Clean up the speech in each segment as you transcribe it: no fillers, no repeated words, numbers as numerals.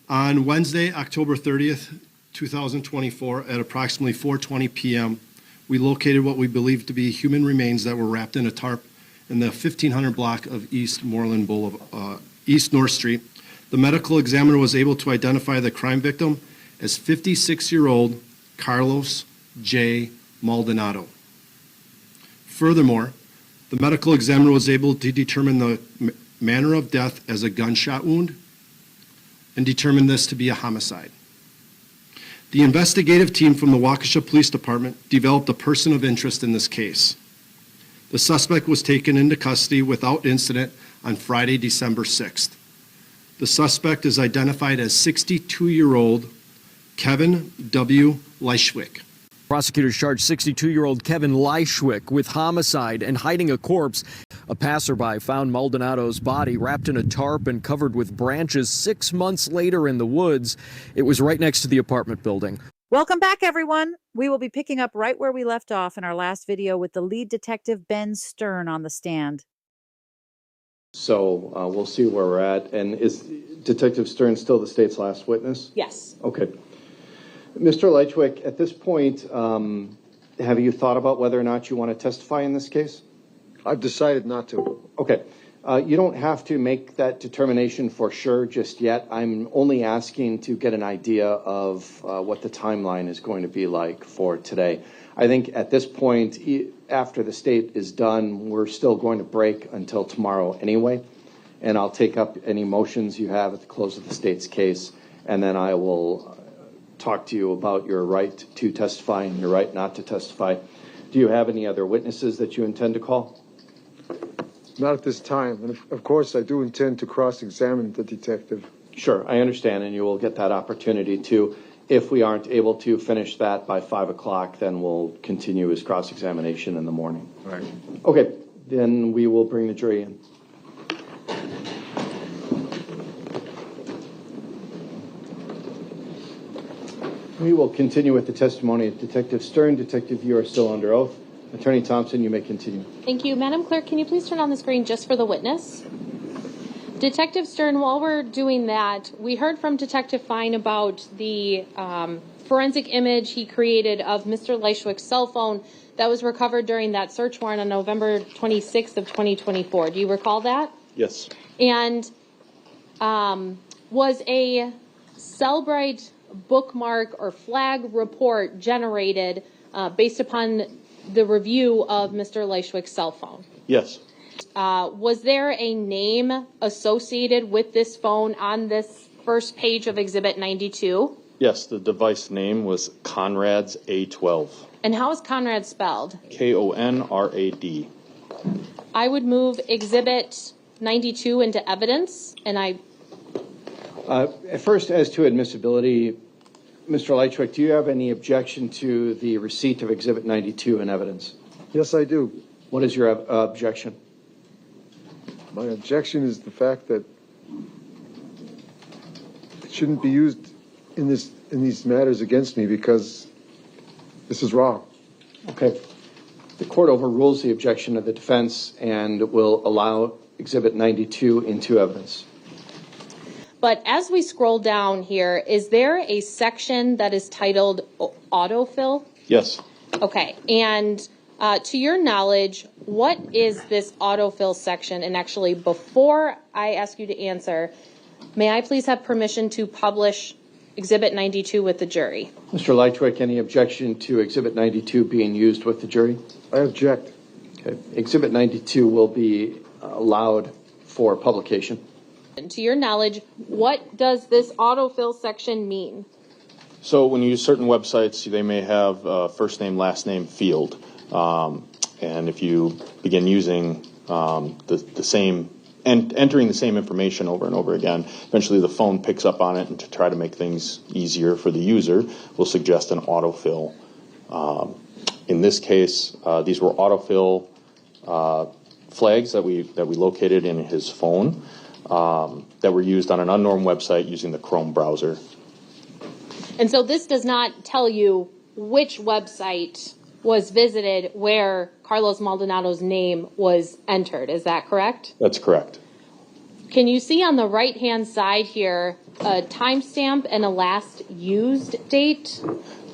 On Wednesday, October 30th, 2024, at approximately 4:20 p.m., we located what we believe to be human remains that were wrapped in a tarp in the 1500 block of East Moreland Boulevard, East North Street. The medical examiner was able to identify the crime victim as 56-year-old Carlos J. Maldonado. Furthermore, the medical examiner was able to determine the manner of death as a gunshot wound and determined this to be a homicide. The investigative team from the Waukesha Police Department developed a person of interest in this case. The suspect was taken into custody without incident on Friday, December 6th. The suspect is identified as 62-year-old Kevin W. Lychwick. Prosecutors charged 62-year-old Kevin Lychwick with homicide and hiding a corpse. A passerby found Maldonado's body wrapped in a tarp and covered with branches 6 months later in the woods. It was right next to the apartment building. Welcome back, everyone. We will be picking up right where we left off in our last video with the lead detective, Ben Stern, on the stand. So we'll see where we're at. And is Detective Stern still the state's last witness? Yes. Okay. Mr. Lychwick, at this point, have you thought about whether or not you want to testify in this case? I've decided not to. Okay. You don't have to make that determination for sure just yet. I'm only asking to get an idea of what the timeline is going to be like for today. I think at this point, after the state is done, we're still going to break until tomorrow anyway. And I'll take up any motions you have at the close of the state's case, and then I will talk to you about your right to testify and your right not to testify. Do you have any other witnesses that you intend to call? Not at this time. And of course, I do intend to cross-examine the detective. Sure, I understand, and you will get that opportunity to. If we aren't able to finish that by 5 o'clock, then we'll continue his cross-examination in the morning. All right. Okay, then we will bring the jury in. We will continue with the testimony of Detective Stern. Detective, you are still under oath. Attorney Thompson, you may continue. Thank you. Madam Clerk, can you please turn on the screen just for the witness? Detective Stern, while we're doing that, we heard from Detective Fine about the forensic image he created of Mr. Lychwick's cell phone that was recovered during that search warrant on November 26th of 2024. Do you recall that? Yes. And was a Cellbrite bookmark or flag report generated based upon the review of Mr. Lychwick's cell phone? Yes. Was there a name associated with this phone on this first page of Exhibit 92? Yes, the device name was Conrad's A12. And how is Conrad spelled? Konrad. I would move Exhibit 92 into evidence, and First, as to admissibility, Mr. Lychwick, do you have any objection to the receipt of Exhibit 92 in evidence? Yes, I do. What is your objection? My objection is the fact that it shouldn't be used in these matters against me because this is wrong. Okay. The court overrules the objection of the defense and will allow Exhibit 92 into evidence. But as we scroll down here, is there a section that is titled autofill? Yes. Okay, and to your knowledge, what is this autofill section? And actually, before I ask you to answer, may I please have permission to publish Exhibit 92 with the jury? Mr. Lychwick, any objection to Exhibit 92 being used with the jury? I object. Okay. Exhibit 92 will be allowed for publication. And to your knowledge, what does this autofill section mean? So when you use certain websites, they may have a first name, last name field. And if you begin using the same, and entering the same information over and over again, eventually the phone picks up on it, and to try to make things easier for the user, will suggest an autofill. In this case, these were autofill flags that we located in his phone. That were used on an unknown website using the Chrome browser. And so this does not tell you which website was visited where Carlos Maldonado's name was entered. Is that correct? That's correct. Can you see on the right-hand side here a timestamp and a last used date?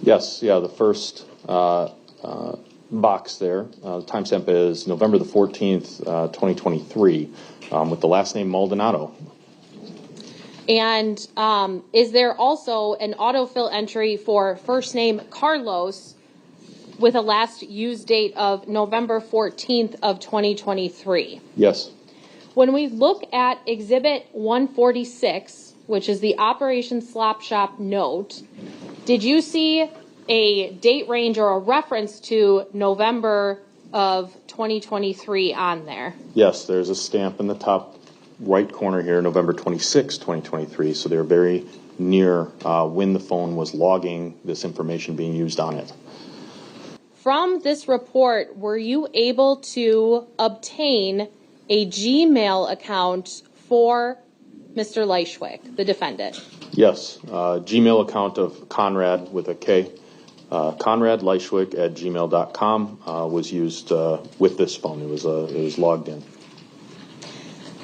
Yes, yeah, the first box there, timestamp is November the 14th, 2023, with the last name Maldonado. And is there also an autofill entry for first name Carlos with a last used date of November 14th of 2023? Yes. When we look at Exhibit 146, which is the Operation Slop Shop note, did you see a date range or a reference to November of 2023 on there? Yes, there's a stamp in the top right corner here, November 26, 2023. So they're very near when the phone was logging this information being used on it. From this report, were you able to obtain a Gmail account for Mr. Lychwick, the defendant? Yes, Gmail account of Conrad with a K, Conrad Lychwick at gmail.com was used with this phone. It was logged in.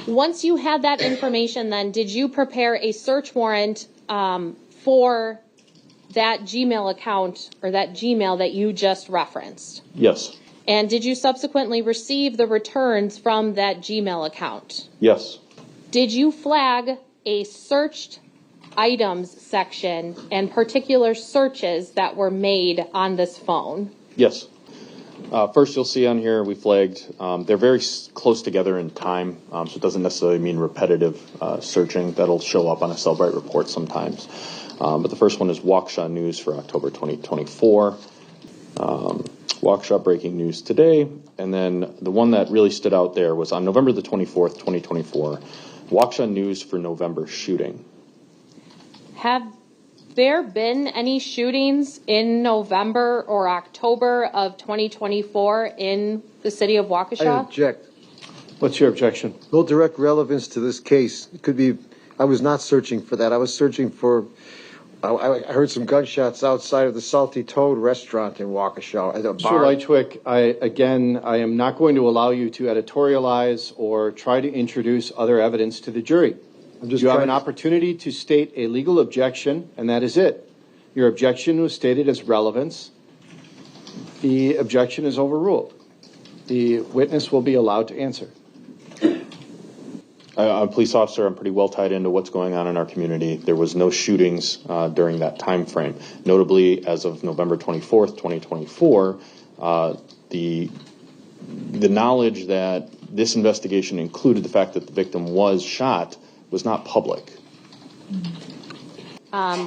Once you had that information, then, did you prepare a search warrant for that Gmail account or that Gmail that you just referenced? Yes. And did you subsequently receive the returns from that Gmail account? Yes. Did you flag a searched items section and particular searches that were made on this phone? Yes. First, you'll see on here we flagged, they're very close together in time, so it doesn't necessarily mean repetitive searching. That'll show up on a Cellbrite report sometimes. But the first one is Waukesha News for October 2024. Waukesha breaking news today. And then the one that really stood out there was on November the 24th, 2024, Waukesha News for November shooting. Have there been any shootings in November or October of 2024 in the city of Waukesha? I object. What's your objection? No direct relevance to this case. It could be, I was not searching for that. I was searching for, I heard some gunshots outside of the Salty Toad restaurant in Waukesha at a Mr. bar. Lychwick, I am not going to allow you to editorialize or try to introduce other evidence to the jury. You have an opportunity to state a legal objection, and that is it. Your objection was stated as relevance. The objection is overruled. The witness will be allowed to answer. I'm a police officer. I'm pretty well tied into what's going on in our community. There was no shootings during that time frame. Notably, as of November 24th, 2024, the knowledge that this investigation included the fact that the victim was shot was not public.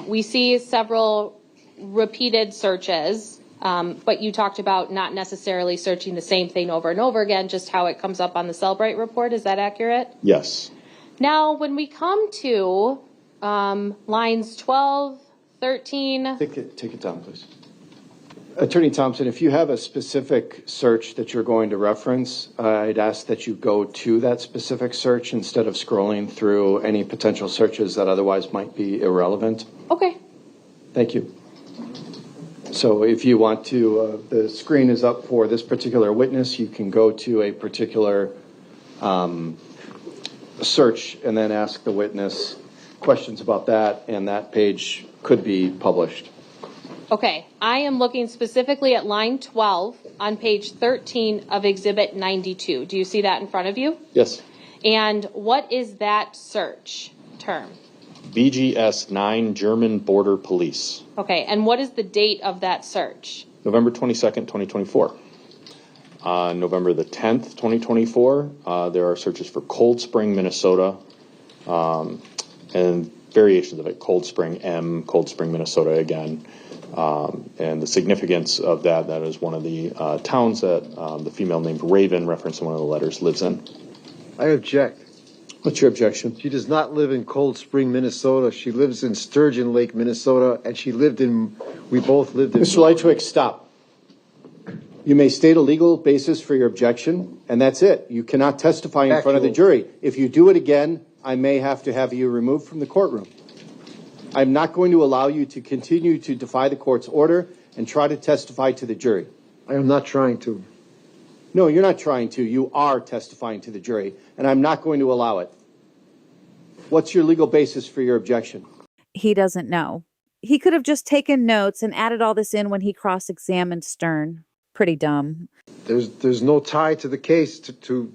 We see several repeated searches, but you talked about not necessarily searching the same thing over and over again, just how it comes up on the Cellbrite report. Is that accurate? Yes. Now, when we come to lines 12, 13... Take it down, please. Attorney Thompson, if you have a specific search that you're going to reference, I'd ask that you go to that specific search instead of scrolling through any potential searches that otherwise might be irrelevant. Okay. Thank you. So if you want to, the screen is up for this particular witness. You can go to a particular search and then ask the witness questions about that, and that page could be published. Okay, I am looking specifically at line 12 on page 13 of Exhibit 92. Do you see that in front of you? Yes. And what is that search term? BGS 9 German Border Police. Okay, and what is the date of that search? November 22nd, 2024. On November the 10th, 2024, there are searches for Cold Spring, Minnesota, and variations of it. Cold Spring M, Cold Spring, Minnesota again. And the significance of that is one of the towns that the female named Raven, referenced in one of the letters, lives in. I object. What's your objection? She does not live in Cold Spring, Minnesota. She lives in Sturgeon Lake, Minnesota, and we both lived in... Mr. Lychwick, stop. You may state a legal basis for your objection, and that's it. You cannot testify in front of the jury. If you do it again, I may have to have you removed from the courtroom. I'm not going to allow you to continue to defy the court's order and try to testify to the jury. I am not trying to. No, you're not trying to. You are testifying to the jury, and I'm not going to allow it. What's your legal basis for your objection? He doesn't know. He could have just taken notes and added all this in when he cross-examined Stern. Pretty dumb. There's no tie to the case to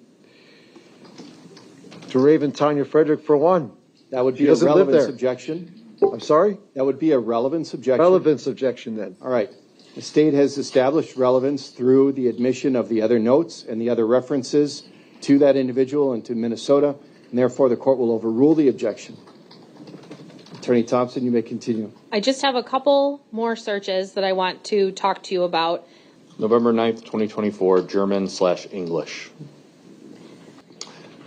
Raven Tanya Frederick for one. That would She be a doesn't live relevance there. objection. I'm sorry? That would be a relevance objection. Relevance objection then. All right. The state has established relevance through the admission of the other notes and the other references to that individual and to Minnesota, and therefore the court will overrule the objection. Attorney Thompson, you may continue. I just have a couple more searches that I want to talk to you about. November 9th, 2024, German/English.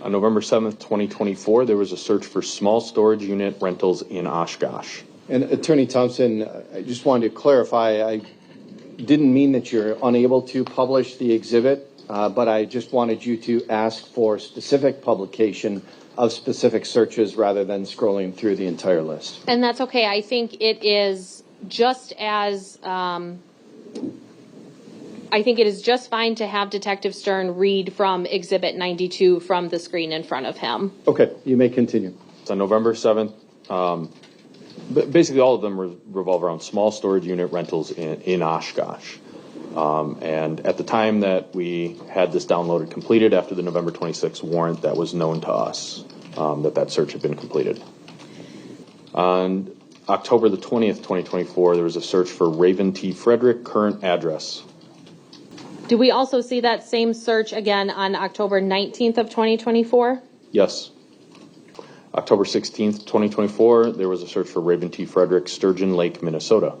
On November 7th, 2024, there was a search for small storage unit rentals in Oshkosh. And Attorney Thompson, I just wanted to clarify, I didn't mean that you're unable to publish the exhibit, but I just wanted you to ask for specific publication of specific searches rather than scrolling through the entire list. And that's okay. I think it is just as I think it is just fine to have Detective Stern read from Exhibit 92 from the screen in front of him. Okay, you may continue. So on November 7th, basically all of them revolve around small storage unit rentals in Oshkosh. And at the time that we had this downloaded completed after the November 26th warrant, that was known to us that search had been completed. On October the 20th, 2024, there was a search for Raven T. Frederick, current address. Do we also see that same search again on October 19th of 2024? Yes. October 16th, 2024, there was a search for Raven T. Frederick, Sturgeon Lake, Minnesota.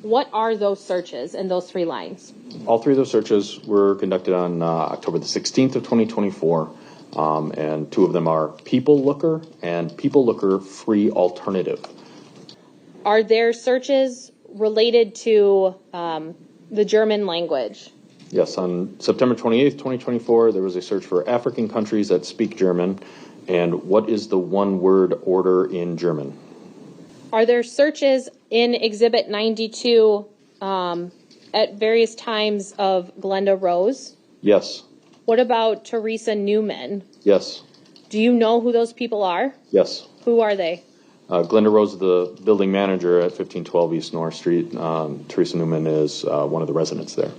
What are those searches in those three lines? All three of those searches were conducted on October the 16th of 2024, and two of them are People Looker and People Looker Free Alternative. Are there searches related to the German language? Yes, on September 28th, 2024, there was a search for African countries that speak German, and what is the one-word order in German? Are there searches in Exhibit 92 at various times of Glenda Rose? Yes. What about Teresa Newman? Yes. Do you know who those people are? Yes. Who are they? Glenda Rose is the building manager at 1512 East North Street. Teresa Newman is one of the residents there.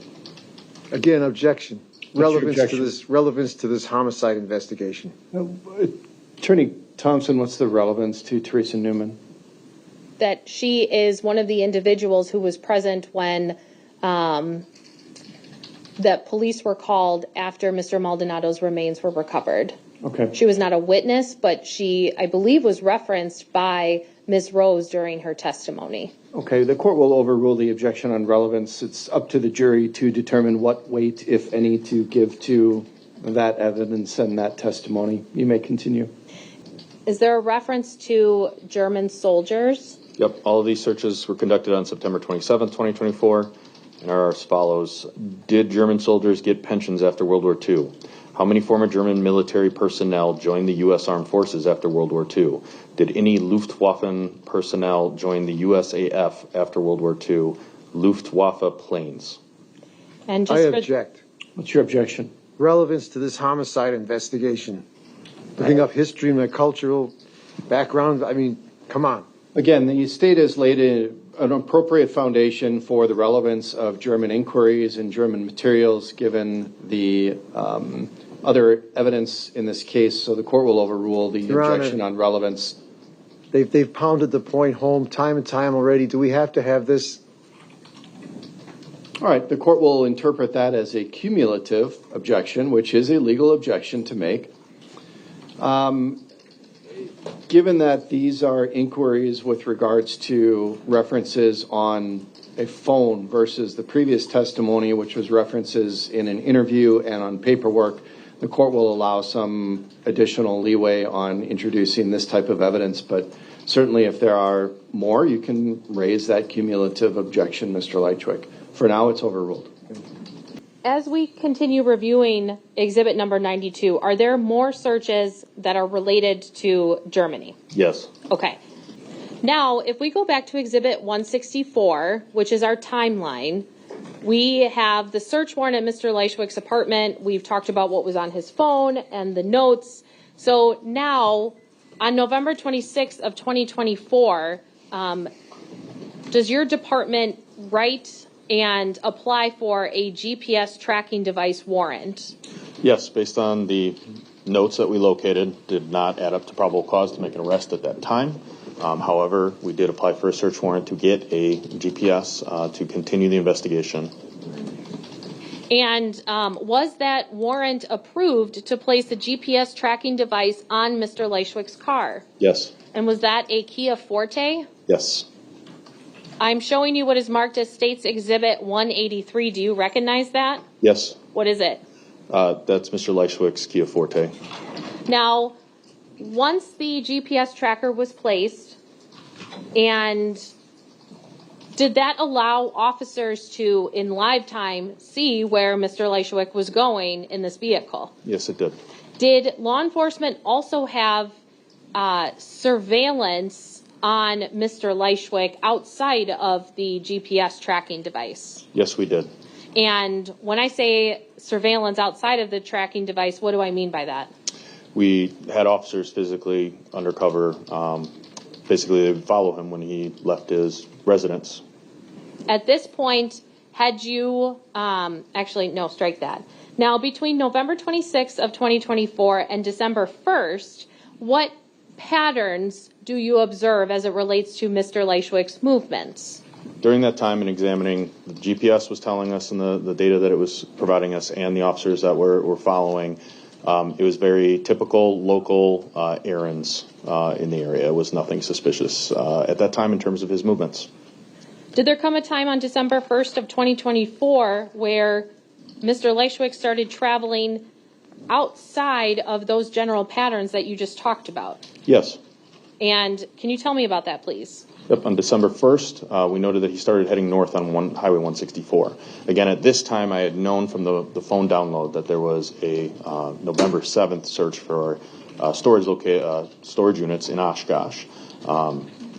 Again, objection. your Relevance to this homicide investigation. Attorney Thompson, what's the relevance to Teresa Newman? That she is one of the individuals who was present when that police were called after Mr. Maldonado's remains were recovered. Okay. She was not a witness, but she, I believe, was referenced by Ms. Rose during her testimony. Okay, the court will overrule the objection on relevance. It's up to the jury to determine what weight, if any, to give to that evidence and that testimony. You may continue. Is there a reference to German soldiers? Yep, all of these searches were conducted on September 27th, 2024, and are as follows. Did German soldiers get pensions after World War II? How many former German military personnel joined the U.S. Armed Forces after World War II? Did any Luftwaffe personnel join the USAF after World War II? Luftwaffe planes. And I object. What's your objection? Relevance to this homicide investigation. Looking up history and my cultural background, I mean, come on. Again, the state has laid an appropriate foundation for the relevance of German inquiries and German materials given the other evidence in this case, so the court will overrule the Your objection Honor, on relevance. They've pounded the point home time and time already. Do we have to have this? All right, the court will interpret that as a cumulative objection, which is a legal objection to make. Given that these are inquiries with regards to references on a phone versus the previous testimony, which was references in an interview and on paperwork, the court will allow some additional leeway on introducing this type of evidence. But certainly if there are more, you can raise that cumulative objection, Mr. Lychwick. For now, it's overruled. as we continue reviewing exhibit number 92, are there more searches that are related to Germany? Yes. Okay. Now, if we go back to exhibit 164, which is our timeline, we have the search warrant at Mr. Lychwick's apartment. We've talked about what was on his phone and the notes. So now on November 26th of 2024, does your department write and apply for a GPS tracking device warrant? Yes, based on the notes that we located, did not add up to probable cause to make an arrest at that time. However, we did apply for a search warrant to get a GPS to continue the investigation. And was that warrant approved to place the GPS tracking device on Mr. Lychwick's car? Yes. And was that a Kia Forte? Yes. I'm showing you what is marked as State's Exhibit 183. Do you recognize that? Yes. What is it? That's Mr. Lychwick's Kia Forte. Now, once the GPS tracker was placed, and did that allow officers to, in live time, see where Mr. Lychwick was going in this vehicle? Yes, it did. Did law enforcement also have surveillance on Mr. Lychwick outside of the GPS tracking device? Yes, we did. And when I say surveillance outside of the tracking device, what do I mean by that? We had officers physically undercover. Basically, they would follow him when he left his residence. At this point, had you, actually, no, strike that. Now, between November 26th of 2024 and December 1st, what patterns do you observe as it relates to Mr. Lychwick's movements? During that time in examining, the GPS was telling us and the data that it was providing us and the officers that were following, it was very typical local errands in the area. It was nothing suspicious at that time in terms of his movements. Did there come a time on December 1st of 2024 where Mr. Lychwick started traveling outside of those general patterns that you just talked about? Yes. And can you tell me about that, please? Yep. On December 1st, we noted that he started heading north on Highway 164. Again, at this time, I had known from the phone download that there was a November 7th search for storage units in Oshkosh.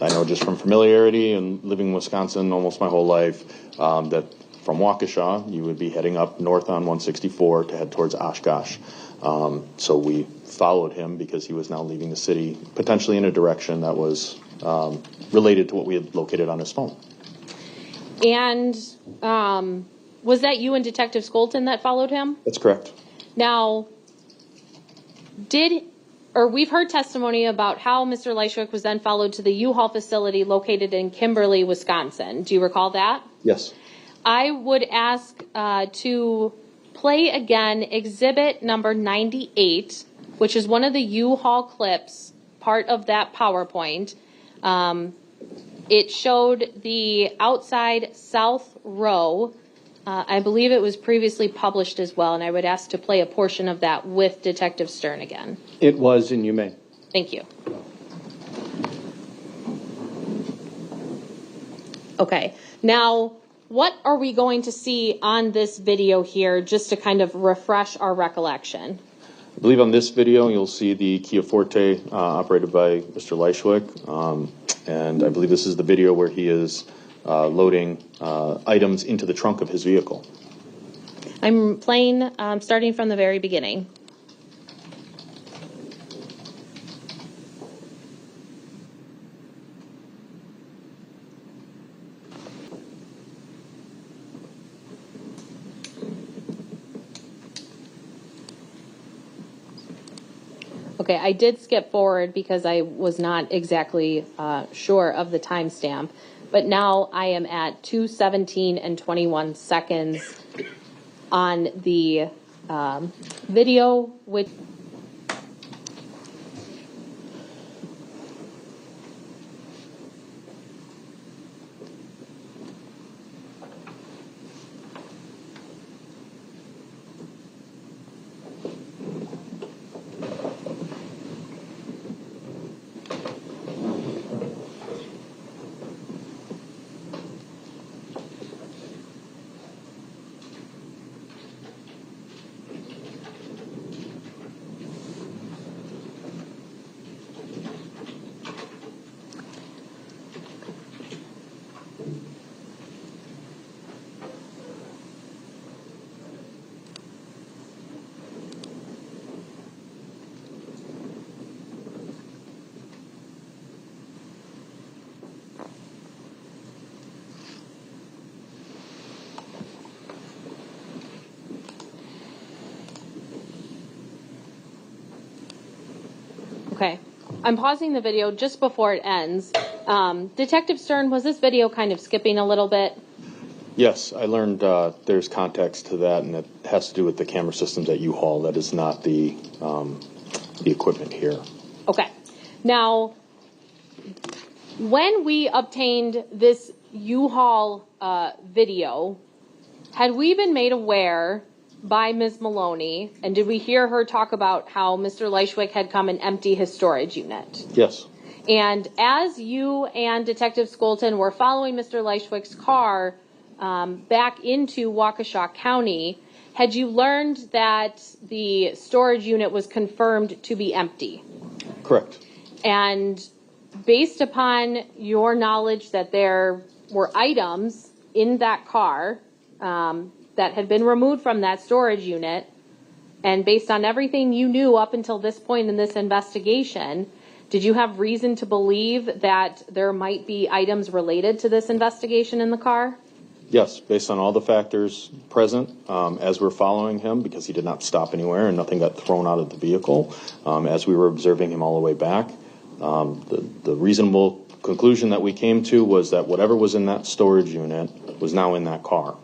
I know just from familiarity and living in Wisconsin almost my whole life that from Waukesha, you would be heading up north on 164 to head towards Oshkosh. So we followed him because he was now leaving the city, potentially in a direction that was related to what we had located on his phone. And was that you and Detective Skolton that followed him? That's correct. Now, we've heard testimony about how Mr. Lychwick was then followed to the U-Haul facility located in Kimberly, Wisconsin. Do you recall that? Yes. I would ask to play again exhibit number 98, which is one of the U-Haul clips, part of that PowerPoint. It showed the outside south row. I believe it was previously published as well, and I would ask to play a portion of that with Detective Stern again. It was, and you may. Thank you. Okay, now what are we going to see on this video here just to kind of refresh our recollection? I believe on this video you'll see the Kia Forte operated by Mr. Lychwick, and I believe this is the video where he is loading items into the trunk of his vehicle. I'm playing starting from the very beginning. Okay, I did skip forward because I was not exactly sure of the timestamp, but now I am at 2:17 and 21 seconds on the video, which Okay. I'm pausing the video just before it ends. Detective Stern, was this video kind of skipping a little bit? Yes, I learned there's context to that, and it has to do with the camera systems at U-Haul. That is not the equipment here. Okay. Now, when we obtained this U-Haul video, had we been made aware by Ms. Maloney, and did we hear her talk about how Mr. Lychwick had come and empty his storage unit? Yes. And as you and Detective Skolton were following Mr. Lychwick's car back into Waukesha County, had you learned that the storage unit was confirmed to be empty? Correct. And based upon your knowledge that there were items in that car that had been removed from that storage unit, and based on everything you knew up until this point in this investigation, did you have reason to believe that there might be items related to this investigation in the car? Yes, based on all the factors present, as we're following him, because he did not stop anywhere and nothing got thrown out of the vehicle, as we were observing him all the way back, the reasonable conclusion that we came to was that whatever was in that storage unit was now in that car.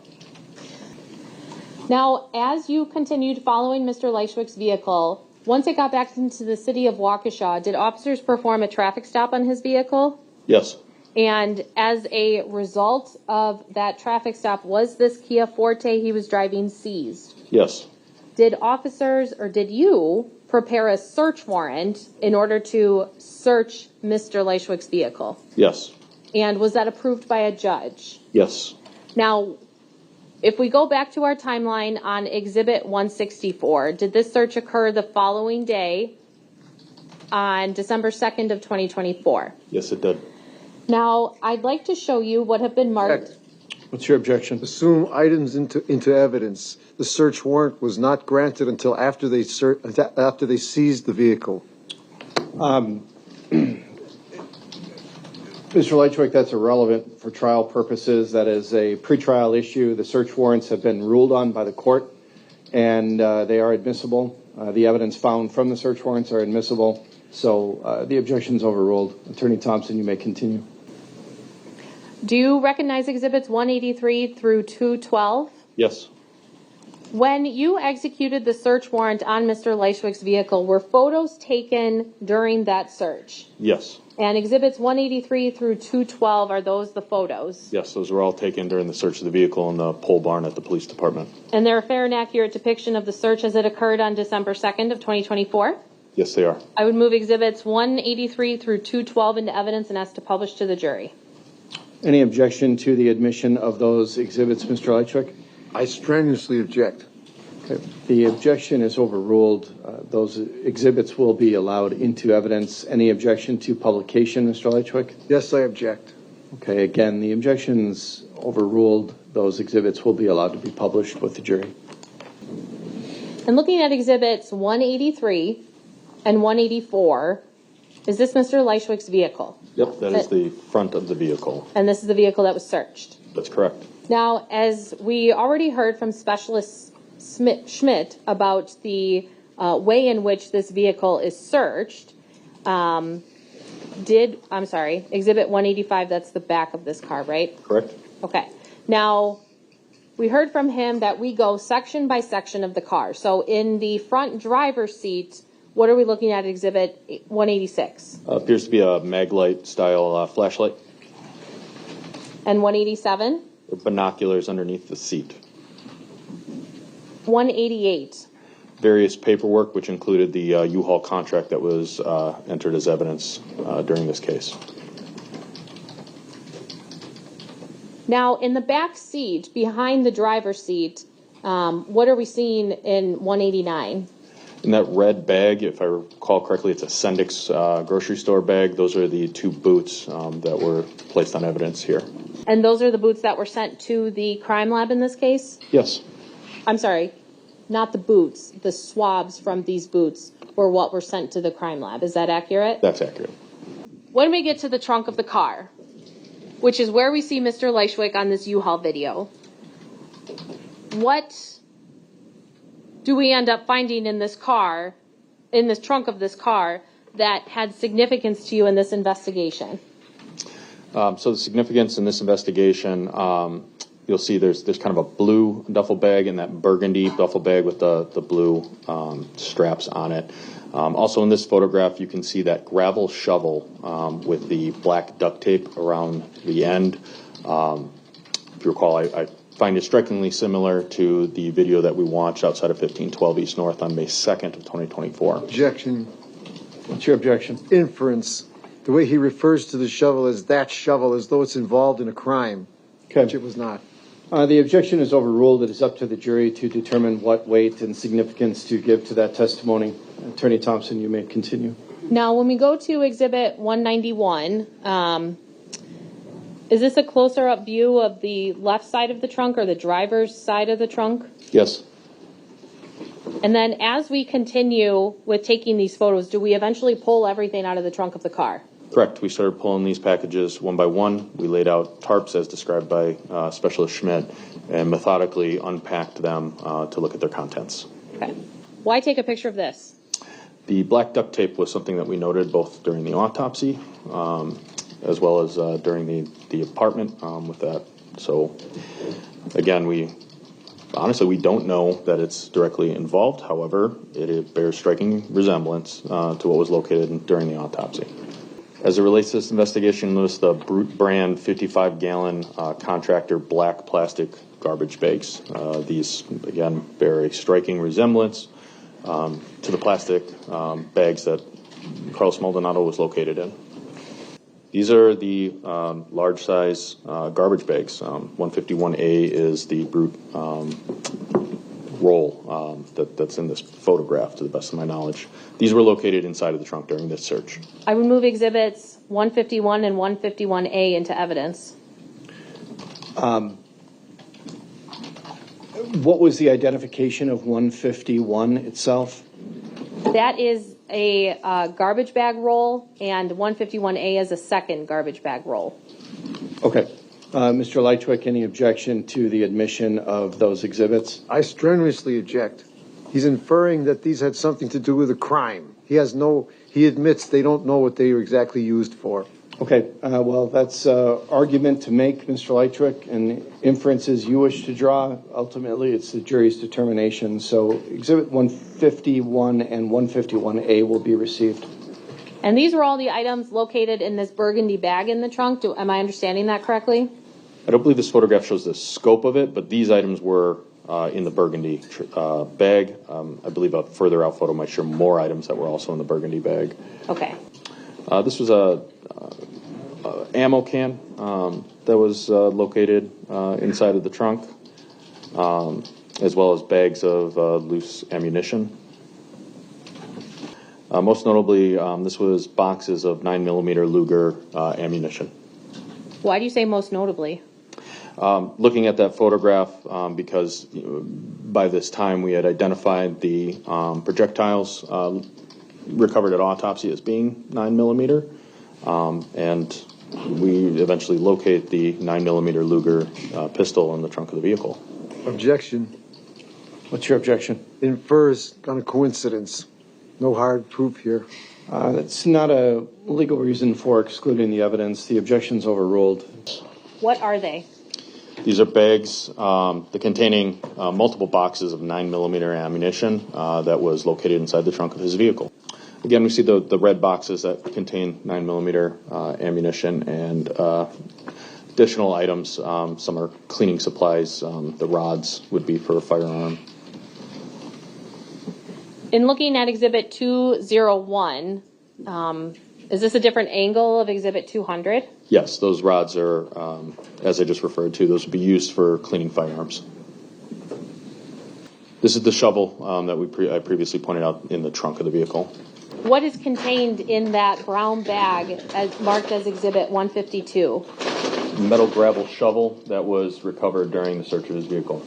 Now, as you continued following Mr. Lychwick's vehicle, once it got back into the city of Waukesha, did officers perform a traffic stop on his vehicle? Yes. And as a result of that traffic stop, was this Kia Forte he was driving seized? Yes. Did officers, or did you, prepare a search warrant in order to search Mr. Lychwick's vehicle? Yes. And was that approved by a judge? Yes. Now, if we go back to our timeline on Exhibit 164, did this search occur the following day on December 2nd of 2024? Yes, it did. Now, I'd like to show you what have been marked. What's your objection? Assume items into evidence. The search warrant was not granted until after they seized the vehicle. Mr. Lychwick, that's irrelevant for trial purposes. That is a pretrial issue. The search warrants have been ruled on by the court, and they are admissible. The evidence found from the search warrants are admissible. So the objection is overruled. Attorney Thompson, you may continue. Do you recognize Exhibits 183 through 212? Yes. When you executed the search warrant on Mr. Lychwick's vehicle, were photos taken during that search? Yes. And Exhibits 183 through 212, are those the photos? Yes, those were all taken during the search of the vehicle in the pole barn at the police department. And they're a fair and accurate depiction of the search as it occurred on December 2nd of 2024? Yes, they are. I would move Exhibits 183 through 212 into evidence and ask to publish to the jury. Any objection to the admission of those exhibits, Mr. Lychwick? I strenuously object. Okay. The objection is overruled. Those exhibits will be allowed into evidence. Any objection to publication, Mr. Lychwick? Yes, I object. Okay, again, the objection's overruled. Those exhibits will be allowed to be published with the jury. And looking at Exhibits 183 and 184, is this Mr. Lychwick's vehicle? Yep, that is the front of the vehicle. And this is the vehicle that was searched? That's correct. Now, as we already heard from Specialist Schmidt about the way in which this vehicle is searched, Exhibit 185, that's the back of this car, right? Correct. Okay. Now, we heard from him that we go section by section of the car. So in the front driver's seat, what are we looking at Exhibit 186? Appears to be a Maglite style flashlight. And 187? Binoculars underneath the seat. 188. Various paperwork, which included the U-Haul contract that was entered as evidence during this case. Now, in the back seat, behind the driver's seat, what are we seeing in 189? In that red bag, if I recall correctly, it's a Sendix grocery store bag. Those are the two boots that were placed on evidence here. And those are the boots that were sent to the crime lab in this case? Yes. I'm sorry, not the boots. The swabs from these boots were what were sent to the crime lab. Is that accurate? That's accurate. When we get to the trunk of the car, which is where we see Mr. Lychwick on this U-Haul video, what do we end up finding in this car, in this trunk of this car, that had significance to you in this investigation? So the significance in this investigation, you'll see there's kind of a blue duffel bag and that burgundy duffel bag with the blue straps on it. Also in this photograph, you can see that gravel shovel with the black duct tape around the end. If you recall, I find it strikingly similar to the video that we watched outside of 1512 East North on May 2nd of 2024. Objection. What's your objection? Inference. The way he refers to the shovel as that shovel, as though it's involved in a crime, which it was not. The objection is overruled. It is up to the jury to determine what weight and significance to give to that testimony. Attorney Thompson, you may continue. Now, when we go to Exhibit 191, is this a closer up view of the left side of the trunk or the driver's side of the trunk? Yes. And then as we continue with taking these photos, do we eventually pull everything out of the trunk of the car? Correct. We started pulling these packages one by one. We laid out tarps as described by Specialist Schmidt and methodically unpacked them to look at their contents. Okay. Why take a picture of this? The black duct tape was something that we noted both during the autopsy as well as during the apartment with that. So, again, we don't know that it's directly involved. However, it bears striking resemblance to what was located during the autopsy. As it relates to this investigation, notice the Brute brand 55-gallon contractor black plastic garbage bags. These, again, bear a striking resemblance to the plastic bags that Carlos Maldonado was located in. These are the large size garbage bags. 151A is the Brute roll that's in this photograph, to the best of my knowledge. These were located inside of the trunk during this search. I would move Exhibits 151 and 151A into evidence. What was the identification of 151 itself? That is a garbage bag roll, and 151A is a second garbage bag roll. Okay. Mr. Lychwick, any objection to the admission of those exhibits? I strenuously object. He's inferring that these had something to do with a crime. He admits they don't know what they were exactly used for. Okay. Well, that's argument to make, Mr. Lychwick, and inferences you wish to draw. Ultimately, it's the jury's determination. So Exhibit 151 and 151A will be received. And these were all the items located in this burgundy bag in the trunk. Am I understanding that correctly? I don't believe this photograph shows the scope of it, but these items were in the burgundy bag. I believe a further out photo might show more items that were also in the burgundy bag. Okay. This was a ammo can that was located inside of the trunk, as well as bags of loose ammunition. Most notably, this was boxes of 9mm Luger ammunition. Why do you say most notably? Looking at that photograph, because by this time we had identified the projectiles recovered at autopsy as being 9mm, and we eventually locate the 9mm Luger pistol in the trunk of the vehicle. Objection. What's your objection? Infers on a coincidence. No hard proof here. That's not a legal reason for excluding the evidence. The objection's overruled. What are they? These are bags containing multiple boxes of 9mm ammunition that was located inside the trunk of his vehicle. Again, we see the red boxes that contain 9mm ammunition and additional items. Some are cleaning supplies. The rods would be for a firearm. In looking at Exhibit 201, is this a different angle of Exhibit 200? Yes, those rods are, as I just referred to, those would be used for cleaning firearms. This is the shovel that I previously pointed out in the trunk of the vehicle. What is contained in that brown bag marked as Exhibit 152? Metal gravel shovel that was recovered during the search of his vehicle.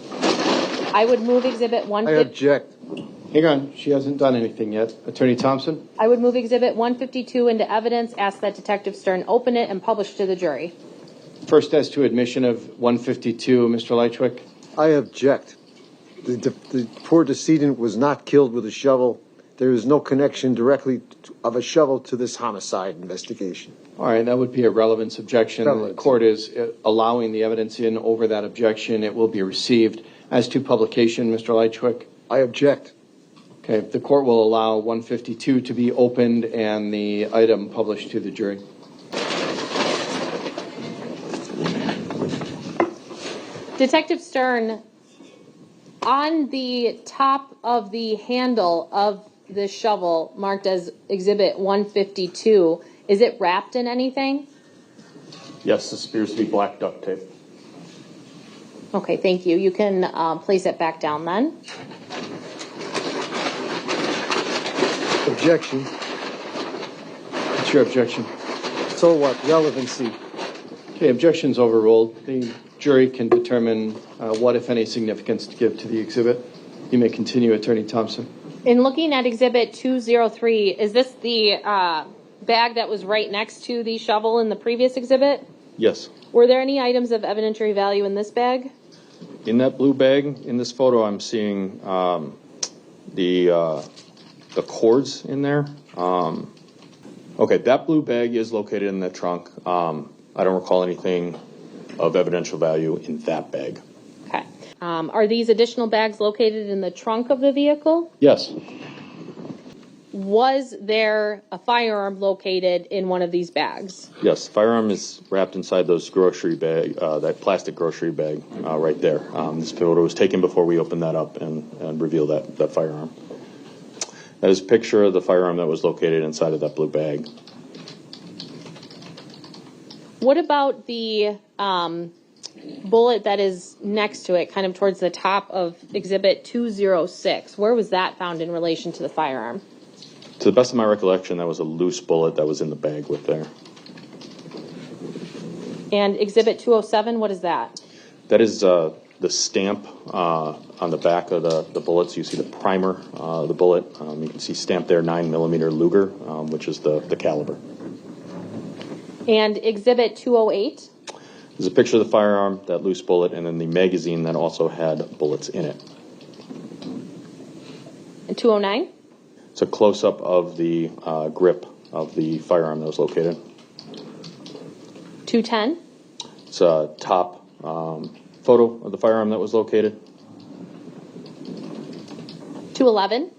I would move Exhibit 152. I object. Hang on. She hasn't done anything yet. Attorney Thompson? I would move Exhibit 152 into evidence, ask that Detective Stern open it and publish to the jury. First, as to admission of 152, Mr. Lychwick? I object. The poor decedent was not killed with a shovel. there is no connection directly of a shovel to this homicide investigation. All right, that would be a relevance objection. The Relevance. court is allowing the evidence in over that objection. It will be received. As to publication, Mr. Lychwick? I object. Okay, the court will allow 152 to be opened and the item published to the jury. Detective Stern, on the top of the handle of the shovel marked as Exhibit 152, is it wrapped in anything? Yes, this appears to be black duct tape. Okay, thank you. You can place it back down then. Objection. What's your objection? So what? Relevancy. Okay, objection's overruled. The jury can determine what, if any, significance to give to the exhibit. You may continue, Attorney Thompson. In looking at Exhibit 203, is this the bag that was right next to the shovel in the previous exhibit? Yes. Were there any items of evidentiary value in this bag? In that blue bag, in this photo, I'm seeing the cords in there. Okay, that blue bag is located in the trunk. I don't recall anything of evidential value in that bag. Okay. Are these additional bags located in the trunk of the vehicle? Yes. Was there a firearm located in one of these bags? Yes, the firearm is wrapped inside those grocery bag, that plastic grocery bag right there. This photo was taken before we opened that up and revealed that firearm. That is a picture of the firearm that was located inside of that blue bag. What about the bullet that is next to it, kind of towards the top of Exhibit 206? Where was that found in relation to the firearm? To the best of my recollection, that was a loose bullet that was in the bag with there. And Exhibit 207, what is that? That is the stamp on the back of the bullets. You see the primer, the bullet. You can see stamped there 9mm Luger, which is the caliber. And Exhibit 208? There's a picture of the firearm, that loose bullet, and then the magazine that also had bullets in it. And 209? It's a close-up of the grip of the firearm that was located. 210? It's a top photo of the firearm that was located. 211?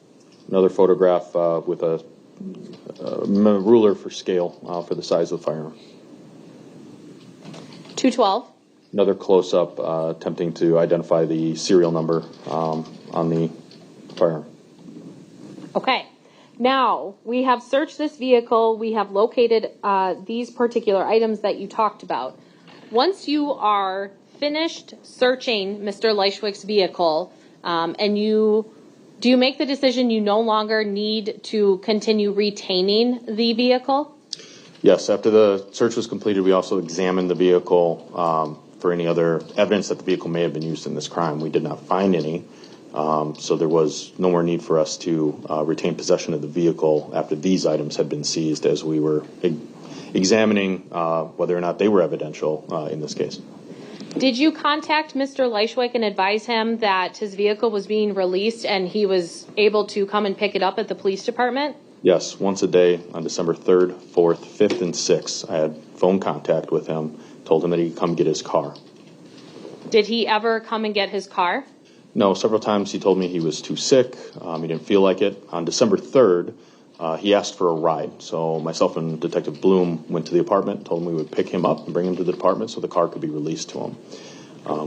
Another photograph with a ruler for scale for the size of the firearm. 212? Another close-up attempting to identify the serial number on the firearm. Okay. Now, we have searched this vehicle. We have located these particular items that you talked about. Once you are finished searching Mr. Lychwick's vehicle, and do you make the decision you no longer need to continue retaining the vehicle? Yes, after the search was completed, we also examined the vehicle for any other evidence that the vehicle may have been used in this crime. We did not find any, so there was no more need for us to retain possession of the vehicle after these items had been seized, as we were examining whether or not they were evidential in this case. Did you contact Mr. Lychwick and advise him that his vehicle was being released and he was able to come and pick it up at the police department? Yes, once a day on December 3rd, 4th, 5th, and 6th. I had phone contact with him, told him that he could come get his car. Did he ever come and get his car? No, several times he told me he was too sick, he didn't feel like it. On December 3rd, he asked for a ride, so myself and Detective Bloom went to the apartment, told him we would pick him up and bring him to the department so the car could be released to him.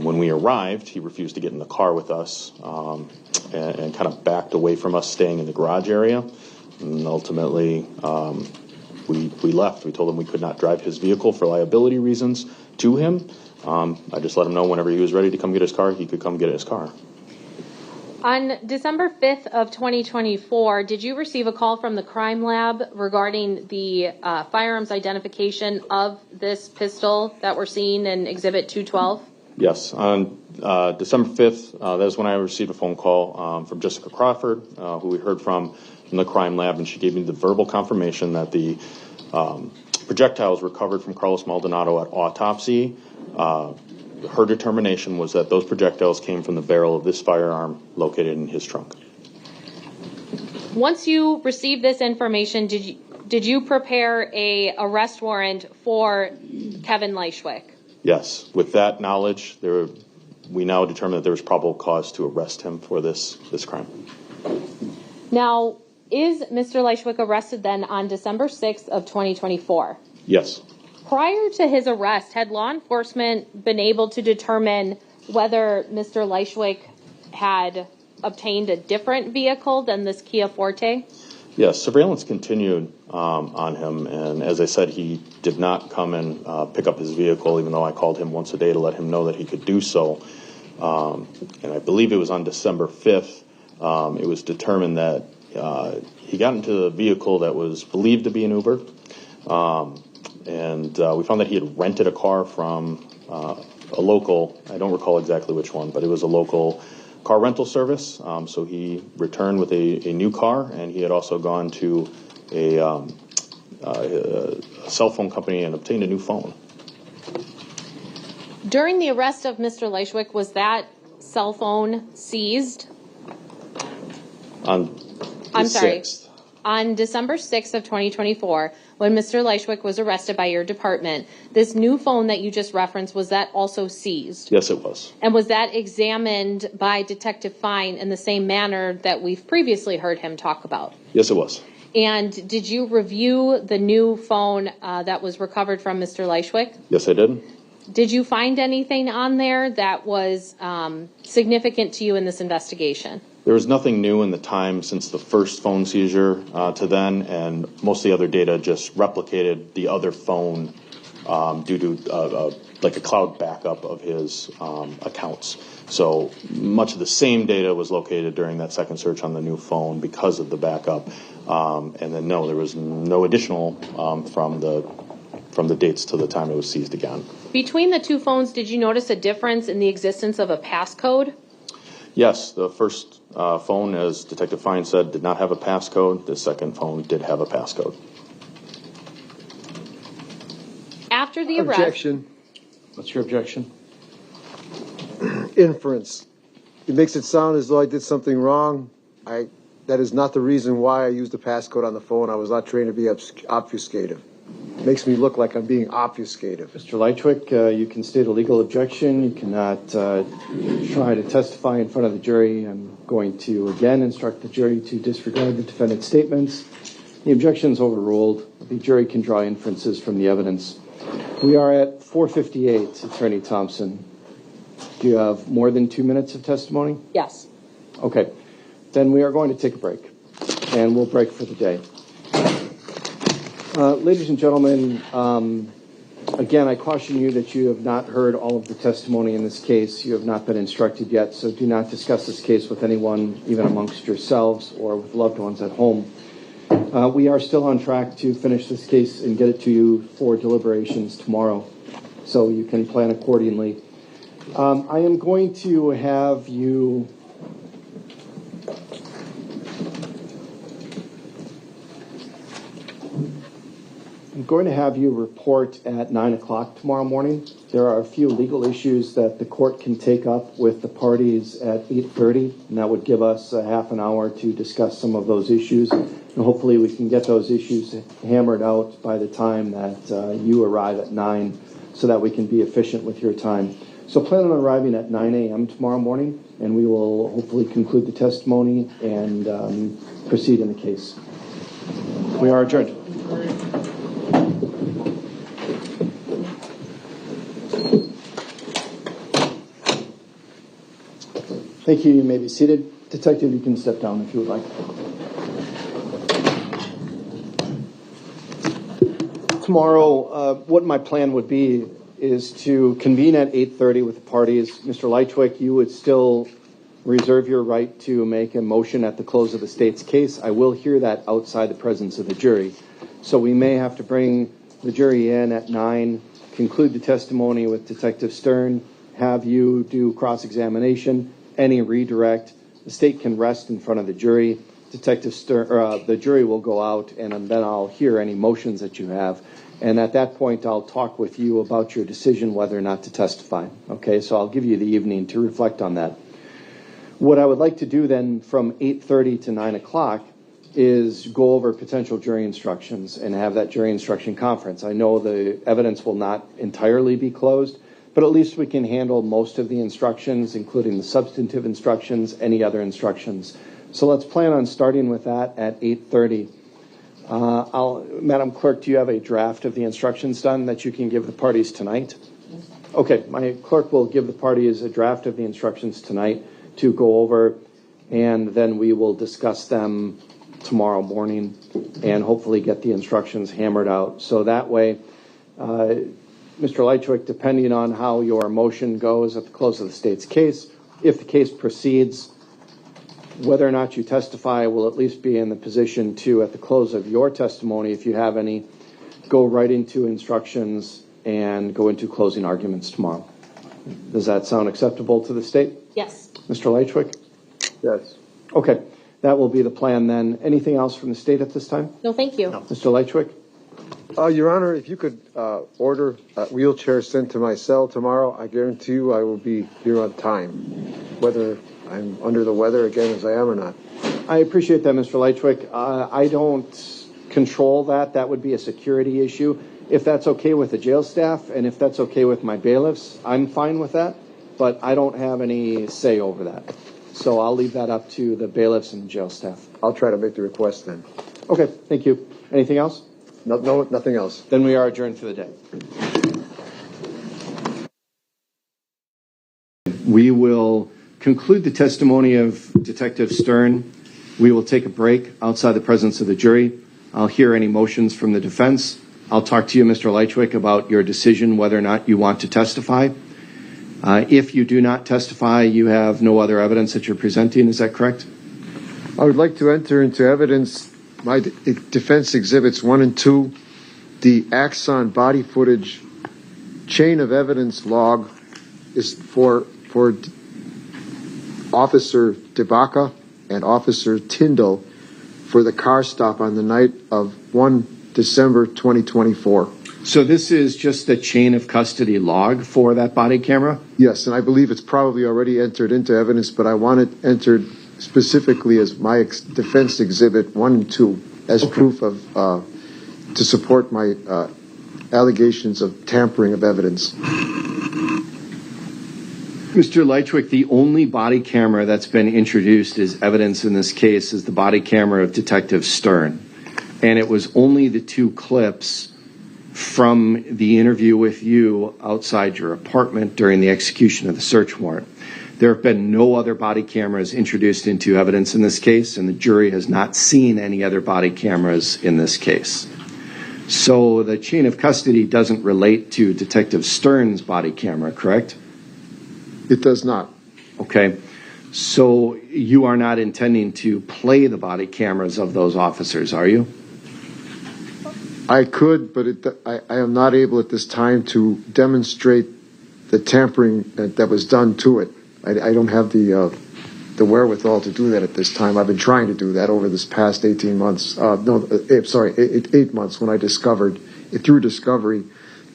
When we arrived, he refused to get in the car with us and kind of backed away from us, staying in the garage area. And ultimately, we left. We told him we could not drive his vehicle for liability reasons to him. I just let him know whenever he was ready to come get his car, he could come get his car. On December 5th of 2024, did you receive a call from the crime lab regarding the firearms identification of this pistol that we're seeing in Exhibit 212? Yes. On December 5th, that was when I received a phone call from Jessica Crawford, who we heard from the crime lab, and she gave me the verbal confirmation that the projectiles recovered from Carlos Maldonado at autopsy. Her determination was that those projectiles came from the barrel of this firearm located in his trunk. Once you received this information, did you prepare a arrest warrant for Kevin Lychwick? Yes. With that knowledge, we now determine that there was probable cause to arrest him for this crime. Now, is Mr. Lychwick arrested then on December 6th of 2024? Yes. Prior to his arrest, had law enforcement been able to determine whether Mr. Lychwick had obtained a different vehicle than this Kia Forte? Yes, surveillance continued on him, and as I said, he did not come and pick up his vehicle, even though I called him once a day to let him know that he could do so. And I believe it was on December 5th, it was determined that he got into the vehicle that was believed to be an Uber, and we found that he had rented a car from a local, I don't recall exactly which one, but it was a local car rental service. So he returned with a new car, and he had also gone to a cell phone company and obtained a new phone. During the arrest of Mr. Lychwick, was that cell phone seized? On the 6th. On December 6th of 2024, when Mr. Lychwick was arrested by your department, this new phone that you just referenced, was that also seized? Yes, it was. And was that examined by Detective Fine in the same manner that we've previously heard him talk about? Yes, it was. And did you review the new phone that was recovered from Mr. Lychwick? Yes, I did. Did you find anything on there that was significant to you in this investigation? There was nothing new in the time since the first phone seizure to then, and most of the other data just replicated the other phone due to like a cloud backup of his accounts. So much of the same data was located during that second search on the new phone because of the backup. And then no, there was no additional from the dates to the time it was seized again. Between the two phones, did you notice a difference in the existence of a passcode? Yes, the first phone, as Detective Fine said, did not have a passcode. The second phone did have a passcode. After the arrest... Objection. What's your objection? Inference. It makes it sound as though I did something wrong. That is not the reason why I used a passcode on the phone. I was not trained to be obfuscative. It makes me look like I'm being obfuscative. Mr. Lychwick, you can state a legal objection. You cannot try to testify in front of the jury. I'm going to again instruct the jury to disregard the defendant's statements. The objection is overruled. The jury can draw inferences from the evidence. We are at 4:58, Attorney Thompson. Do you have more than 2 minutes of testimony? Yes. Okay. Then we are going to take a break, and we'll break for the day. Ladies and gentlemen, again, I caution you that you have not heard all of the testimony in this case. You have not been instructed yet, so do not discuss this case with anyone, even amongst yourselves or with loved ones at home. We are still on track to finish this case and get it to you for deliberations tomorrow, so you can plan accordingly. I am going to have you... I'm going to have you report at 9 o'clock tomorrow morning. There are a few legal issues that the court can take up with the parties at 8:30, and that would give us a half an hour to discuss some of those issues. And hopefully we can get those issues hammered out by the time that you arrive at 9 so that we can be efficient with your time. So plan on arriving at 9 a.m. tomorrow morning, and we will hopefully conclude the testimony and proceed in the case. We are adjourned. Thank you. You may be seated. Detective, you can step down if you would like. Tomorrow, what my plan would be is to convene at 8:30 with the parties. Mr. Lychwick, you would still reserve your right to make a motion at the close of the state's case. I will hear that outside the presence of the jury. So we may have to bring the jury in at 9, conclude the testimony with Detective Stern, have you do cross-examination, any redirect. The state can rest in front of the jury. Detective Stern, the jury will go out, and then I'll hear any motions that you have. And at that point, I'll talk with you about your decision whether or not to testify. Okay, so I'll give you the evening to reflect on that. What I would like to do then from 8:30 to 9 o'clock is go over potential jury instructions and have that jury instruction conference. I know the evidence will not entirely be closed, but at least we can handle most of the instructions, including the substantive instructions, any other instructions. So let's plan on starting with that at 8:30. Madam Clerk, do you have a draft of the instructions done that you can give the parties tonight? Okay, my clerk will give the parties a draft of the instructions tonight to go over, and then we will discuss them tomorrow morning and hopefully get the instructions hammered out. So that way, Mr. Lychwick, depending on how your motion goes at the close of the state's case, if the case proceeds, whether or not you testify will at least be in the position to, at the close of your testimony, if you have any, go right into instructions and go into closing arguments tomorrow. Does that sound acceptable to the state? Yes. Mr. Lychwick? Yes. Okay, that will be the plan then. Anything else from the state at this time? No, thank you. Mr. Lychwick? Your Honor, if you could order a wheelchair sent to my cell tomorrow, I guarantee you I will be here on time, whether I'm under the weather again as I am or not. I appreciate that, Mr. Lychwick. I don't control that. That would be a security issue. If that's okay with the jail staff and if that's okay with my bailiffs, I'm fine with that, but I don't have any say over that. So I'll leave that up to the bailiffs and jail staff. I'll try to make the request then. Okay, thank you. Anything else? No, nothing else. Then we are adjourned for the day. We will conclude the testimony of Detective Stern. We will take a break outside the presence of the jury. I'll hear any motions from the defense. I'll talk to you, Mr. Lychwick, about your decision whether or not you want to testify. If you do not testify, you have no other evidence that you're presenting. Is that correct? I would like to enter into evidence my defense exhibits 1 and 2, the Axon body footage chain of evidence log is for Officer DeBaca and Officer Tyndall for the car stop on the night of 1 December 2024. So this is just a chain of custody log for that body camera? Yes, and I believe it's probably already entered into evidence, but I want it entered specifically as my defense exhibit 1 and 2 as proof of to support my allegations of tampering of evidence. Mr. Lychwick, the only body camera that's been introduced as evidence in this case is the body camera of Detective Stern. And it was only the 2 clips from the interview with you outside your apartment during the execution of the search warrant. There have been no other body cameras introduced into evidence in this case, and the jury has not seen any other body cameras in this case. So the chain of custody doesn't relate to Detective Stern's body camera, correct? It does not. Okay. So you are not intending to play the body cameras of those officers, are you? I could, but I am not able at this time to demonstrate the tampering that was done to it. I don't have the wherewithal to do that at this time. I've been trying to do that over this past 18 months. 8 months when I discovered, through discovery,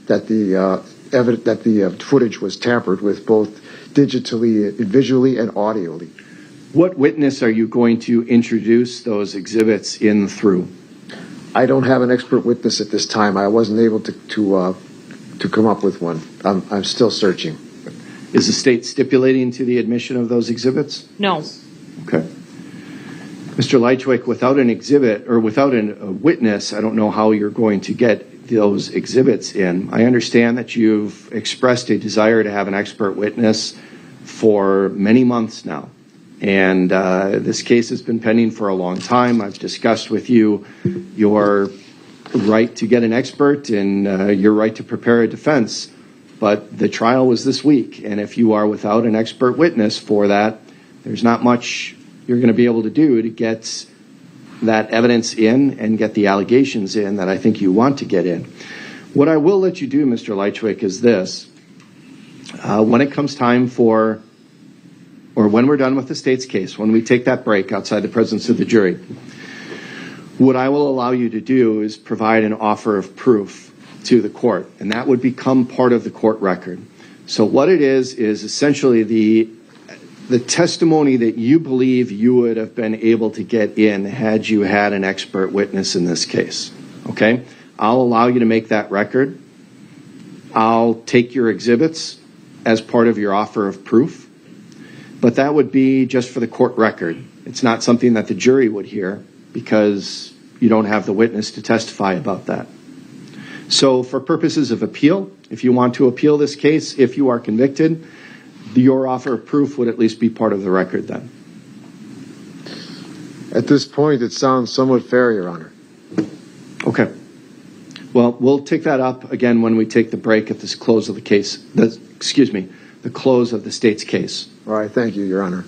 that the footage was tampered with both digitally, visually, and audially. What witness are you going to introduce those exhibits in through? I don't have an expert witness at this time. I wasn't able to come up with one. I'm still searching. Is the state stipulating to the admission of those exhibits? No. Okay. Mr. Lychwick, without an exhibit or without a witness, I don't know how you're going to get those exhibits in. I understand that you've expressed a desire to have an expert witness for many months now. And this case has been pending for a long time. I've discussed with you your right to get an expert and your right to prepare a defense. But the trial was this week, and if you are without an expert witness for that, there's not much you're going to be able to do to get that evidence in and get the allegations in that I think you want to get in. What I will let you do, Mr. Lychwick, is this. When it comes time for, or when we're done with the state's case, when we take that break outside the presence of the jury, what I will allow you to do is provide an offer of proof to the court, and that would become part of the court record. So what it is essentially the the testimony that you believe you would have been able to get in had you had an expert witness in this case. Okay? I'll allow you to make that record. I'll take your exhibits as part of your offer of proof. But that would be just for the court record. It's not something that the jury would hear because you don't have the witness to testify about that. So for purposes of appeal, if you want to appeal this case, if you are convicted, your offer of proof would at least be part of the record then. At this point, it sounds somewhat fair, Your Honor. Okay. Well, we'll take that up again when we take the break at this close of the case. The close of the state's case. All right, thank you, Your Honor.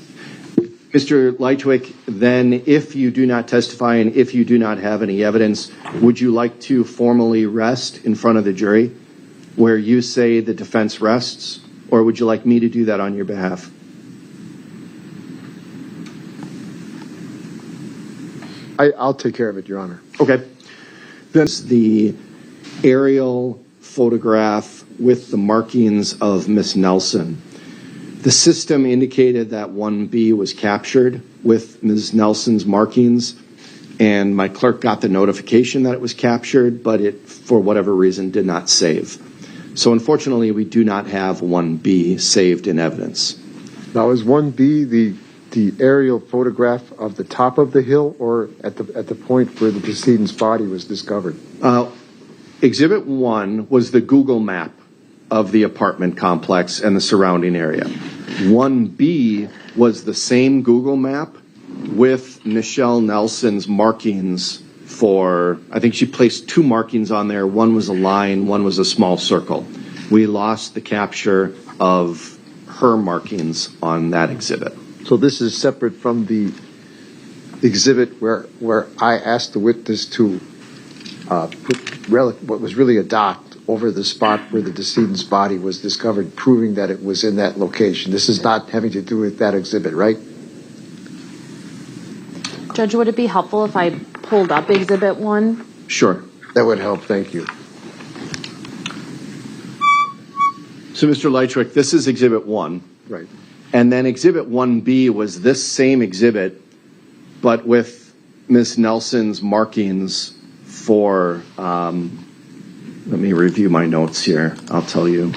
Mr. Lychwick, then if you do not testify and if you do not have any evidence, would you like to formally rest in front of the jury where you say the defense rests, or would you like me to do that on your behalf? I'll take care of it, Your Honor. Okay. That's the aerial photograph with the markings of Miss Nelson. The system indicated that 1B was captured with Ms. Nelson's markings, and my clerk got the notification that it was captured, but it, for whatever reason, did not save. So unfortunately, we do not have 1B saved in evidence. Now, is 1B the aerial photograph of the top of the hill or at the point where the decedent's body was discovered? Exhibit 1 was the Google map of the apartment complex and the surrounding area. 1B was the same Google map with Michelle Nelson's markings for, I think she placed 2 markings on there. One was a line, one was a small circle. We lost the capture of her markings on that exhibit. So this is separate from the exhibit where I asked the witness to put what was really a dot over the spot where the decedent's body was discovered, proving that it was in that location. This is not having to do with that exhibit, right? Judge, would it be helpful if I pulled up Exhibit 1? Sure. That would help, thank you. So, Mr. Lychwick, this is Exhibit 1. Right. And then Exhibit 1B was this same exhibit, but with Ms. Nelson's markings for, let me review my notes here. I'll tell you.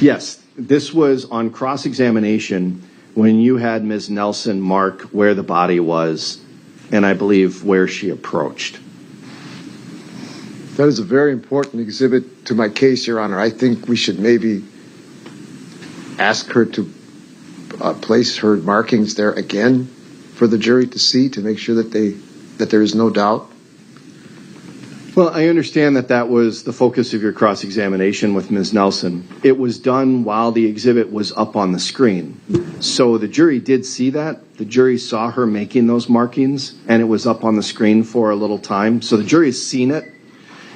Yes, this was on cross-examination when you had Ms. Nelson mark where the body was, and I believe where she approached. That is a very important exhibit to my case, Your Honor. I think we should maybe ask her to place her markings there again for the jury to see, to make sure that there is no doubt. Well, I understand that that was the focus of your cross-examination with Ms. Nelson. It was done while the exhibit was up on the screen. So the jury did see that. The jury saw her making those markings, and it was up on the screen for a little time. So the jury has seen it.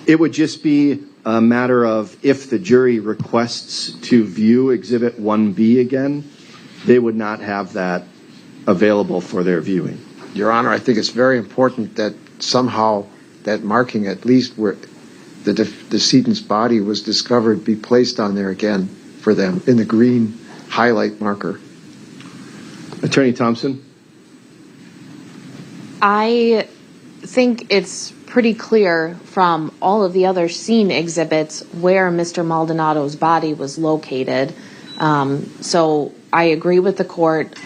It would just be a matter of if the jury requests to view Exhibit 1B again, they would not have that available for their viewing. Your Honor, I think it's very important that somehow that marking, at least where the decedent's body was discovered, be placed on there again for them in the green highlight marker. Attorney Thompson? I think it's pretty clear from all of the other scene exhibits where Mr. Maldonado's body was located. So I agree with the court.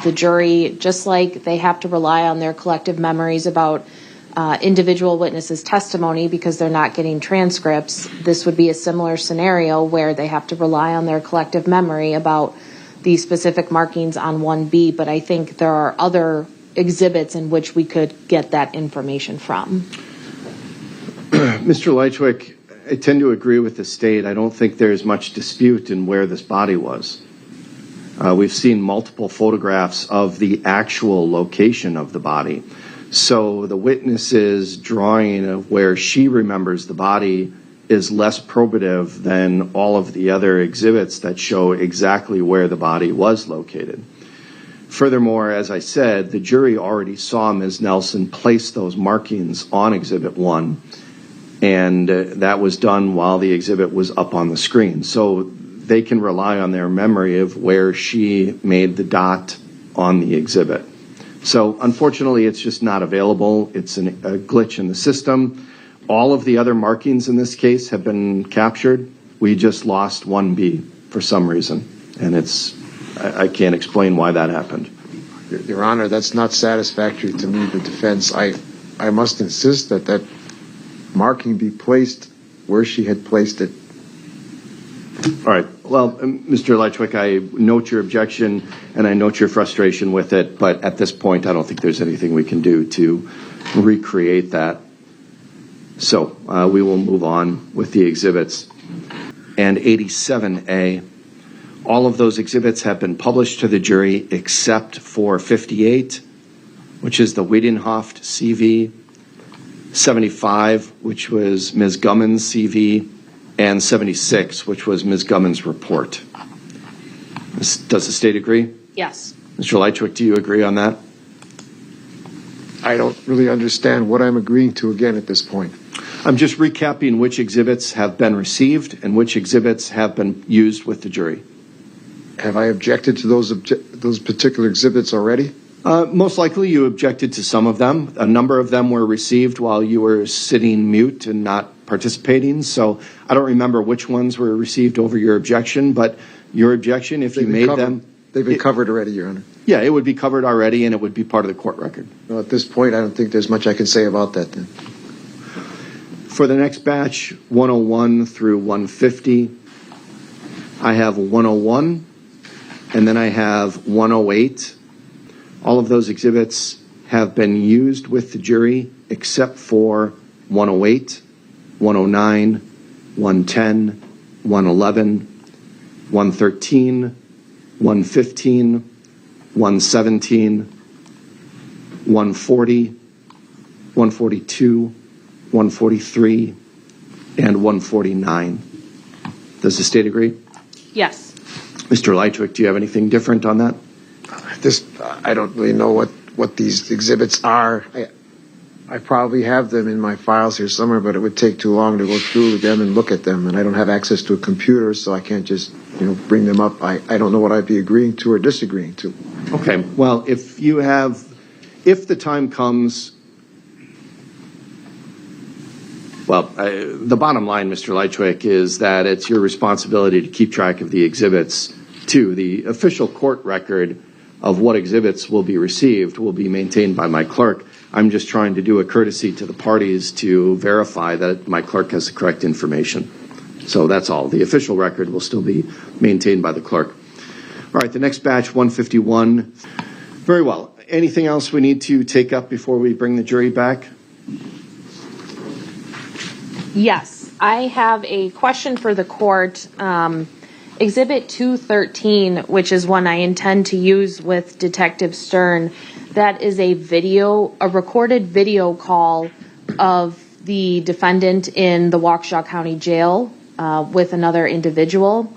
The jury, just like they have to rely on their collective memories about individual witnesses' testimony because they're not getting transcripts, this would be a similar scenario where they have to rely on their collective memory about the specific markings on 1B. But I think there are other exhibits in which we could get that information from. Mr. Lychwick, I tend to agree with the state. I don't think there's much dispute in where this body was. We've seen multiple photographs of the actual location of the body. So the witness's drawing of where she remembers the body is less probative than all of the other exhibits that show exactly where the body was located. Furthermore, as I said, the jury already saw Ms. Nelson place those markings on Exhibit 1, and that was done while the exhibit was up on the screen. So they can rely on their memory of where she made the dot on the exhibit. So unfortunately, it's just not available. It's a glitch in the system. All of the other markings in this case have been captured. We just lost 1B for some reason, and I can't explain why that happened. Your Honor, that's not satisfactory to me, the defense. I must insist that that marking be placed where she had placed it. All right. Well, Mr. Lychwick, I note your objection and I note your frustration with it, but at this point, I don't think there's anything we can do to recreate that. So we will move on with the exhibits. And 87A, all of those exhibits have been published to the jury except for 58, which is the Wiedenhoft CV, 75, which was Ms. Gumman's CV, and 76, which was Ms. Gumman's report. Does the state agree? Yes. Mr. Lychwick, do you agree on that? I don't really understand what I'm agreeing to again at this point. I'm just recapping which exhibits have been received and which exhibits have been used with the jury. Have I objected to those particular exhibits already? Most likely you objected to some of them. A number of them were received while you were sitting mute and not participating. So I don't remember which ones were received over your objection, but your objection, if you made them... They've been covered already, Your Honor. Yeah, it would be covered already and it would be part of the court record. Well, at this point, I don't think there's much I can say about that then. For the next batch, 101 through 150, I have 101, and then I have 108. All of those exhibits have been used with the jury except for 108, 109, 110, 111, 113, 115, 117, 140, 142, 143, and 149. Does the state agree? Yes. Mr. Lychwick, do you have anything different on that? I don't really know what these exhibits are. I probably have them in my files here somewhere, but it would take too long to go through them and look at them, and I don't have access to a computer, so I can't just bring them up. I don't know what I'd be agreeing to or disagreeing to. Okay. Well, if the time comes, the bottom line, Mr. Lychwick, is that it's your responsibility to keep track of the exhibits too. The official court record of what exhibits will be received will be maintained by my clerk. I'm just trying to do a courtesy to the parties to verify that my clerk has the correct information. So that's all. The official record will still be maintained by the clerk. All right, the next batch, 151. Very well. Anything else we need to take up before we bring the jury back? Yes, I have a question for the court. Exhibit 213, which is one I intend to use with Detective Stern, that is a recorded video call of the defendant in the Waukesha County Jail with another individual.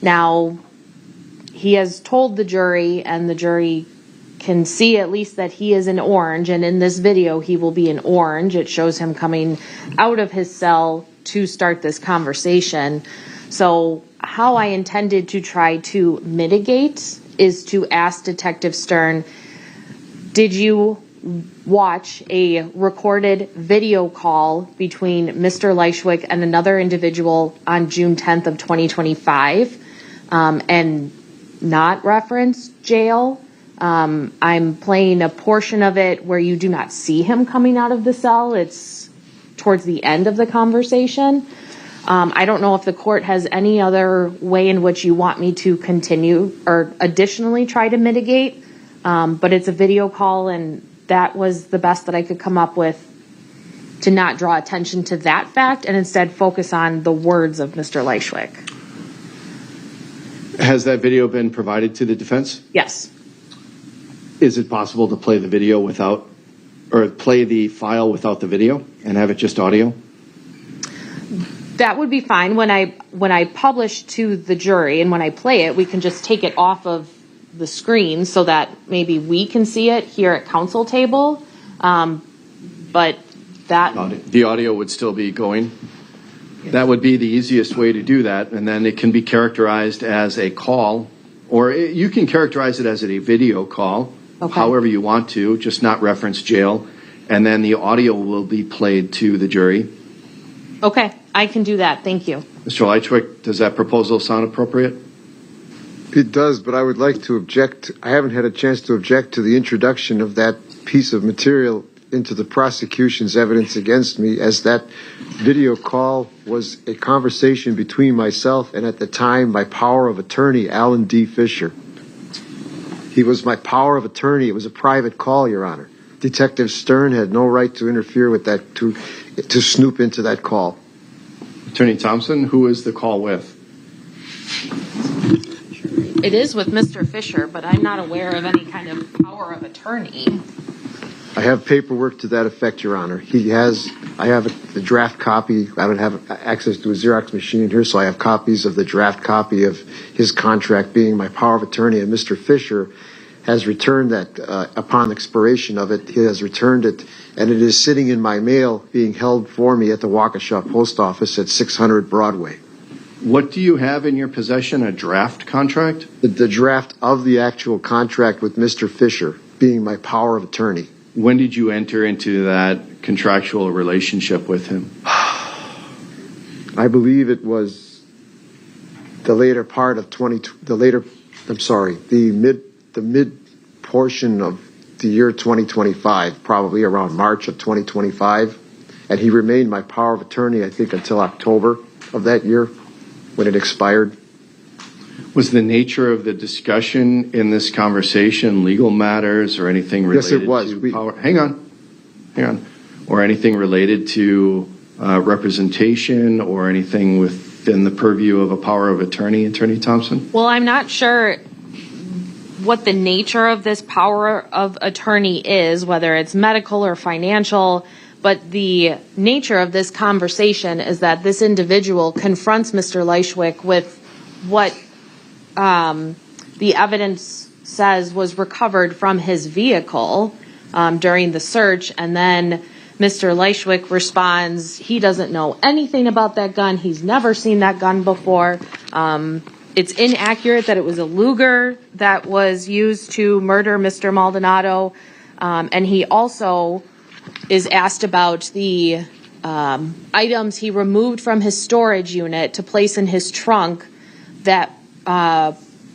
Now, he has told the jury, and the jury can see at least that he is in orange, and in this video he will be in orange. It shows him coming out of his cell to start this conversation. So how I intended to try to mitigate is to ask Detective Stern, did you watch a recorded video call between Mr. Lychwick and another individual on June 10th of 2025 and not reference jail? I'm playing a portion of it where you do not see him coming out of the cell. It's towards the end of the conversation. I don't know if the court has any other way in which you want me to continue or additionally try to mitigate, but it's a video call, and that was the best that I could come up with to not draw attention to that fact and instead focus on the words of Mr. Lychwick. Has that video been provided to the defense? Yes. Is it possible to play the video without, or play the file without the video and have it just audio? That would be fine. When I publish to the jury and when I play it, we can just take it off of the screen so that maybe we can see it here at counsel table. But that... The audio would still be going? That would be the easiest way to do that, and then it can be characterized as a call, or you can characterize it as a video call, Okay. however you want to, just not reference jail, and then the audio will be played to the jury. Okay, I can do that. Thank you. Mr. Lychwick, does that proposal sound appropriate? It does, but I would like to object. I haven't had a chance to object to the introduction of that piece of material into the prosecution's evidence against me, as that video call was a conversation between myself and, at the time, my power of attorney, Alan D. Fisher. He was my power of attorney. It was a private call, Your Honor. Detective Stern had no right to interfere with that, to snoop into that call. Attorney Thompson, who is the call with? It is with Mr. Fisher, but I'm not aware of any kind of power of attorney. I have paperwork to that effect, Your Honor. I have a draft copy. I don't have access to a Xerox machine here, so I have copies of the draft copy of his contract being my power of attorney, and Mr. Fisher has returned that upon expiration of it. He has returned it, and it is sitting in my mail being held for me at the Waukesha Post Office at 600 Broadway. What do you have in your possession, a draft contract? The draft of the actual contract with Mr. Fisher being my power of attorney. When did you enter into that contractual relationship with him? I believe it was the later part of the mid portion of the year 2025, probably around March of 2025. And he remained my power of attorney, I think, until October of that year when it expired. Was the nature of the discussion in this conversation legal matters or anything related Yes, it was. to power? Hang on. Or anything related to representation or anything within the purview of a power of attorney, Attorney Thompson? Well, I'm not sure what the nature of this power of attorney is, whether it's medical or financial, but the nature of this conversation is that this individual confronts Mr. Lychwick with what the evidence says was recovered from his vehicle during the search, and then Mr. Lychwick responds he doesn't know anything about that gun. He's never seen that gun before. It's inaccurate that it was a Luger that was used to murder Mr. Maldonado, and he also is asked about the items he removed from his storage unit to place in his trunk that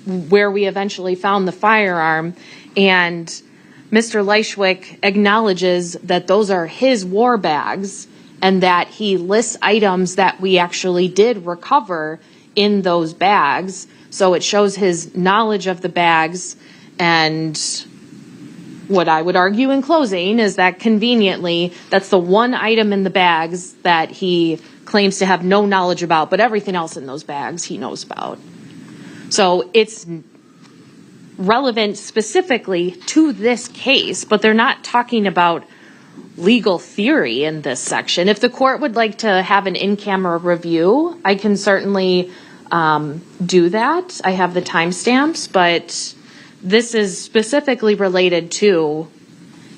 where we eventually found the firearm, and Mr. Lychwick acknowledges that those are his war bags and that he lists items that we actually did recover in those bags. So it shows his knowledge of the bags, and what I would argue in closing is that conveniently that's the one item in the bags that he claims to have no knowledge about, but everything else in those bags he knows about. So it's relevant specifically to this case, but they're not talking about legal theory in this section. If the court would like to have an in-camera review, I can certainly do that. I have the timestamps, but this is specifically related to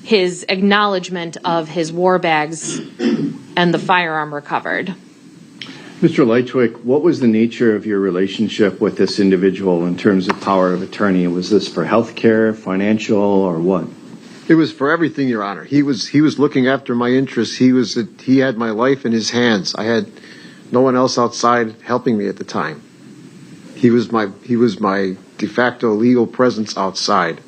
his acknowledgement of his war bags and the firearm recovered. Mr. Lychwick, what was the nature of your relationship with this individual in terms of power of attorney? Was this for health care, financial, or what? It was for everything, Your Honor. He was looking after my interests. He had my life in his hands. I had no one else outside helping me at the time. He was my de facto legal presence outside.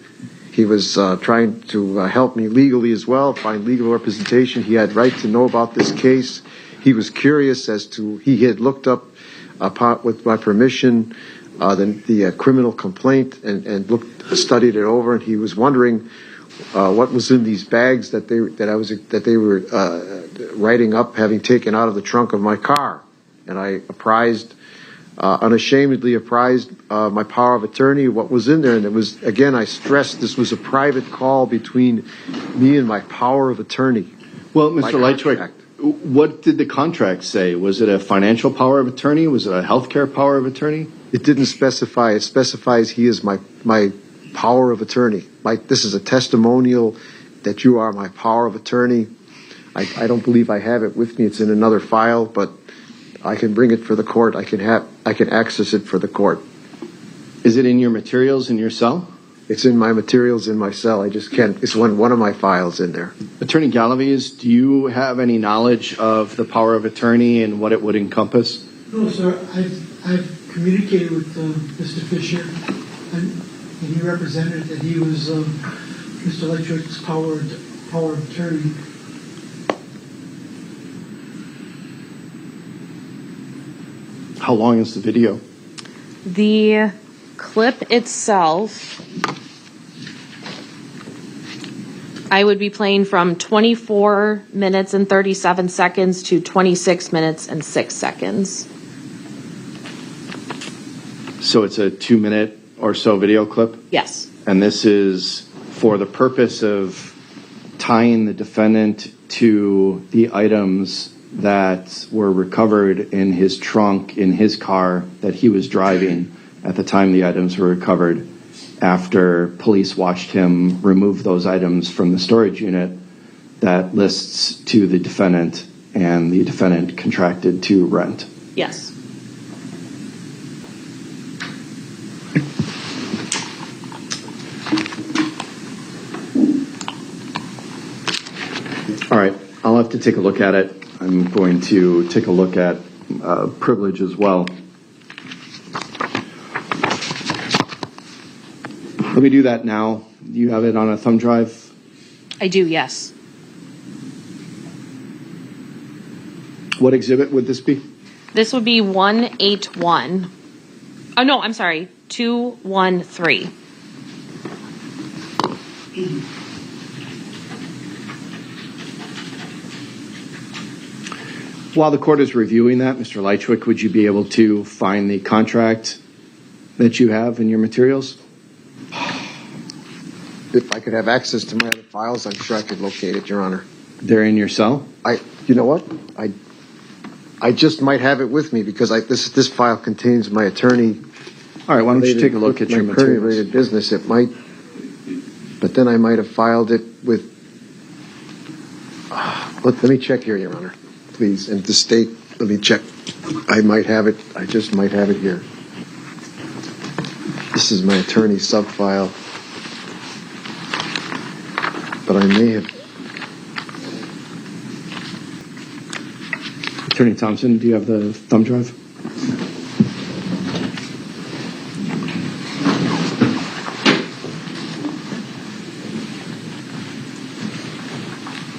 He was trying to help me legally as well, find legal representation. He had right to know about this case. He was curious as to, he had looked up, with my permission, the criminal complaint and studied it over, and he was wondering what was in these bags that they were writing up, having taken out of the trunk of my car. And I unashamedly apprised my power of attorney what was in there. And it was, again, I stressed this was a private call between me and my power of attorney. Well, Mr. Lychwick, what did the contract say? Was it a financial power of attorney? Was it a healthcare power of attorney? It didn't specify. It specifies he is my power of attorney. This is a testimonial that you are my power of attorney. I don't believe I have it with me. It's in another file, but I can bring it for the court. I can access it for the court. Is it in your materials in your cell? It's in my materials in my cell. I just can't. It's one of my files in there. Attorney Galaviz, do you have any knowledge of the power of attorney and what it would encompass? No, sir. I've communicated with Mr. Fisher, and he represented that he was Mr. Lychwick's power of attorney. How long is the video? The clip itself, I would be playing from 24 minutes and 37 seconds to 26 minutes and 6 seconds. So it's a 2-minute or so video clip? Yes. And this is for the purpose of tying the defendant to the items that were recovered in his trunk in his car that he was driving at the time the items were recovered, after police watched him remove those items from the storage unit that lists to the defendant and the defendant contracted to rent. Yes. All right, I'll have to take a look at it. I'm going to take a look at privilege as well. Let me do that now. Do you have it on a thumb drive? I do, yes. What exhibit would this be? This would be 181. Oh, no, I'm sorry. 213. While the court is reviewing that, Mr. Lychwick, would you be able to find the contract that you have in your materials? If I could have access to my other files, I'm sure I could locate it, Your Honor. They're in your cell? You know what? I just might have it with me because this file contains my attorney. All right, why don't you take a look at your materials? Attorney-related business. It might, but then I might have filed it with. Let me check here, Your Honor, please. And the state, let me check. I might have it. I just might have it here. This is my attorney sub-file. But I may have. Attorney Thompson, do you have the thumb drive?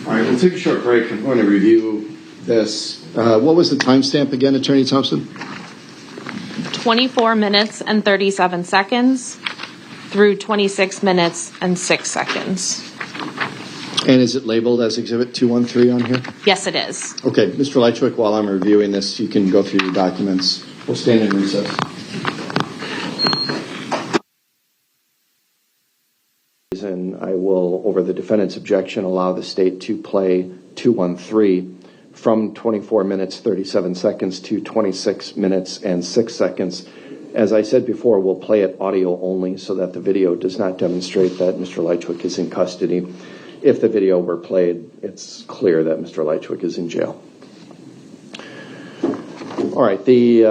All right, we'll take a short break. I'm going to review this. What was the timestamp again, Attorney Thompson? 24 minutes and 37 seconds through 26 minutes and 6 seconds. And is it labeled as Exhibit 213 on here? Yes, it is. Okay, Mr. Lychwick, while I'm reviewing this, you can go through your documents. We'll stand in recess. And I will, over the defendant's objection, allow the state to play 213 from 24 minutes, 37 seconds to 26 minutes and 6 seconds. As I said before, we'll play it audio only so that the video does not demonstrate that Mr. Lychwick is in custody. If the video were played, it's clear that Mr. Lychwick is in jail. All right, the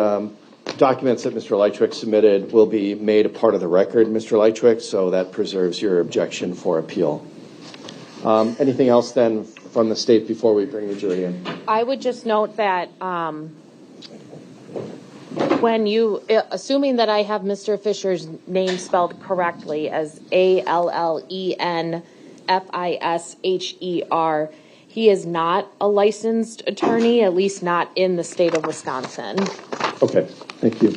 documents that Mr. Lychwick submitted will be made a part of the record, Mr. Lychwick, so that preserves your objection for appeal. Anything else then from the state before we bring the jury in? I would just note that when you, assuming that I have Mr. Fisher's name spelled correctly as ALLENFISHER, he is not a licensed attorney, at least not in the state of Wisconsin. Okay, thank you.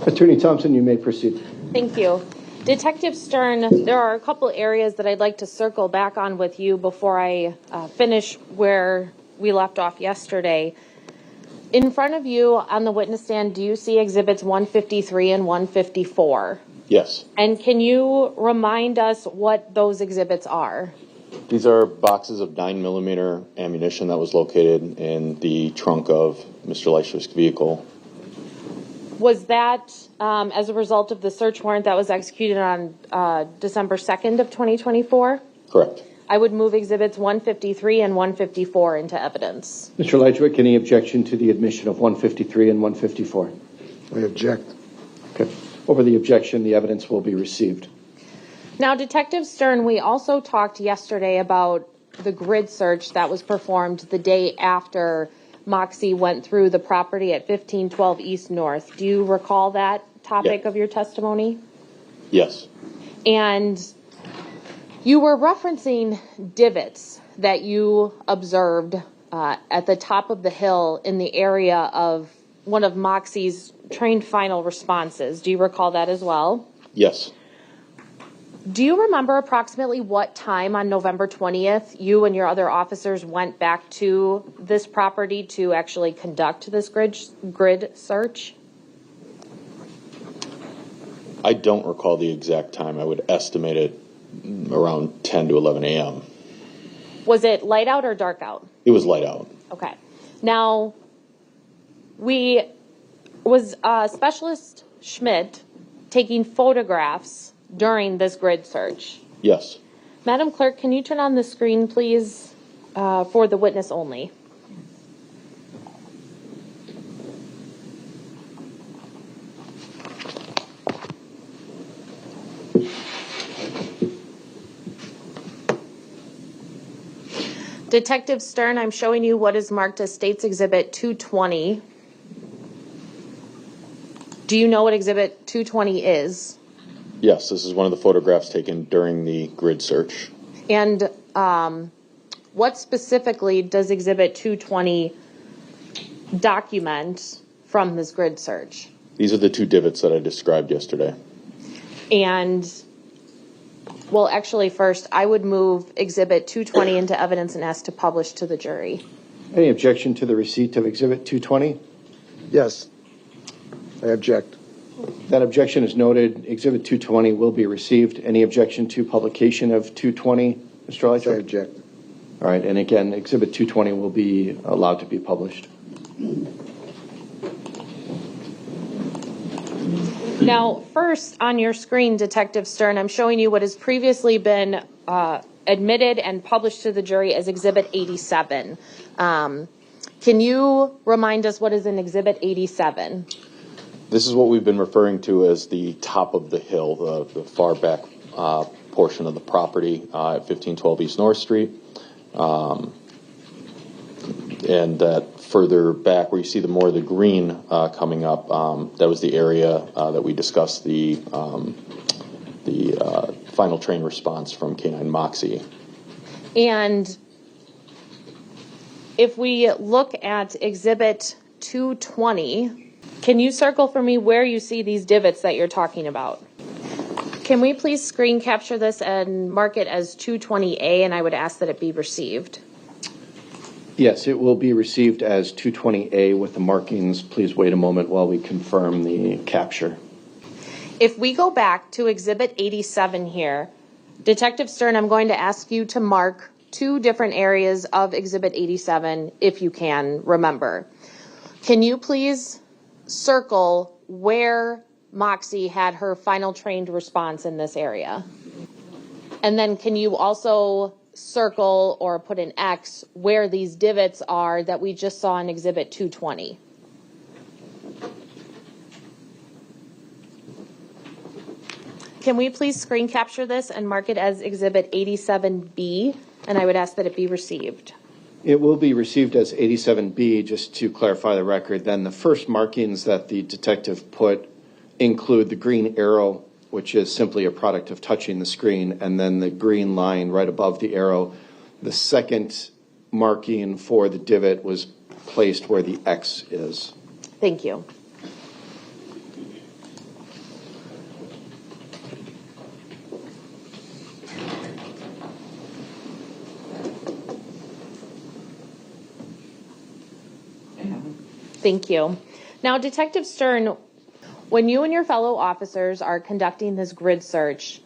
Attorney Thompson, you may proceed. Thank you. Detective Stern, there are a couple areas that I'd like to circle back on with you before I finish where we left off yesterday. In front of you on the witness stand, do you see exhibits 153 and 154? Yes. And can you remind us what those exhibits are? These are boxes of 9mm ammunition that was located in the trunk of Mr. Lychwick's vehicle. Was that as a result of the search warrant that was executed on December 2nd of 2024? Correct. I would move exhibits 153 and 154 into evidence. Mr. Lychwick, any objection to the admission of 153 and 154? I object. Okay. Over the objection, the evidence will be received. Now, Detective Stern, we also talked yesterday about the grid search that was performed the day after Moxie went through the property at 1512 East North. Do you recall that topic of your testimony? Yes. And you were referencing divots that you observed at the top of the hill in the area of one of Moxie's trained final responses. Do you recall that as well? Yes. Do you remember approximately what time on November 20th you and your other officers went back to this property to actually conduct this grid search? I don't recall the exact time. I would estimate it around 10 to 11 a.m. Was it light out or dark out? It was light out. Okay. Now, was Specialist Schmidt taking photographs during this grid search? Yes. Madam Clerk, can you turn on the screen, please, for the witness only? Detective Stern, I'm showing you what is marked as State's Exhibit 220. Do you know what Exhibit 220 is? Yes, this is one of the photographs taken during the grid search. And what specifically does Exhibit 220 document from this grid search? These are the two divots that I described yesterday. And, well, actually, first, I would move Exhibit 220 into evidence and ask to publish to the jury. Any objection to the receipt of Exhibit 220? Yes, I object. That objection is noted. Exhibit 220 will be received. Any objection to publication of 220, Mr. Lychwick? I object. All right, and again, Exhibit 220 will be allowed to be published. Now, first on your screen, Detective Stern, I'm showing you what has previously been admitted and published to the jury as Exhibit 87. Can you remind us what is in Exhibit 87? This is what we've been referring to as the top of the hill, the far back portion of the property at 1512 East North Street. And that further back where you see the more of the green coming up, that was the area that we discussed the final train response from K9 Moxie. And if we look at Exhibit 220, can you circle for me where you see these divots that you're talking about? Can we please screen capture this and mark it as 220A, and I would ask that it be received? Yes, it will be received as 220A with the markings. Please wait a moment while we confirm the capture. If we go back to Exhibit 87 here, Detective Stern, I'm going to ask you to mark two different areas of Exhibit 87, if you can remember. Can you please circle where Moxie had her final trained response in this area? And then can you also circle or put an X where these divots are that we just saw in Exhibit 220? Can we please screen capture this and mark it as Exhibit 87B? And I would ask that it be received. It will be received as 87B, just to clarify the record. Then the first markings that the detective put include the green arrow, which is simply a product of touching the screen, and then the green line right above the arrow. The second marking for the divot was placed where the X is. Thank you. Thank you. Now, Detective Stern, when you and your fellow officers are conducting this grid search,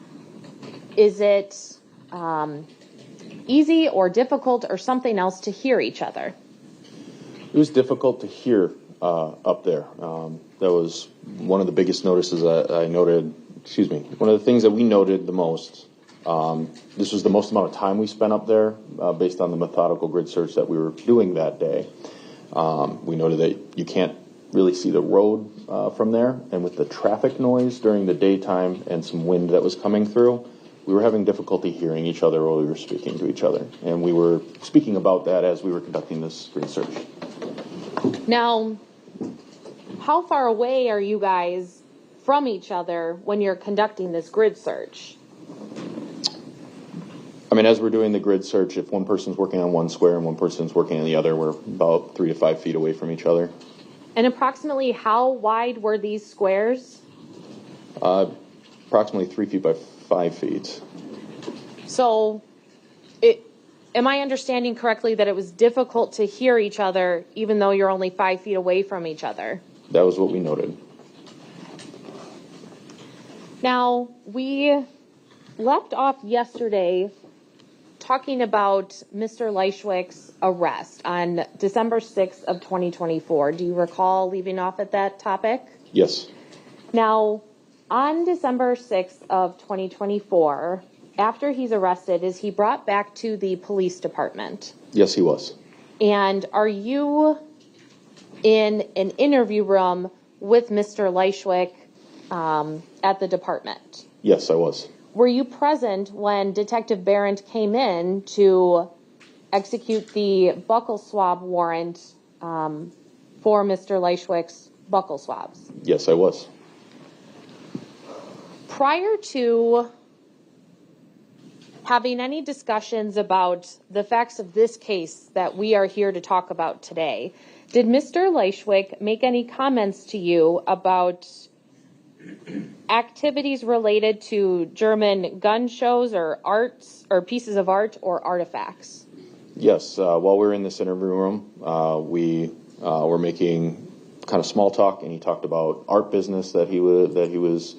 is it easy or difficult or something else to hear each other? It was difficult to hear up there. That was one of the biggest notices I noted, one of the things that we noted the most This was the most amount of time we spent up there based on the methodical grid search that we were doing that day. We noted that you can't really see the road from there, and with the traffic noise during the daytime and some wind that was coming through, we were having difficulty hearing each other while we were speaking to each other. And we were speaking about that as we were conducting this grid search. Now, how far away are you guys from each other when you're conducting this grid search? I mean, as we're doing the grid search, if one person's working on one square and one person's working on the other, we're about 3 to 5 feet away from each other. And approximately how wide were these squares? Approximately 3 feet by 5 feet. So, am I understanding correctly that it was difficult to hear each other even though you're only 5 feet away from each other? That was what we noted. Now, we left off yesterday talking about Mr. Lychwick's arrest on December 6th of 2024. Do you recall leaving off at that topic? Yes. Now, on December 6th of 2024, after he's arrested, is he brought back to the police department? Yes, he was. And are you in an interview room with Mr. Lychwick at the department? Yes, I was. Were you present when Detective Barrett came in to execute the buccal swab warrant for Mr. Lychwick's buccal swabs? Yes, I was. Prior to having any discussions about the facts of this case that we are here to talk about today, did Mr. Lychwick make any comments to you about activities related to German gun shows or arts or pieces of art or artifacts? Yes, while we were in this interview room, we were making kind of small talk, and he talked about art business that he was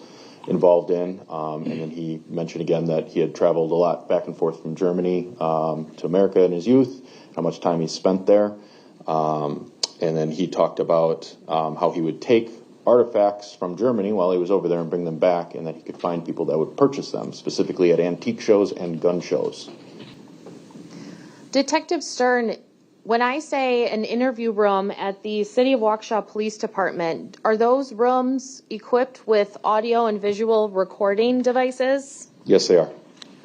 involved in, and then he mentioned again that he had traveled a lot back and forth from Germany to America in his youth, how much time he spent there, and then he talked about how he would take artifacts from Germany while he was over there and bring them back, and that he could find people that would purchase them, specifically at antique shows and gun shows. Detective Stern, when I say an interview room at the City of Waukesha Police Department, are those rooms equipped with audio and visual recording devices? Yes, they are.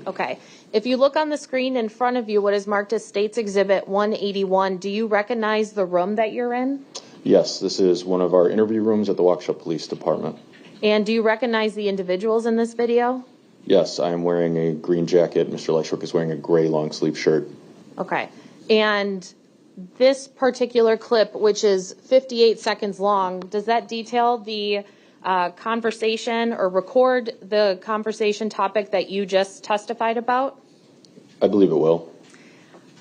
Okay. If you look on the screen in front of you, what is marked as States Exhibit 181, do you recognize the room that you're in? Yes, this is one of our interview rooms at the Waukesha Police Department. And do you recognize the individuals in this video? Yes, I am wearing a green jacket. Mr. Lychwick is wearing a gray long-sleeve shirt. Okay. And this particular clip, which is 58 seconds long, does that detail the conversation or record the conversation topic that you just testified about? I believe it will.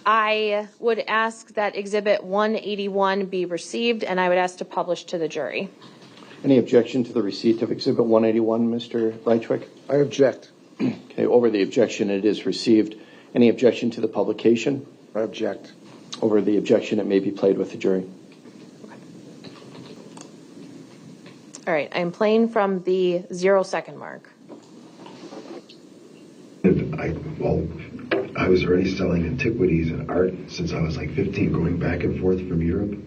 I would ask that Exhibit 181 be received, and I would ask to publish to the jury. Any objection to the receipt of Exhibit 181, Mr. Lychwick? I object. Okay, over the objection, it is received. Any objection to the publication? I object. Over the objection, it may be played with the jury. All right, I'm playing from the 0-second mark. I was already selling antiquities and art since I was like 15, going back and forth from Europe.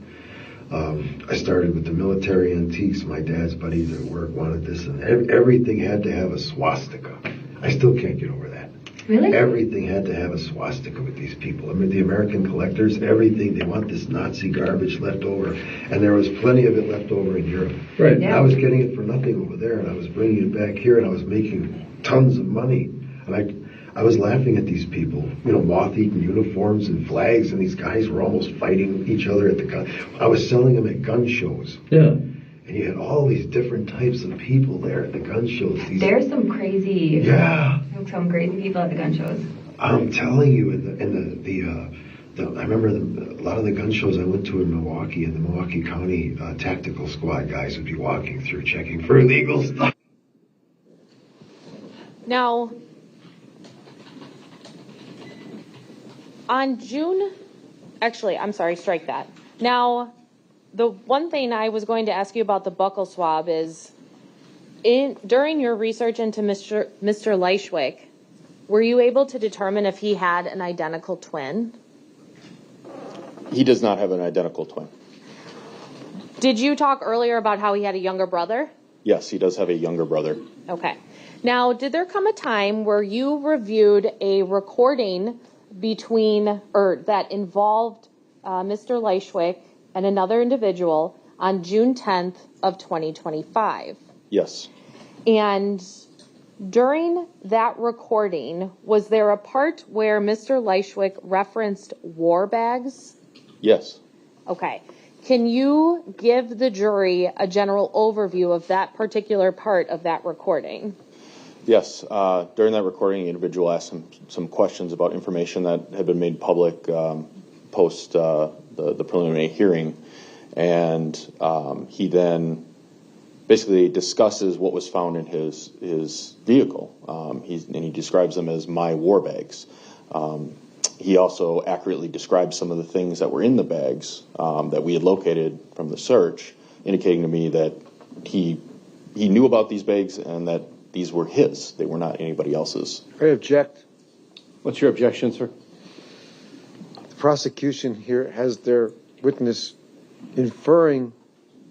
I started with the military antiques. My dad's buddies at work wanted this, and everything had to have a swastika. I still can't get over that. Really? Everything had to have a swastika with these people. I mean, the American collectors, everything, they want this Nazi garbage left over. And there was plenty of it left over in Europe. Right. Yeah. I was getting it for nothing over there, and I was bringing it back here, and I was making tons of money. And I was laughing at these people, moth-eaten uniforms and flags, and these guys were almost fighting each other at the gun. I was selling them at gun shows. Yeah. And you had all these different types of people there at the gun shows. There's some crazy, yeah, some crazy people at the gun shows. I'm telling you, I remember a lot of the gun shows I went to in Milwaukee, and the Milwaukee County tactical squad guys would be walking through checking for illegal stuff. Now, on June, actually, I'm sorry, strike that. Now, the one thing I was going to ask you about the buccal swab is, during your research into Mr. Lychwick, were you able to determine if he had an identical twin? He does not have an identical twin. Did you talk earlier about how he had a younger brother? Yes, he does have a younger brother. Okay. Now, did there come a time where you reviewed a recording that involved Mr. Lychwick and another individual on June 10th of 2025? Yes. And during that recording, was there a part where Mr. Lychwick referenced war bags? Yes. Okay. Can you give the jury a general overview of that particular part of that recording? Yes. During that recording, the individual asked some questions about information that had been made public post the preliminary hearing. And he then basically discusses what was found in his vehicle. He describes them as my war bags. He also accurately describes some of the things that were in the bags that we had located from the search, indicating to me that he knew about these bags and that these were his. They were not anybody else's. I object. What's your objection, sir? The prosecution here has their witness inferring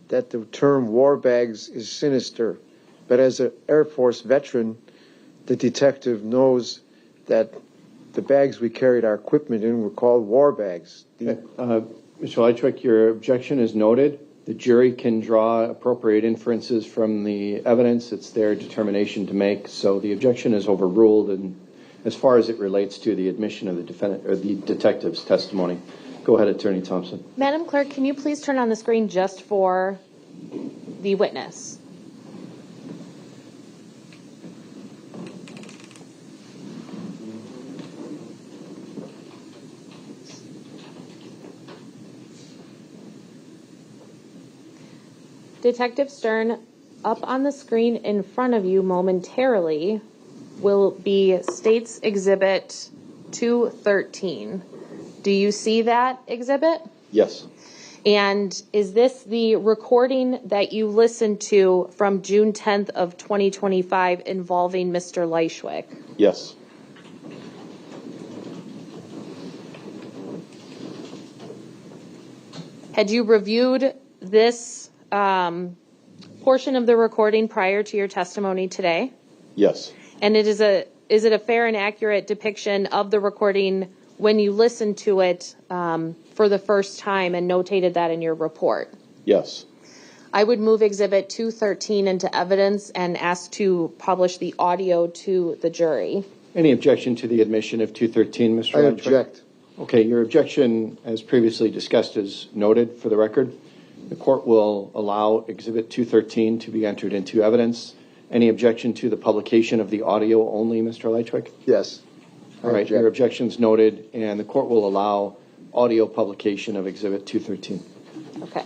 that the term war bags is sinister. But as an Air Force veteran, the detective knows that the bags we carried our equipment in were called war bags. Mr. Lychwick, your objection is noted. The jury can draw appropriate inferences from the evidence. It's their determination to make. So the objection is overruled, and as far as it relates to the admission of the defendant or the detective's testimony. Go ahead, Attorney Thompson. Madam Clerk, can you please turn on the screen just for the witness? Detective Stern, up on the screen in front of you momentarily will be State's Exhibit 213. Do you see that exhibit? Yes. And is this the recording that you listened to from June 10th of 2025 involving Mr. Lychwick? Yes. Had you reviewed this portion of the recording prior to your testimony today? Yes. And is it a fair and accurate depiction of the recording when you listened to it for the first time and notated that in your report? Yes. I would move Exhibit 213 into evidence and ask to publish the audio to the jury. Any objection to the admission of 213, Mr. I Lychwick? object. Okay, your objection, as previously discussed, is noted for the record. The court will allow Exhibit 213 to be entered into evidence. Any objection to the publication of the audio only, Mr. Lychwick? Yes. All right, your objection's noted, and the court will allow audio publication of Exhibit 213. Okay.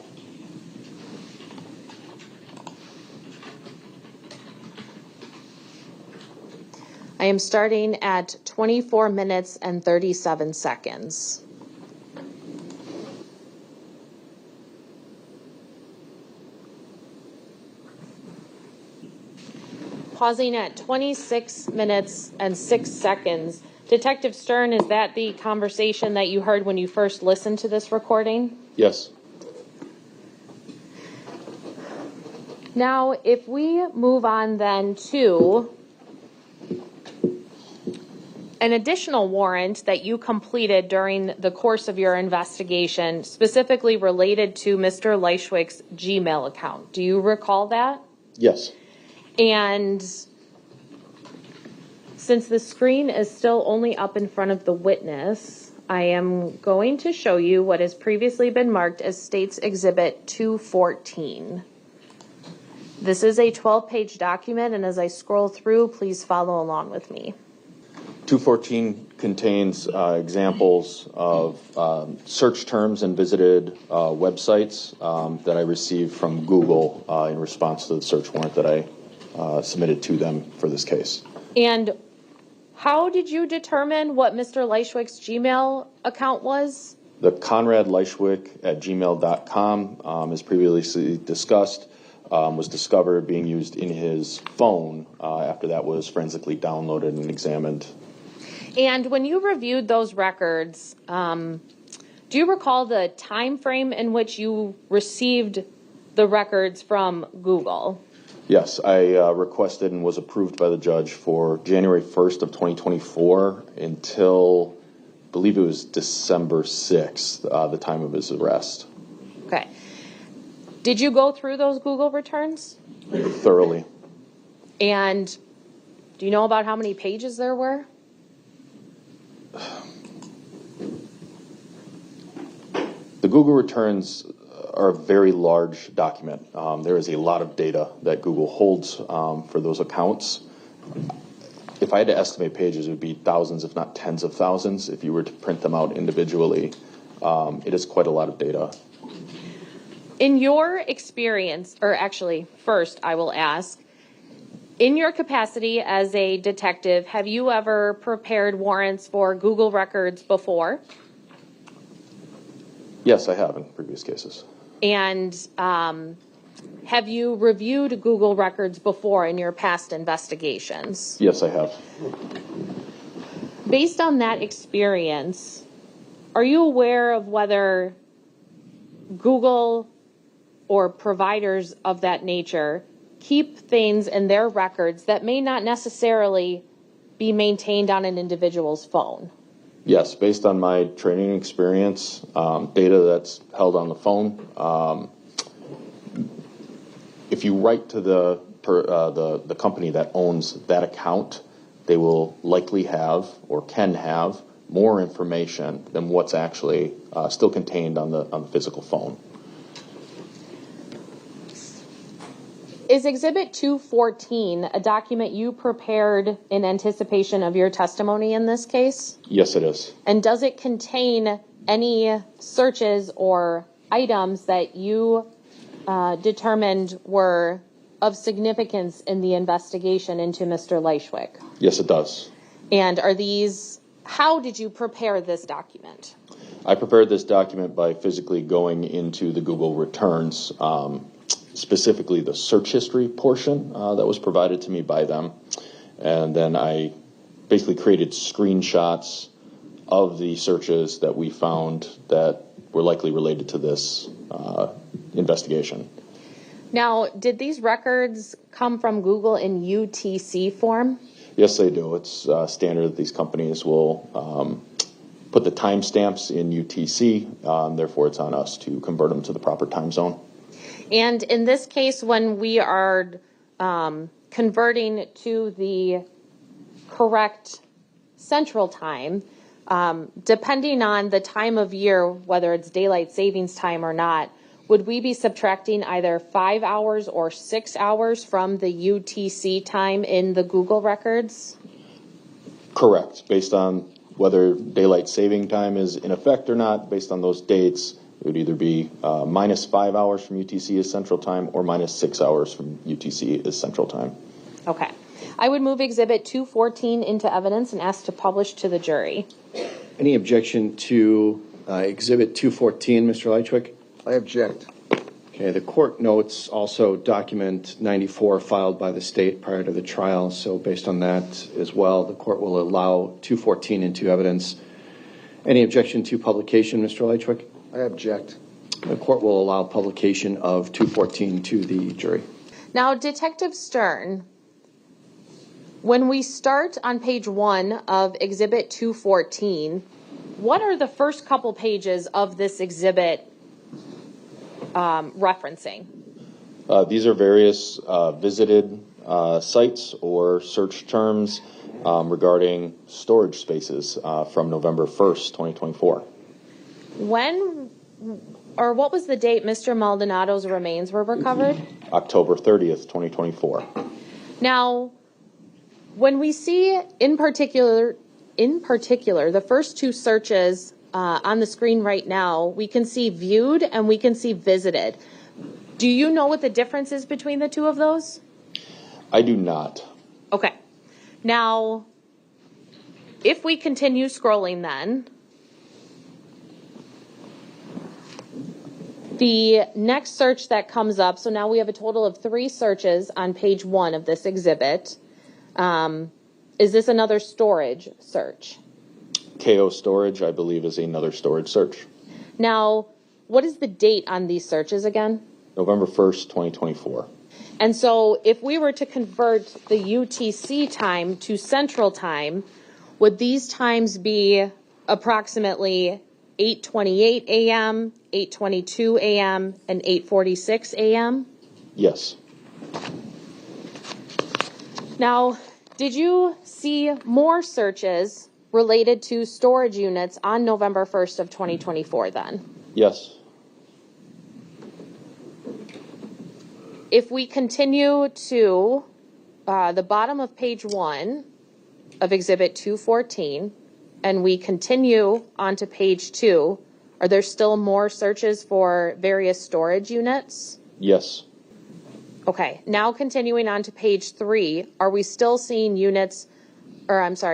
I am starting at 24 minutes and 37 seconds. Pausing at 26 minutes and 6 seconds. Detective Stern, is that the conversation that you heard when you first listened to this recording? Yes. Now, if we move on then to an additional warrant that you completed during the course of your investigation, specifically related to Mr. Lychwick's Gmail account. Do you recall that? Yes. And since the screen is still only up in front of the witness, I am going to show you what has previously been marked as State's Exhibit 214. This is a 12-page document, and as I scroll through, please follow along with me. 214 contains examples of search terms and visited websites that I received from Google in response to the search warrant that I submitted to them for this case. And how did you determine what Mr. Lychwick's Gmail account was? The Conrad Lychwick at gmail.com, as previously discussed, was discovered being used in his phone. After that was forensically downloaded and examined And when you reviewed those records, do you recall the time frame in which you received the records from Google? Yes, I requested and was approved by the judge for January 1st of 2024 until, I believe it was December 6th, the time of his arrest. Okay. Did you go through those Google returns? Thoroughly. And do you know about how many pages there were? The Google returns are a very large document. There is a lot of data that Google holds for those accounts. If I had to estimate pages, it would be thousands, if not tens of thousands, if you were to print them out individually. It is quite a lot of data. In your experience, or actually, first I will ask, in your capacity as a detective, have you ever prepared warrants for Google records before? Yes, I have in previous cases. And have you reviewed Google records before in your past investigations? Yes, I have. Based on that experience, are you aware of whether Google or providers of that nature keep things in their records that may not necessarily be maintained on an individual's phone? Yes, based on my training experience, data that's held on the phone. If you write to the company that owns that account, they will likely have or can have more information than what's actually still contained on the physical phone. Is Exhibit 214 a document you prepared in anticipation of your testimony in this case? Yes, it is. And does it contain any searches or items that you determined were of significance in the investigation into Mr. Lychwick? Yes, it does. And are these, how did you prepare this document? I prepared this document by physically going into the Google returns, specifically the search history portion that was provided to me by them. And then I basically created screenshots of the searches that we found that were likely related to this investigation. Now, did these records come from Google in UTC form? Yes, they do. It's standard that these companies will put the timestamps in UTC. Therefore, it's on us to convert them to the proper time zone. And in this case, when we are converting to the correct central time, depending on the time of year, whether it's daylight savings time or not, would we be subtracting either 5 hours or 6 hours from the UTC time in the Google records? Correct. Based on whether daylight saving time is in effect or not, based on those dates, it would either be minus 5 hours from UTC as central time or minus 6 hours from UTC as central time. Okay. I would move Exhibit 214 into evidence and ask to publish to the jury. Any objection to Exhibit 214, Mr. Lychwick? I object. Okay, the court notes also document 94 filed by the state prior to the trial. So based on that as well, the court will allow 214 into evidence. Any objection to publication, Mr. Lychwick? I object. The court will allow publication of 214 to the jury. Now, Detective Stern, when we start on page 1 of Exhibit 214, what are the first couple pages of this exhibit referencing? These are various visited sites or search terms regarding storage spaces from November 1st, 2024. When or what was the date Mr. Maldonado's remains were recovered? October 30th, 2024. Now, when we see in particular, the first two searches on the screen right now, we can see viewed and we can see visited. Do you know what the difference is between the two of those? I do not. Okay. Now, if we continue scrolling then, the next search that comes up, so now we have a total of 3 searches on page 1 of this exhibit. And Is this another storage search? KO storage, I believe, is another storage search. Now, what is the date on these searches again? November 1st, 2024. And so if we were to convert the UTC time to Central Time, would these times be approximately 8:28 a.m., 8:22 a.m., and 8:46 a.m.? Yes. Now, did you see more searches related to storage units on November 1st of 2024 then? Yes. If we continue to the bottom of page 1 of Exhibit 214, and we continue onto page 2, are there still more searches for various storage units? Yes. Okay, now continuing on to page 3, are we still seeing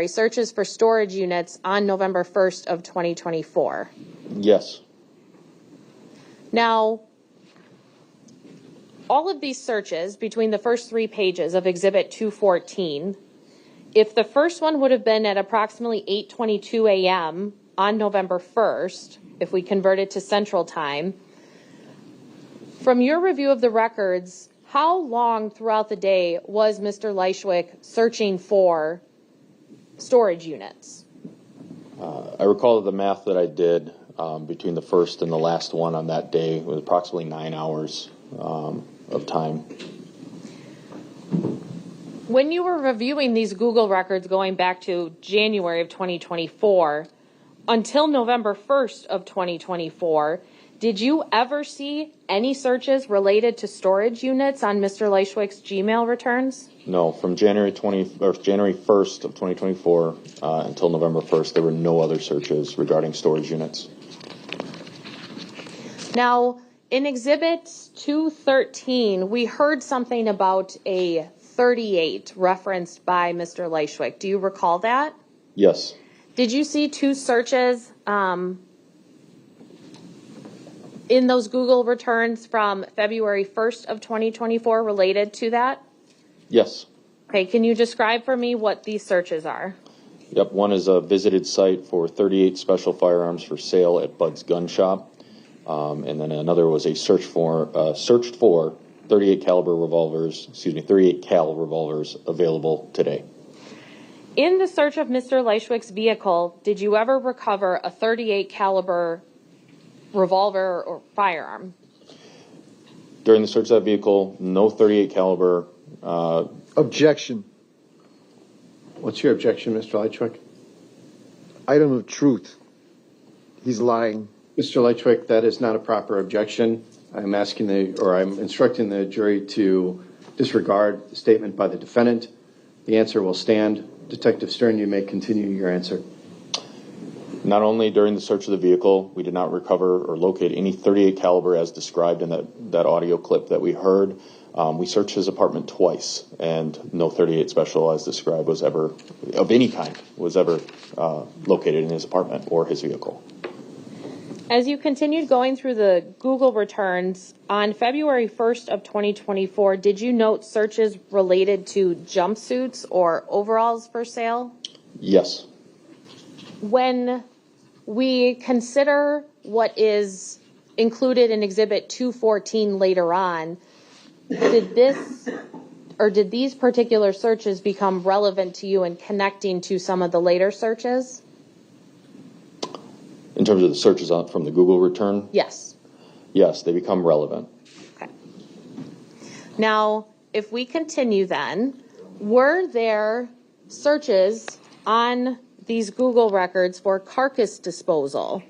searches for storage units on November 1st of 2024? Yes. Now, all of these searches between the first 3 pages of Exhibit 214, if the first one would have been at approximately 8:22 a.m. on November 1st, if we convert it to Central Time, from your review of the records, how long throughout the day was Mr. Lychwick searching for storage units? I recall the math that I did between the first and the last one on that day was approximately 9 hours of time. When you were reviewing these Google records going back to January of 2024 until November 1st of 2024, did you ever see any searches related to storage units on Mr. Lychwick's Gmail returns? No, from January 1st of 2024 until November 1st, there were no other searches regarding storage units. Now, in Exhibit 213, we heard something about a 38 referenced by Mr. Lychwick. Do you recall that? Yes. Did you see 2 searches in those Google returns from February 1st of 2024 related to that? Yes. Okay, can you describe for me what these searches are? Yep, one is a visited site for 38 special firearms for sale at Bud's Gun Shop. And then another was a searched for 38 cal revolvers available today. In the search of Mr. Lychwick's vehicle, did you ever recover a 38 caliber revolver or firearm? During the search of that vehicle, no 38 caliber. Objection. What's your objection, Mr. Lychwick? Item of truth. He's lying. Mr. Lychwick, that is not a proper objection. I'm instructing the jury to disregard the statement by the defendant. The answer will stand. Detective Stern, you may continue your answer. Not only during the search of the vehicle, we did not recover or locate any 38 caliber as described in that audio clip that we heard. We searched his apartment twice, and no 38 special as described was ever, of any kind, was ever located in his apartment or his vehicle. As you continued going through the Google returns, on February 1st of 2024, did you note searches related to jumpsuits or overalls for sale? Yes. When we consider what is included in Exhibit 214 later on, did these particular searches become relevant to you in connecting to some of the later searches? In terms of the searches from the Google return? Yes. Yes, they become relevant. Okay. Now, if we continue then, were there searches on these Google records for carcass disposal?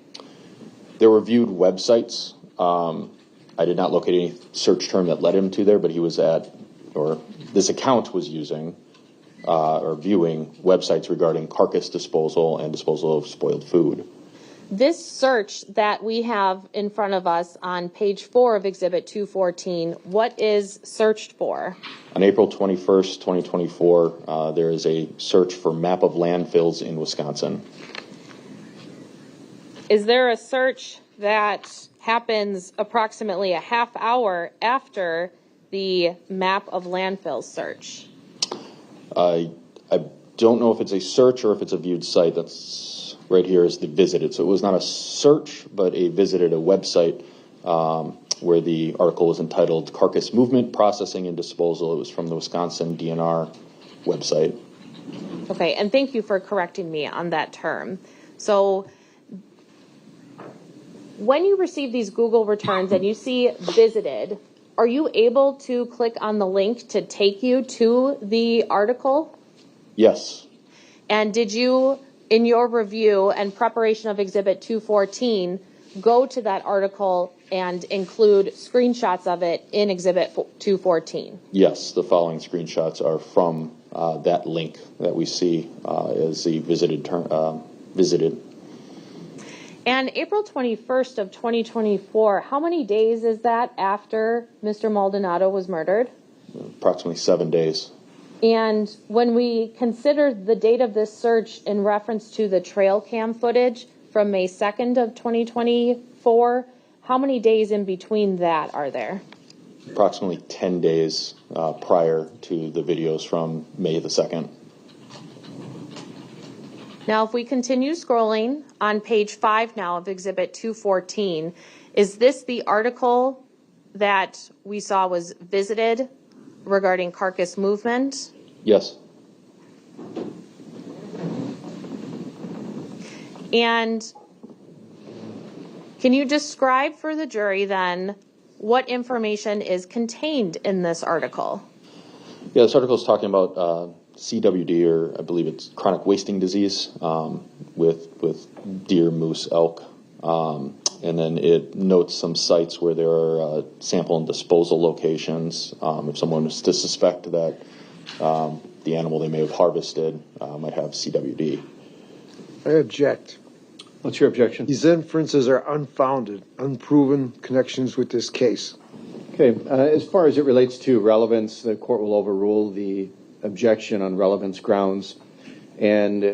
There were viewed websites. I did not locate any search term that led him to there, but he was this account was using or viewing websites regarding carcass disposal and disposal of spoiled food. This search that we have in front of us on page 4 of Exhibit 214, what is searched for? On April 21st, 2024, there is a search for map of landfills in Wisconsin. Is there a search that happens approximately a half hour after the map of landfills search? I don't know if it's a search or if it's a viewed site. That's right here is the visited. So it was not a search, but a website where the article was entitled Carcass Movement, Processing, and Disposal. It was from the Wisconsin DNR website. Okay, and thank you for correcting me on that term. So when you receive these Google returns and you see visited, are you able to click on the link to take you to the article? Yes. And did you, in your review and preparation of Exhibit 214, go to that article and include screenshots of it in Exhibit 214? Yes, the following screenshots are from that link that we see as the visited. And April 21st of 2024, how many days is that after Mr. Maldonado was murdered? Approximately 7 days. And when we consider the date of this search in reference to the trail cam footage from May 2nd of 2024, how many days in between that are there? Approximately 10 days prior to the videos from May the 2nd. Now, if we continue scrolling on page 5 now of Exhibit 214, is this the article that we saw was visited regarding carcass movement? Yes. And can you describe for the jury then what information is contained in this article? Yeah, this article is talking about CWD, or I believe it's chronic wasting disease, with deer, moose, elk. And then it notes some sites where there are sample and disposal locations. If someone was to suspect that the animal they may have harvested might have CWD. I object. What's your objection? These inferences are unfounded, unproven connections with this case. Okay, as far as it relates to relevance, the court will overrule the objection on relevance grounds. And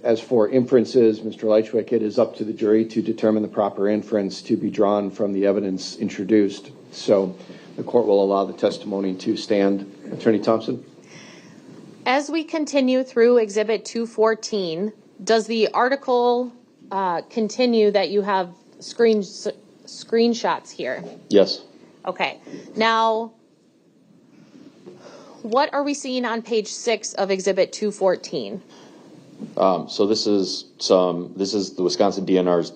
as for inferences, Mr. Lychwick, it is up to the jury to determine the proper inference to be drawn from the evidence introduced. So the court will allow the testimony to stand. Attorney Thompson? As we continue through Exhibit 214, does the article continue that you have screenshots here? Yes. Okay. Now, what are we seeing on page 6 of Exhibit 214? So this is the Wisconsin DNR's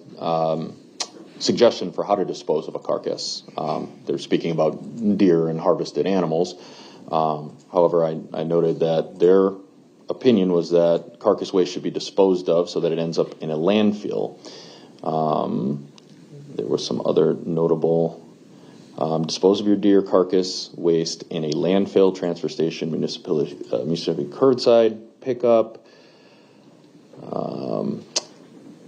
suggestion for how to dispose of a carcass. They're speaking about deer and harvested animals. However, I noted that their opinion was that carcass waste should be disposed of so that it ends up in a landfill. There were some other notable: dispose of your deer carcass waste in a landfill, transfer station, municipality curbside pickup.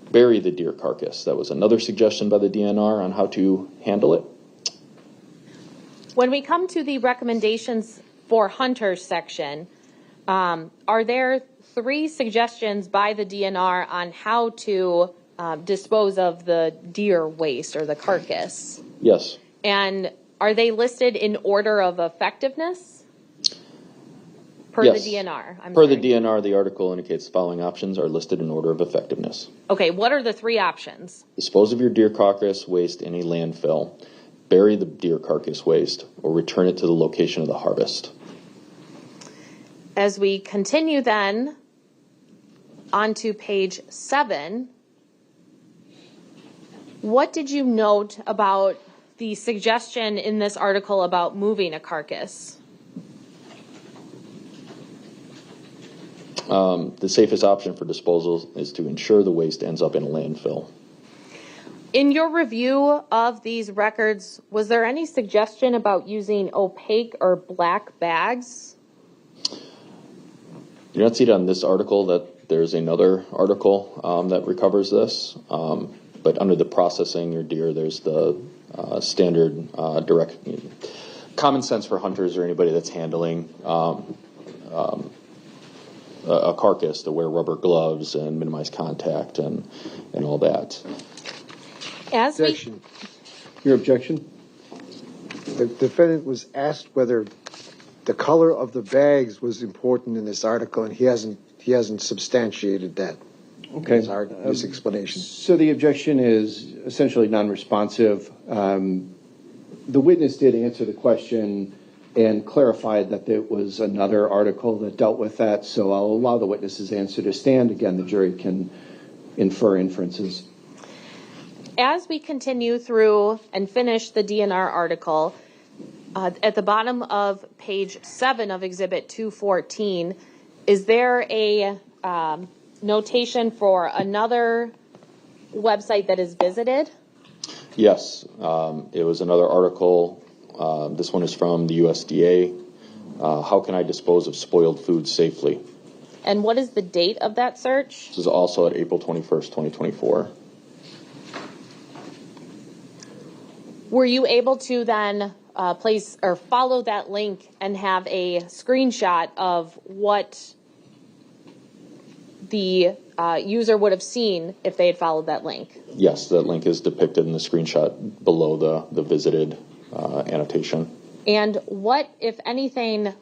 Bury the deer carcass. That was another suggestion by the DNR on how to handle it. When we come to the recommendations for hunters section, are there 3 suggestions by the DNR on how to dispose of the deer waste or the carcass? Yes. And are they listed in order of effectiveness? Per Yes. the DNR. Per the DNR, the article indicates the following options are listed in order of effectiveness. Okay, what are the 3 options? Dispose of your deer carcass waste in a landfill, bury the deer carcass waste, or return it to the location of the harvest. As we continue then onto page 7, what did you note about the suggestion in this article about moving a carcass? The safest option for disposal is to ensure the waste ends up in a landfill. In your review of these records, was there any suggestion about using opaque or black bags? You don't see it on this article that there's another article that recovers this, but under the processing your deer, there's the standard direct common sense for hunters or anybody that's handling a carcass to wear rubber gloves and minimize contact and all that. As Objection. Your objection? The defendant was asked whether the color of the bags was important in this article, and he he hasn't substantiated that. Okay. His explanation. So the objection is essentially non-responsive. The witness did answer the question and clarified that there was another article that dealt with that, so I'll allow the witness's answer to stand. Again, the jury can infer inferences. As we continue through and finish the DNR article, at the bottom of page 7 of Exhibit 214, is there a notation for another website that is visited? Yes, it was another article. This one is from the USDA. How can I dispose of spoiled food safely? And what is the date of that search? This is also at April 21st, 2024. Were you able to then place or follow that link and have a screenshot of what the user would have seen if they had followed that link? Yes, that link is depicted in the screenshot below the visited annotation. And what, if anything,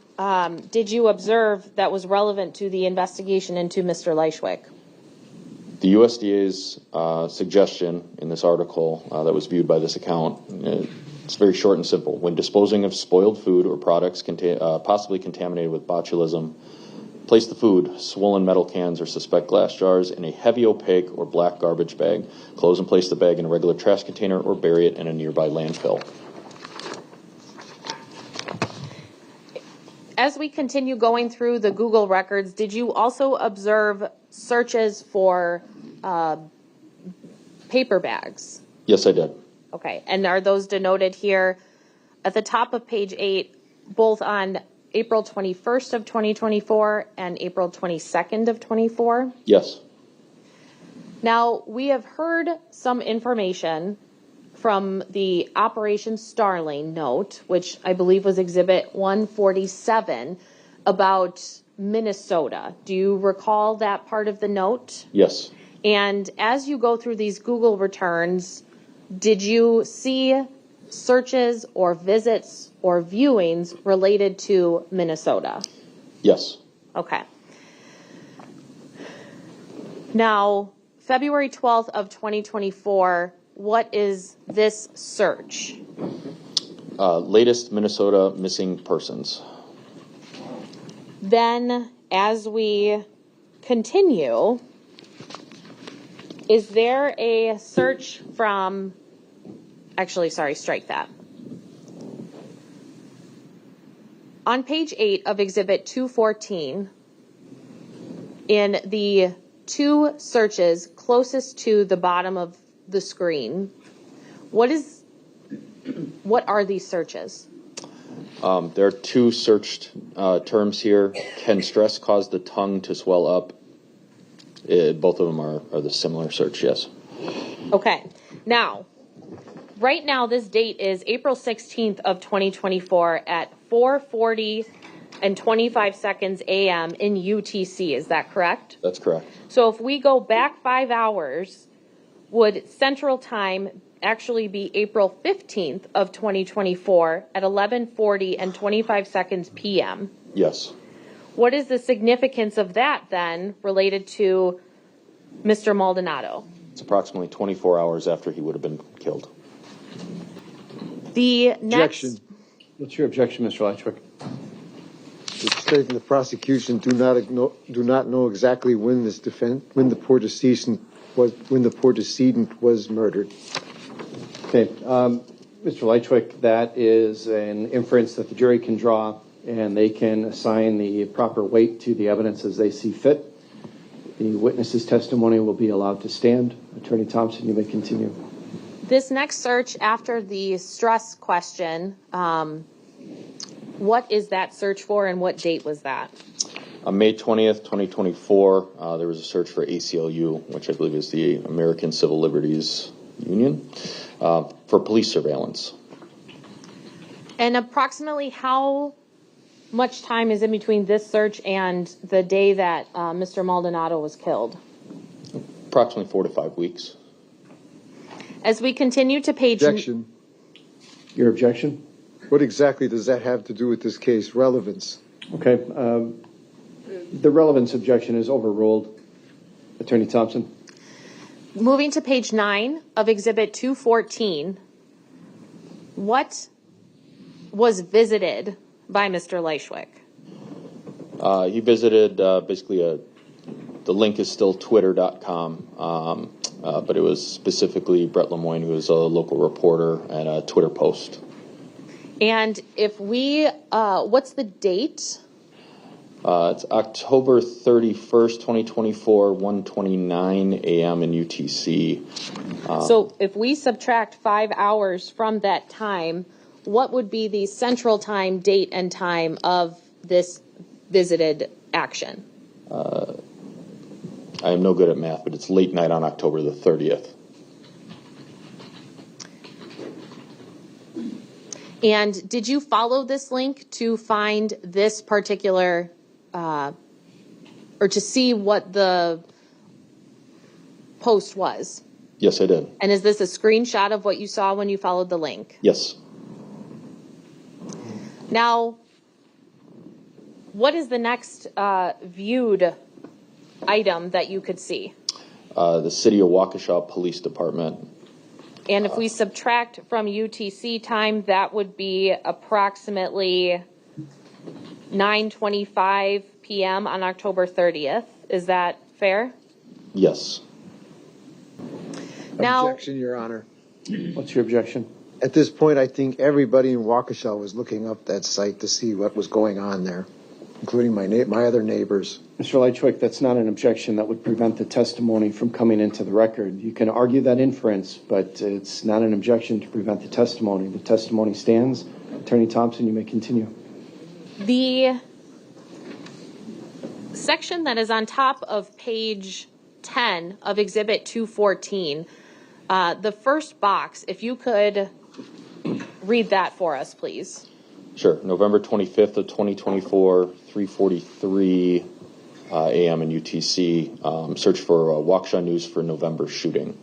did you observe that was relevant to the investigation into Mr. Lychwick? The USDA's suggestion in this article that was viewed by this account, it's very short and simple. When disposing of spoiled food or products possibly contaminated with botulism, place the food, swollen metal cans or suspect glass jars in a heavy opaque or black garbage bag. Close and place the bag in a regular trash container or bury it in a nearby landfill. As we continue going through the Google records, did you also observe searches for paper bags? Yes, I did. Okay, and are those denoted here at the top of page 8, both on April 21st of 2024 and April 22nd of 24? Yes. Now, we have heard some information from the Operation Starling note, which I believe was Exhibit 147, about Minnesota. Do you recall that part of the note? Yes. And as you go through these Google returns, did you see searches or visits or viewings related to Minnesota? Yes. Okay. Now, February 12th of 2024, what is this search? Latest Minnesota missing persons. Then, as we continue, is there a search from, actually, sorry, strike that. On page 8 of Exhibit 214, in the two searches closest to the bottom of the screen, what are these searches? There are two searched terms here. Can stress cause the tongue to swell up? Both of them are the similar search, yes. Okay. Now, right now, this date is April 16th of 2024 at 4:40 and 25 seconds a.m. in UTC. Is that correct? That's correct. So if we go back 5 hours, would Central Time actually be April 15th of 2024 at 11:40 and 25 seconds p.m.? Yes. What is the significance of that then related to Mr. Maldonado? It's approximately 24 hours after he would have been killed. The next. Objection. What's your objection, Mr. Lychwick? The state and the prosecution do not know exactly when the poor decedent was murdered. Okay, Mr. Lychwick, that is an inference that the jury can draw, and they can assign the proper weight to the evidence as they see fit. The witness's testimony will be allowed to stand. Attorney Thompson, you may continue. This next search after the stress question, what is that search for and what date was that? On May 20th, 2024, there was a search for ACLU, which I believe is the American Civil Liberties Union, for police surveillance. And approximately how much time is in between this search and the day that Mr. Maldonado was killed? Approximately 4 to 5 weeks. As we continue to page... Objection. Your objection? What exactly does that have to do with this case? Relevance. Okay. The relevance objection is overruled. Attorney Thompson. Moving to page 9 of Exhibit 214, what was visited by Mr. Lychwick? He visited basically the link is still twitter.com, but it was specifically Brett Lemoyne, who is a local reporter, and a Twitter post. And if we, what's the date? It's October 31st, 2024, 1:29 a.m. in UTC. So if we subtract 5 hours from that time, what would be the central time, date, and time of this visited action? I am no good at math, but it's late night on October the 30th. And did you follow this link to find this particular, or to see what the post was? Yes, I did. And is this a screenshot of what you saw when you followed the link? Yes. Now, what is the next viewed item that you could see? The City of Waukesha Police Department. And if we subtract from UTC time, that would be approximately 9:25 p.m. on October 30th. Is that fair? Yes. Now, Objection, Your Honor. What's your objection? At this point, I think everybody in Waukesha was looking up that site to see what was going on there, including my other neighbors. Mr. Lychwick, that's not an objection that would prevent the testimony from coming into the record. You can argue that inference, but it's not an objection to prevent the testimony. The testimony stands. Attorney Thompson, you may continue. the section that is on top of page 10 of Exhibit 214, the first box, if you could read that for us, please. Sure. November 25th of 2024, 3:43 a.m. in UTC. Search for Waukesha News for November shooting.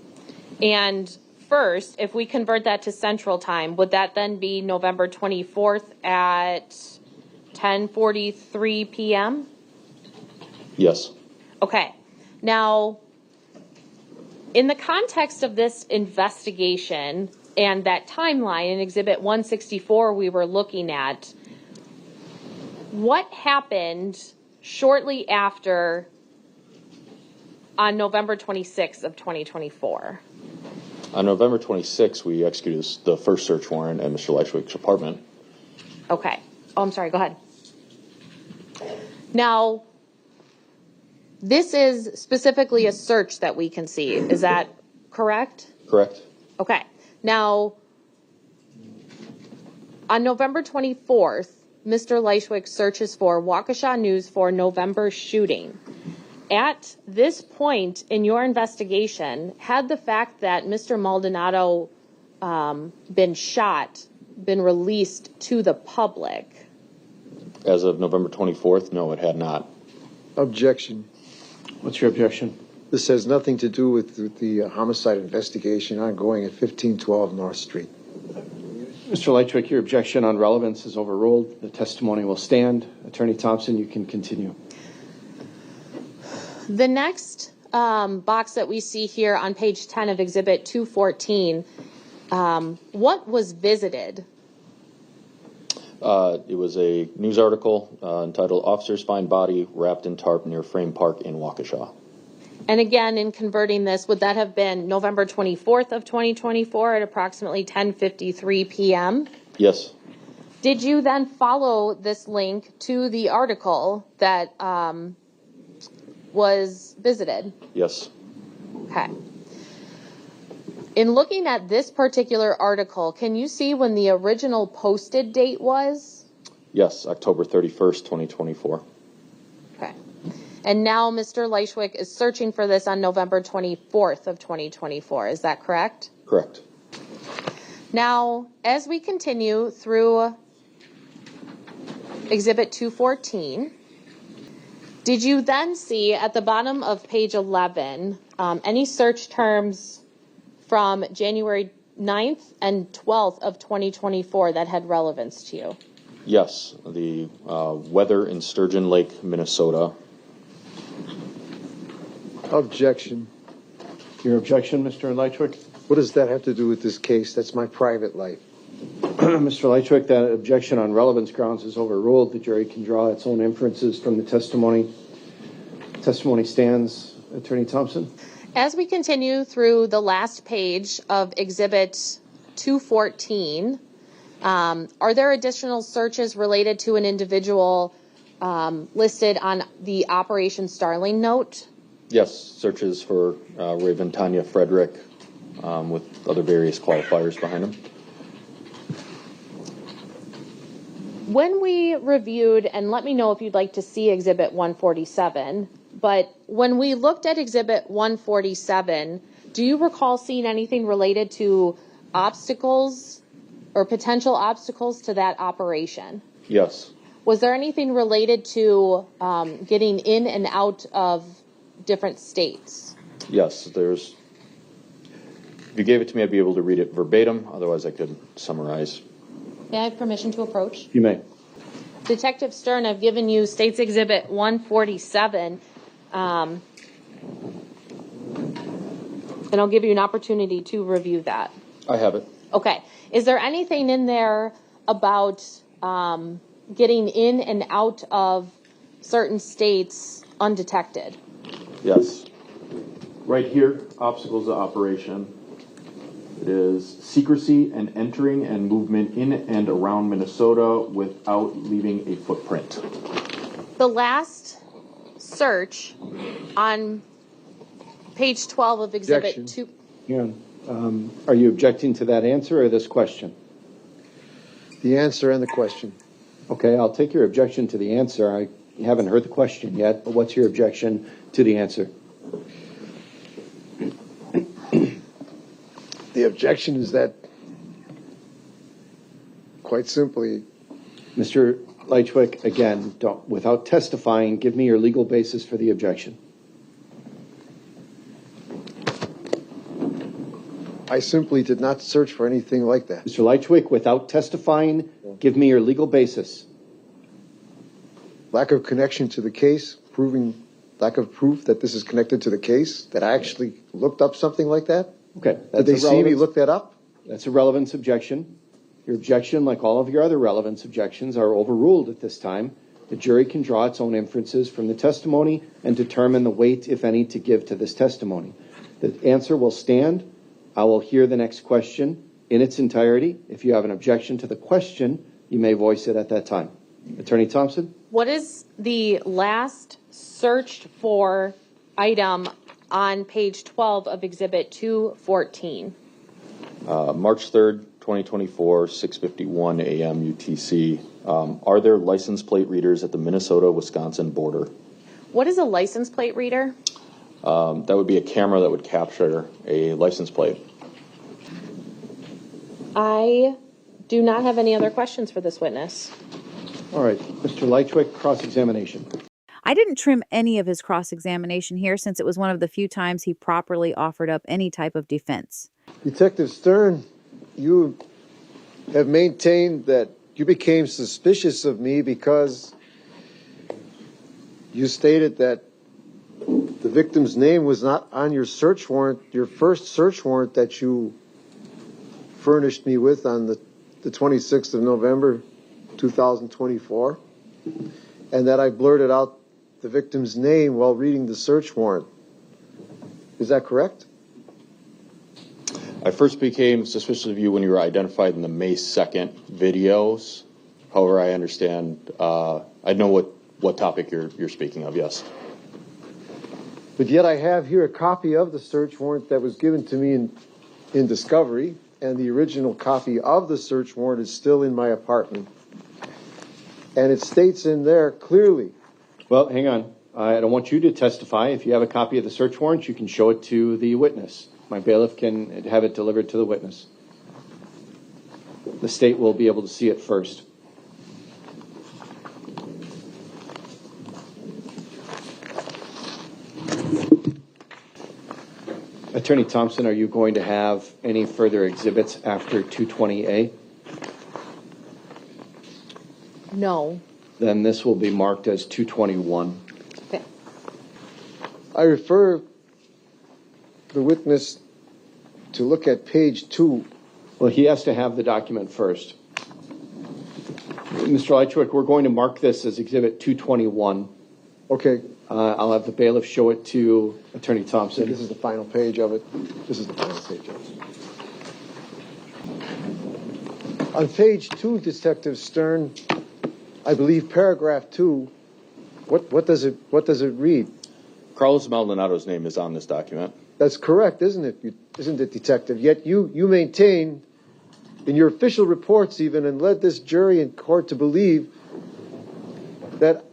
And first, if we convert that to Central Time, would that then be November 24th at 10:43 p.m.? Yes. Okay. Now, in the context of this investigation and that timeline in Exhibit 164 we were looking at, what happened shortly after on November 26th of 2024? On November 26th, we executed the first search warrant at Mr. Lychwick's apartment. Okay. Oh, I'm sorry. Go ahead. Now, this is specifically a search that we can see. Is that correct? Correct. Okay. Now, on November 24th, Mr. Lychwick searches for Waukesha News for November shooting. At this point in your investigation, had the fact that Mr. Maldonado been shot been released to the public? As of November 24th, no, it had not. Objection. What's your objection? This has nothing to do with the homicide investigation ongoing at 1512 North Street. Mr. Lychwick, your objection on relevance is overruled. The testimony will stand. Attorney Thompson, you can continue. The next box that we see here on page 10 of Exhibit 214, what was visited? It was a news article entitled "Officers Find Body Wrapped in Tarp Near Frame Park in Waukesha." And again, in converting this, would that have been November 24th of 2024 at approximately 10:53 p.m.? Yes. Did you then follow this link to the article that was visited? Yes. Okay. In looking at this particular article, can you see when the original posted date was? Yes, October 31st, 2024. Okay. And now Mr. Lychwick is searching for this on November 24th of 2024. Is that correct? Correct. Now, as we continue through Exhibit 214, did you then see at the bottom of page 11 any search terms from January 9th and 12th of 2024 that had relevance to you? Yes, the weather in Sturgeon Lake, Minnesota, Objection. Your objection, Mr. Lychwick? What does that have to do with this case? That's my private life. Mr. Lychwick, that objection on relevance grounds is overruled. The jury can draw its own inferences from the testimony. Testimony stands. Attorney Thompson? As we continue through the last page of Exhibit 214, are there additional searches related to an individual listed on the Operation Starling note? Yes, searches for Raven Tanya Frederick with other various qualifiers behind him. When we reviewed, and let me know if you'd like to see Exhibit 147, but when we looked at Exhibit 147, do you recall seeing anything related to obstacles or potential obstacles to that operation? Yes. Was there anything related to getting in and out of different states? Yes, there's. If you gave it to me, I'd be able to read it verbatim. Otherwise, I could summarize. May I have permission to approach? You may. Detective Stern, I've given you State's Exhibit 147, and I'll give you an opportunity to review that. I have it. Okay. Is there anything in there about getting in and out of certain states undetected? Yes. Right here, obstacles to operation. It is secrecy and entering and movement in and around Minnesota without leaving a footprint. The last search on page 12 of Exhibit Objection. 2. Yeah. Are you objecting to that answer or this question? The answer and the question. Okay, I'll take your objection to the answer. I haven't heard the question yet, but what's your objection to the answer? The objection is that, quite simply, Mr. Lychwick, again, without testifying, give me your legal basis for the objection. I simply did not search for anything like that. Mr. Lychwick, without testifying, give me your legal basis. Lack of connection to the case, lack of proof that this is connected to the case, that I actually looked up something like that. Okay. Did they see me look that up? That's a relevance objection. Your objection, like all of your other relevance objections, are overruled at this time. The jury can draw its own inferences from the testimony and determine the weight, if any, to give to this testimony. The answer will stand. I will hear the next question in its entirety. If you have an objection to the question, you may voice it at that time. Attorney Thompson? What is the last searched for item on page 12 of Exhibit 214? March 3rd, 2024, 6:51 a.m. UTC. Are there license plate readers at the Minnesota-Wisconsin border? What is a license plate reader? That would be a camera that would capture a license plate. I do not have any other questions for this witness. All right. Mr. Lychwick, cross-examination. I didn't trim any of his cross-examination here since it was one of the few times he properly offered up any type of defense. Detective Stern, you have maintained that you became suspicious of me because you stated that the victim's name was not on your search warrant, your first search warrant that you furnished me with on the 26th of November, 2024, and that I blurted out the victim's name while reading the search warrant. Is that correct? I first became suspicious of you when you were identified in the May 2nd videos. However, I understand, I know what topic you're speaking of, yes. But yet I have here a copy of the search warrant that was given to me in discovery, and the original copy of the search warrant is still in my apartment. And it states in there clearly. Well, hang on. I don't want you to testify. If you have a copy of the search warrant, you can show it to the witness. My bailiff can have it delivered to the witness. The state will be able to see it first. Attorney Thompson, are you going to have any further exhibits after 220A? No. Then this will be marked as 221. Okay. I refer the witness to look at page 2. Well, he has to have the document first. Mr. Lychwick, we're going to mark this as Exhibit 221. Okay. I'll have the bailiff show it to Attorney Thompson. This is the final page of it. This is the final page of it. On page 2, Detective Stern, I believe paragraph 2, what does it read? Carlos Maldonado's name is on this document. That's correct, isn't it? Isn't it, Detective? Yet you maintain in your official reports even, and led this jury in court to believe that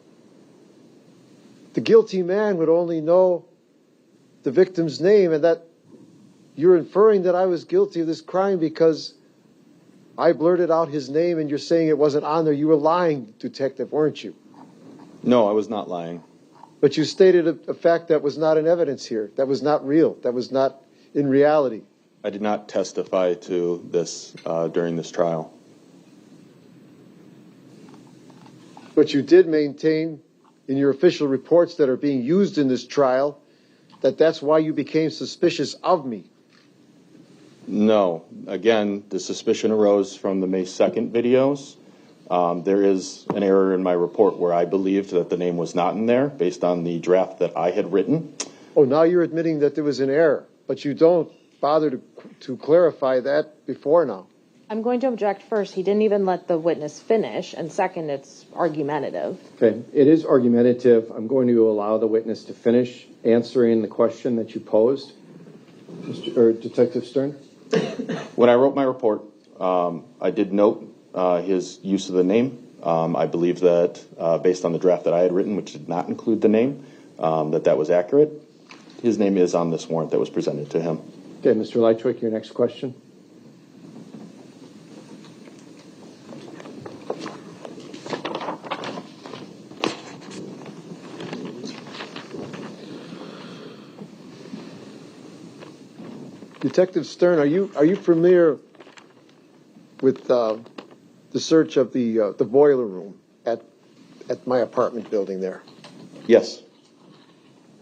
the guilty man would only know the victim's name, and that you're inferring that I was guilty of this crime because I blurted out his name, and you're saying it wasn't on there. You were lying, Detective, weren't you? No, I was not lying. But you stated a fact that was not in evidence here, that was not real, that was not in reality. I did not testify to this during this trial. But you did maintain in your official reports that are being used in this trial that that's why you became suspicious of me. No. Again, the suspicion arose from the May 2nd videos. There is an error in my report where I believed that the name was not in there based on the draft that I had written. Oh, now you're admitting that there was an error, but you don't bother to clarify that before now. I'm going to object first. He didn't even let the witness finish, and second, it's argumentative. Okay, it is argumentative. I'm going to allow the witness to finish answering the question that you posed, Detective Stern. When I wrote my report, I did note his use of the name. I believe that based on the draft that I had written, which did not include the name, that was accurate. His name is on this warrant that was presented to him. Okay, Mr. Lychwick, your next question. Detective Stern, are you familiar with the search of the boiler room at my apartment building there? Yes.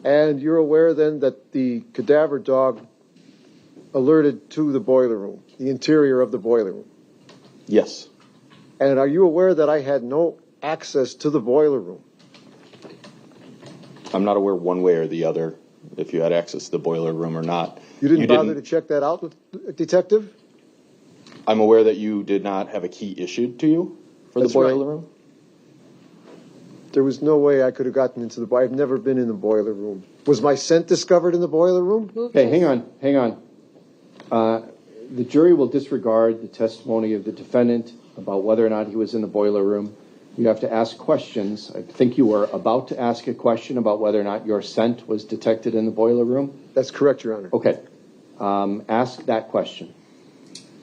And you're aware then that the cadaver dog alerted to the boiler room, the interior of the boiler room? Yes. And are you aware that I had no access to the boiler room? I'm not aware one way or the other if you had access to the boiler room or not. You didn't bother to check that out, Detective? I'm aware that you did not have a key issued to you for the boiler room. There was no way I could have gotten into the boiler. I've never been in the boiler room. Was my scent discovered in the boiler room? Okay, hang on. The jury will disregard the testimony of the defendant about whether or not he was in the boiler room. You have to ask questions. I think you were about to ask a question about whether or not your scent was detected in the boiler room. That's correct, Your Honor. Okay. Ask that question.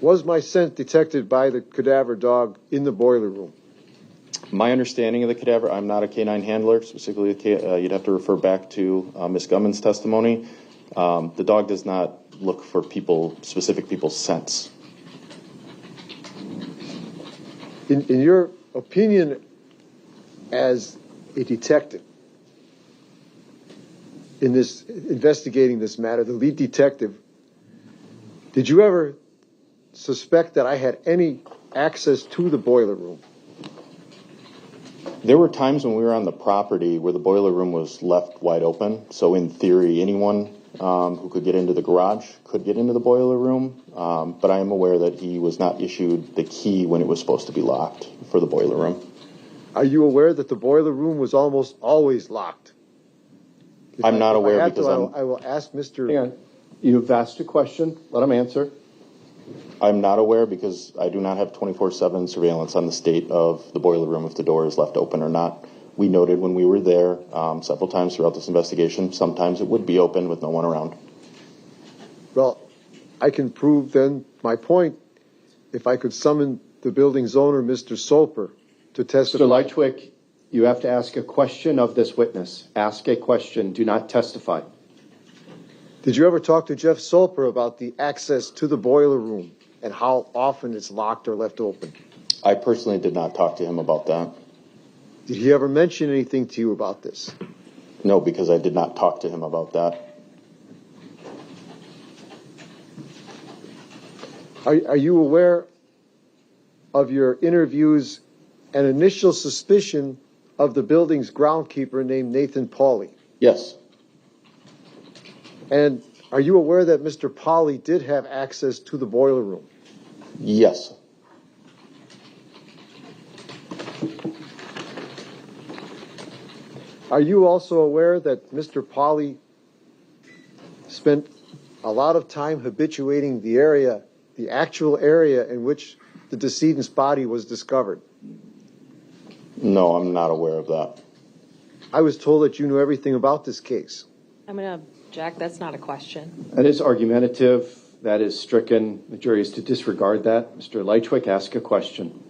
Was my scent detected by the cadaver dog in the boiler room? My understanding of the cadaver, I'm not a canine handler. Specifically, you'd have to refer back to Ms. Gumman's testimony. The dog does not look for specific people's scents. In your opinion as a detective in this investigating this matter, the lead detective, did you ever suspect that I had any access to the boiler room? There were times when we were on the property where the boiler room was left wide open. So in theory, anyone who could get into the garage could get into the boiler room. But I am aware that he was not issued the key when it was supposed to be locked for the boiler room. Are you aware that the boiler room was almost always locked? I'm not aware because I will ask Mr. Hang on. You've asked a question. Let him answer. I'm not aware because I do not have 24/7 surveillance on the state of the boiler room if the door is left open or not. We noted when we were there several times throughout this investigation, sometimes it would be open with no one around. Well, I can prove then my point if I could summon the building's owner, Mr. Soper, to testify. Mr. Lychwick, you have to ask a question of this witness. Ask a question. Do not testify. Did you ever talk to Jeff Soper about the access to the boiler room and how often it's locked or left open? I personally did not talk to him about that. Did he ever mention anything to you about this? No, because I did not talk to him about that. Are you aware of your interviews and initial suspicion of the building's groundkeeper named Nathan Pauly? Yes. And are you aware that Mr. Pauly did have access to the boiler room? Yes. Are you also aware that Mr. Pauly spent a lot of time habituating the area, the actual area in which the decedent's body was discovered? No, I'm not aware of that. I was told that you knew everything about this case. I'm going to object. That's not a question. That is argumentative. That is stricken. The jury is to disregard that. Mr. Lychwick, ask a question.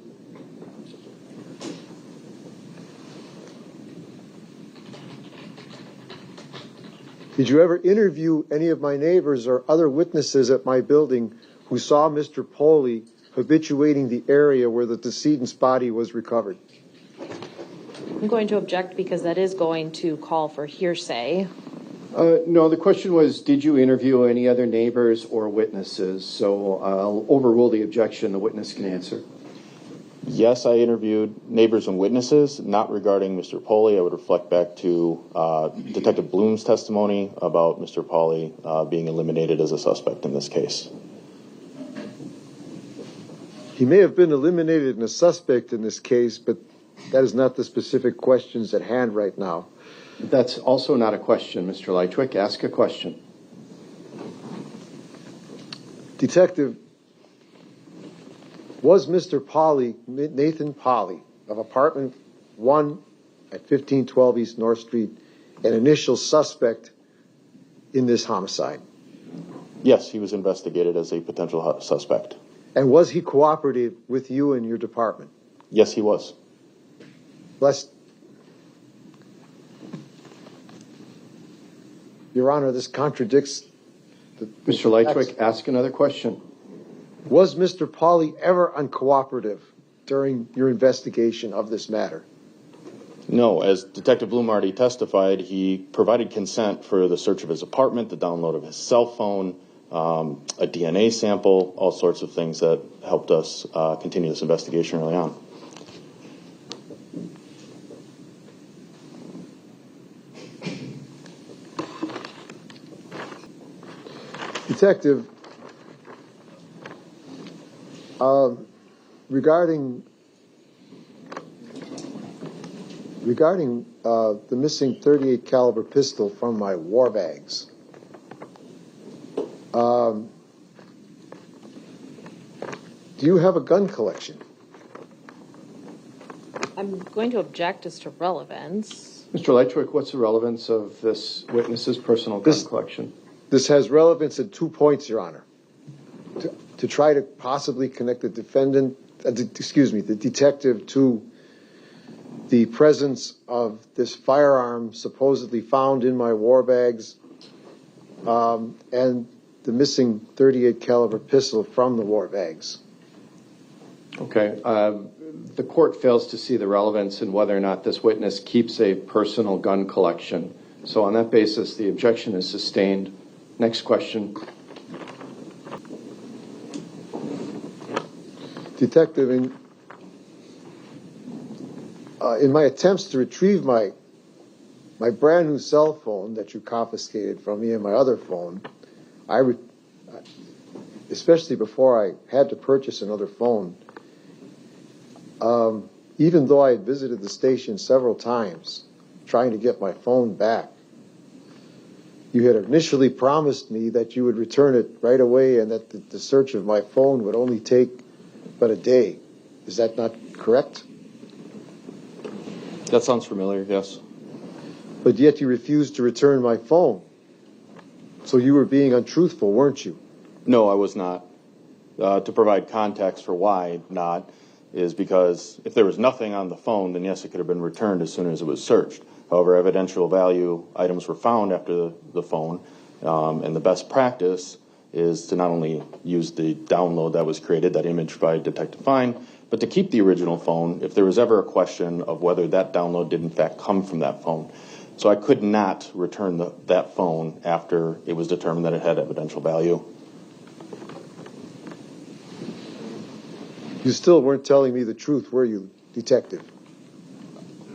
Did you ever interview any of my neighbors or other witnesses at my building who saw Mr. Pauly habituating the area where the decedent's body was recovered? I'm going to object because that is going to call for hearsay. No, the question was, did you interview any other neighbors or witnesses? So I'll overrule the objection. The witness can answer. Yes, I interviewed neighbors and witnesses, not regarding Mr. Pauly. I would reflect back to Detective Bloom's testimony about Mr. Pauly being eliminated as a suspect in this case. He may have been eliminated as a suspect in this case, but that is not the specific questions at hand right now. That's also not a question, Mr. Lychwick. Ask a question. Detective, was Mr. Pauly, Nathan Pauly, of apartment 1 at 1512 East North Street, an initial suspect in this homicide? Yes, he was investigated as a potential suspect. And was he cooperative with you and your department? Yes, he was. Your Honor, this contradicts Mr. Lychwick, ask another question. Was Mr. Pauly ever uncooperative during your investigation of this matter? No, as Detective Bloom already testified, he provided consent for the search of his apartment, the download of his cell phone, a DNA sample, all sorts of things that helped us continue this investigation early on. Detective, regarding the missing .38 caliber pistol from my war bags, do you have a gun collection? I'm going to object as to relevance. Mr. Lychwick, what's the relevance of this witness's personal gun collection? This has relevance at 2 points, Your Honor. To try to possibly connect the the detective to the presence of this firearm supposedly found in my war bags, and the missing .38 caliber pistol from the war bags. Okay. The court fails to see the relevance in whether or not this witness keeps a personal gun collection. So on that basis, the objection is sustained. Next question. Detective, in my attempts to retrieve my brand new cell phone that you confiscated from me and my other phone, especially before I had to purchase another phone, even though I had visited the station several times trying to get my phone back, you had initially promised me that you would return it right away and that the search of my phone would only take but a day. Is that not correct? That sounds familiar, yes. But yet you refused to return my phone. So you were being untruthful, weren't you? No, I was not. To provide context for why not is because if there was nothing on the phone, then yes, it could have been returned as soon as it was searched. However, evidential value items were found after the phone, and the best practice is to not only use the download that was created, that image by Detective Fine, but to keep the original phone if there was ever a question of whether that download did in fact come from that phone. So I could not return that phone after it was determined that it had evidential value. You still weren't telling me the truth, were you, detective?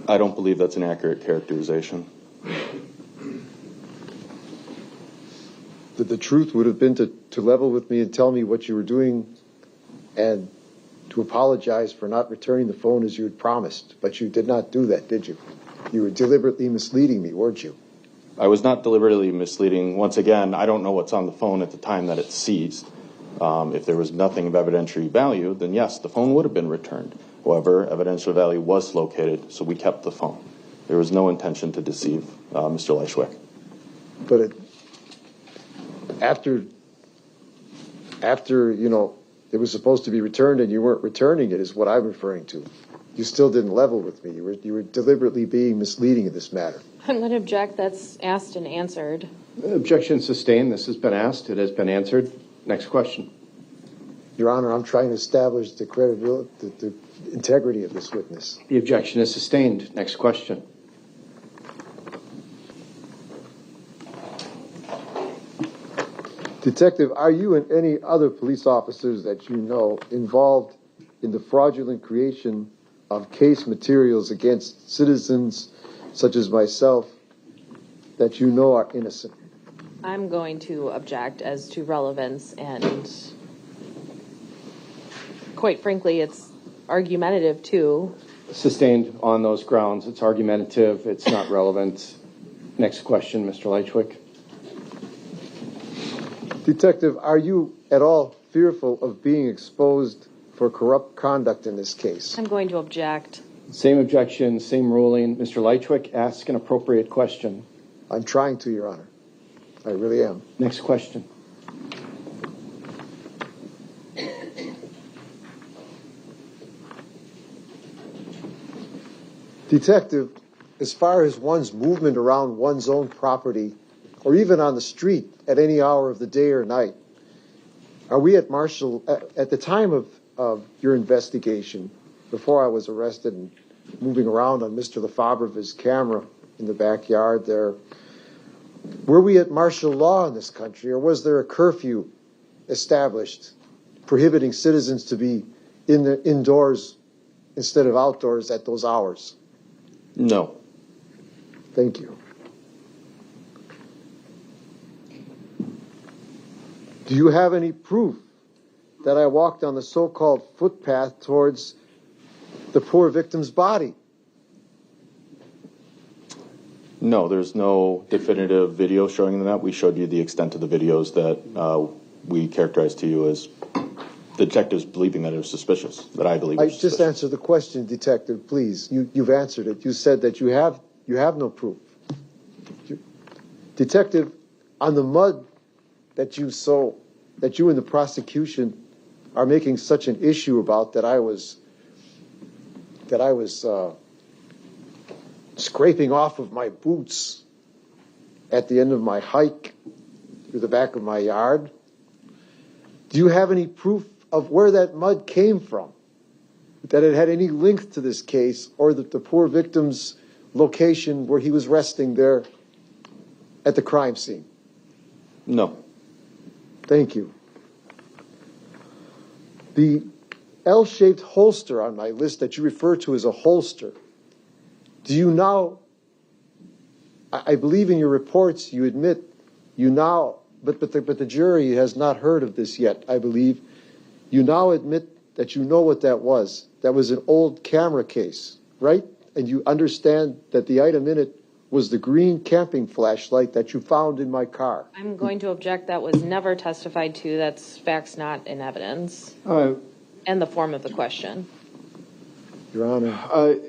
I don't believe that's an accurate characterization. The truth would have been to level with me and tell me what you were doing and to apologize for not returning the phone as you had promised. But you did not do that, did you? You were deliberately misleading me, weren't you? I was not deliberately misleading. Once again, I don't know what's on the phone at the time that it's seized. If there was nothing of evidentiary value, then yes, the phone would have been returned. However, evidentiary value was located, so we kept the phone. There was no intention to deceive Mr. Lychwick. But after it was supposed to be returned and you weren't returning it is what I'm referring to. You still didn't level with me. You were deliberately being misleading in this matter. I'm going to object. That's asked and answered. Objection sustained. This has been asked. It has been answered. Next question. Your Honor, I'm trying to establish the credibility, the integrity of this witness. The objection is sustained. Next question. Detective, are you and any other police officers that you know involved in the fraudulent creation of case materials against citizens such as myself that you know are innocent? I'm going to object as to relevance, and quite frankly, it's argumentative too. Sustained on those grounds. It's argumentative. It's not relevant. Next question, Mr. Lychwick. Detective, are you at all fearful of being exposed for corrupt conduct in this case? I'm going to object. Same objection, same ruling. Mr. Lychwick, ask an appropriate question. I'm trying to, Your Honor. I really am. Next question. Detective, as far as one's movement around one's own property, or even on the street at any hour of the day or night, are we at Marshall, at the time of your investigation, before I was arrested and moving around on Mr. Lefebvre's camera in the backyard there, were we at martial law in this country, or was there a curfew established prohibiting citizens to be indoors instead of outdoors at those hours? No. Thank you. Do you have any proof that I walked on the so-called footpath towards the poor victim's body? No, there's no definitive video showing that. We showed you the extent of the videos that we characterized to you as detectives believing that it was suspicious, that I believe was suspicious. Just answer the question, Detective, please. You've answered it. You said that you have no proof. Detective, on the mud that you and the prosecution are making such an issue about, that I was scraping off of my boots at the end of my hike through the back of my yard. Do you have any proof of where that mud came from, that it had any link to this case or the poor victim's location where he was resting there at the crime scene? No. Thank you. The L-shaped holster on my list that you refer to as a holster, do you now, I believe in your reports you admit you now, but the jury has not heard of this yet, I believe. You now admit that you know what that was. That was an old camera case, right? And you understand that the item in it was the green camping flashlight that you found in my car. I'm going to object. That was never testified to. That's facts not in evidence. And the form of the question. Your Honor.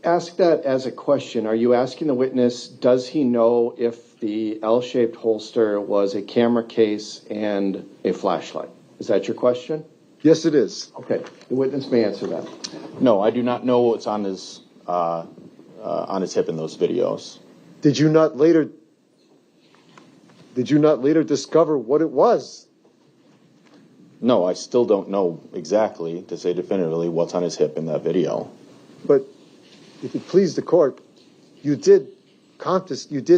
Ask that as a question. Are you asking the witness, does he know if the L-shaped holster was a camera case and a flashlight? Is that your question? Yes, it is. Okay. The witness may answer that. No, I do not know what's on his hip in those videos. Did you not later discover what it was? No, I still don't know exactly to say definitively what's on his hip in that video. But if it please the court, you did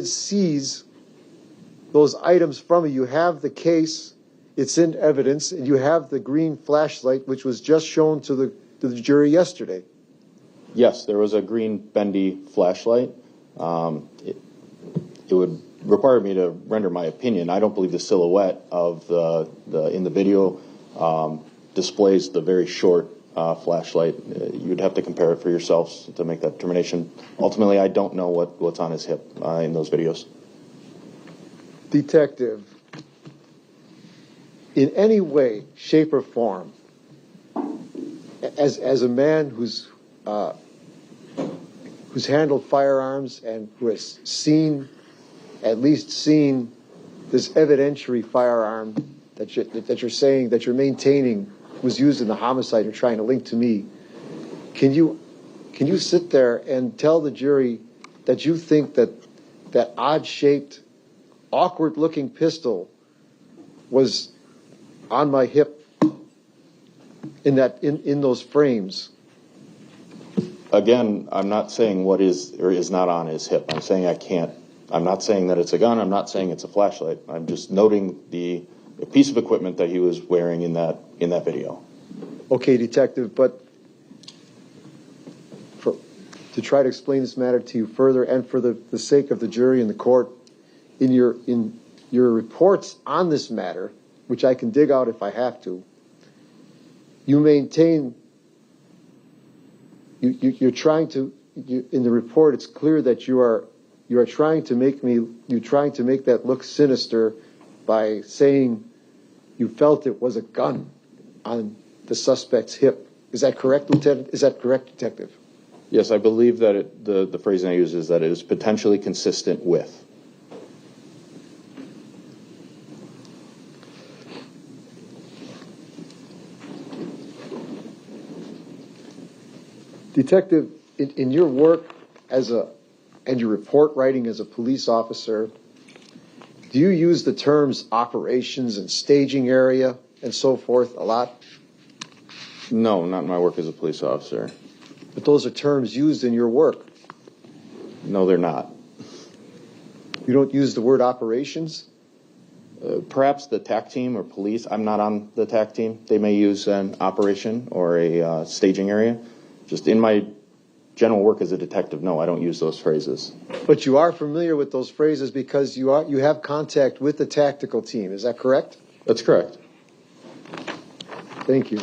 seize those items from me. You have the case It's in evidence, and you have the green flashlight, which was just shown to the jury yesterday. Yes, there was a green bendy flashlight. It would require me to render my opinion. I don't believe the silhouette of in the video displays the very short flashlight. You'd have to compare it for yourselves to make that determination. Ultimately, I don't know what's on his hip in those videos. Detective, in any way, shape, or form, as a man who's handled firearms and who has at least seen this evidentiary firearm that you're saying that you're maintaining was used in the homicide you're trying to link to me, can you sit there and tell the jury that you think that odd-shaped, awkward-looking pistol was on my hip in those frames? Again, I'm not saying what is or is not on his hip. I'm saying I can't. I'm not saying that it's a gun. I'm not saying it's a flashlight. I'm just noting the piece of equipment that he was wearing in that video. Okay, Detective, but to try to explain this matter to you further and for the sake of the jury and the court, in your reports on this matter, which I can dig out if I have to, you maintain, you're trying to, in the report it's clear that you are trying to make that look sinister by saying you felt it was a gun on the suspect's hip. Is that correct, Lieutenant? Is that correct, Detective? Yes, I believe that the phrasing I use is that it is potentially consistent with. Detective, in your work and your report writing as a police officer, do you use the terms operations and staging area and so forth a lot? No, not in my work as a police officer. But those are terms used in your work. No, they're not. You don't use the word operations? Perhaps the TAC team or police, I'm not on the TAC team. They may use an operation or a staging area. Just in my general work as a detective, no, I don't use those phrases. But you are familiar with those phrases because you have contact with the tactical team. Is that correct? That's correct. Thank you.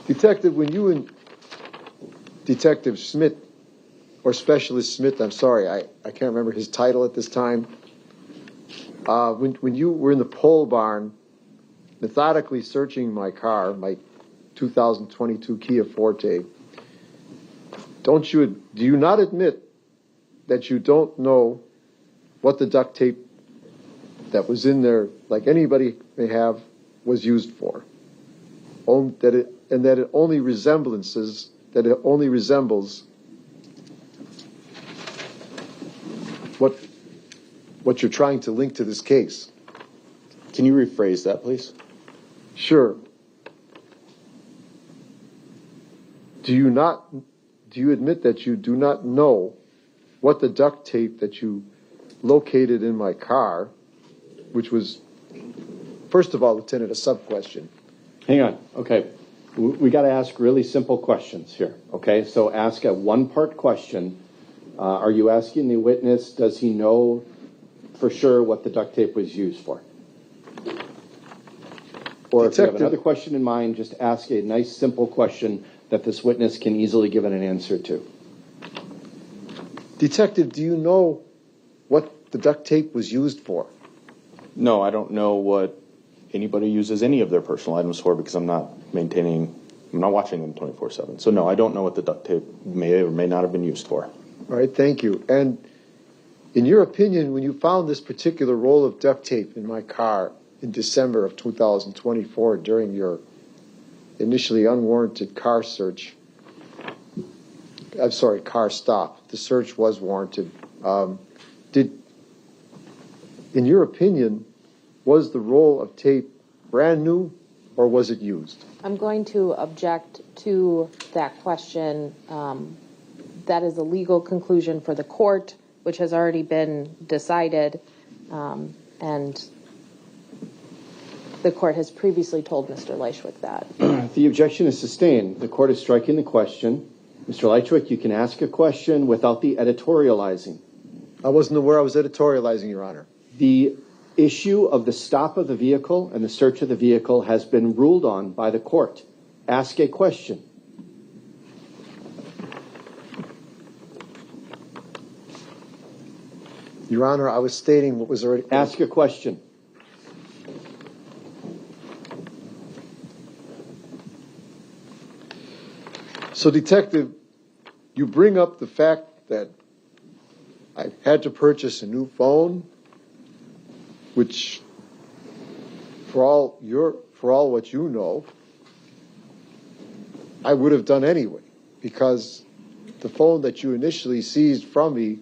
Detective, when you and Detective Smith, or Specialist Smith, I'm sorry, I can't remember his title at this time, when you were in the pole barn methodically searching my car, my 2022 Kia Forte, do you not admit that you don't know what the duct tape that was in there, like anybody may have, was used for? That it only resembles what you're trying to link to this case. Can you rephrase that, please? Sure. Do you admit that you do not know what the duct tape that you located in my car, which was, first of all, Lieutenant, a sub-question. Hang on. Okay. We got to ask really simple questions here. Okay. So ask a one-part question. Are you asking the witness, does he know for sure what the duct tape was used for? Or if you have another question in mind, just ask a nice, simple question that this witness can easily give an answer to. Detective, do you know what the duct tape was used for? No, I don't know what anybody uses any of their personal items for because I'm not watching them 24/7. So no, I don't know what the duct tape may or may not have been used for. All right, thank you. And in your opinion, when you found this particular roll of duct tape in my car in December of 2024 during your initially unwarranted car stop, the search was warranted. In your opinion, was the roll of tape brand new or was it used? I'm going to object to that question that is a legal conclusion for the court, which has already been decided, and the court has previously told Mr. Lychwick that. The objection is sustained. The court is striking the question. Mr. Lychwick, you can ask a question without the editorializing. I wasn't aware I was editorializing, Your Honor. The issue of the stop of the vehicle and the search of the vehicle has been ruled on by the court. Ask a question. Your Honor, I was stating what was already... Ask a question. So, Detective, you bring up the fact that I had to purchase a new phone, which, for all what you know, I would have done anyway, because the phone that you initially seized from me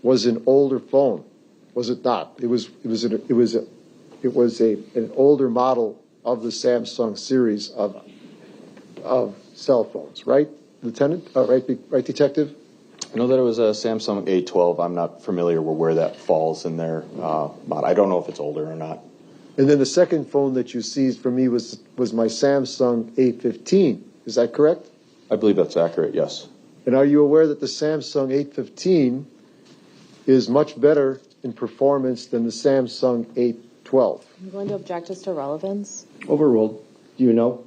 was an older phone, was it not? It was an older model of the Samsung series of cell phones, right, Lieutenant? Right, Detective? I know that it was a Samsung A12. I'm not familiar with where that falls in their model. I don't know if it's older or not. And then the second phone that you seized from me was my Samsung A15. Is that correct? I believe that's accurate, yes. And are you aware that the Samsung A15 is much better in performance than the Samsung A12? I'm going to object as to relevance. Overruled. Do you know?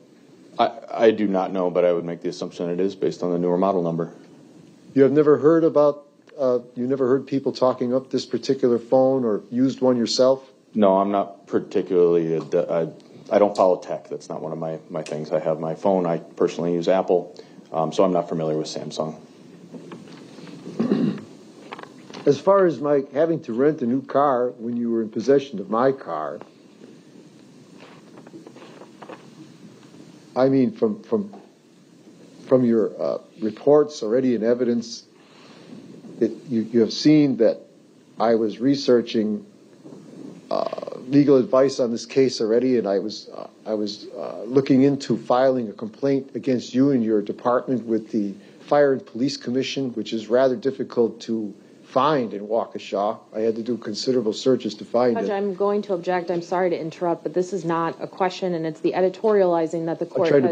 I do not know, but I would make the assumption it is based on the newer model number. You have never heard you never heard people talking up this particular phone or used one yourself? No, I'm not particularly, I don't follow tech. That's not one of my things. I have my phone. I personally use Apple, so I'm not familiar with Samsung. As far as my having to rent a new car when you were in possession of my car, I mean, from your reports already in evidence, you have seen that I was researching legal advice on this case already, and I was looking into filing a complaint against you and your department with the Fire and Police Commission, which is rather difficult to find in Waukesha. I had to do considerable searches to find Judge, it. I'm going to object. I'm sorry to interrupt, but this is not a question, and it's the editorializing that the court I'm trying to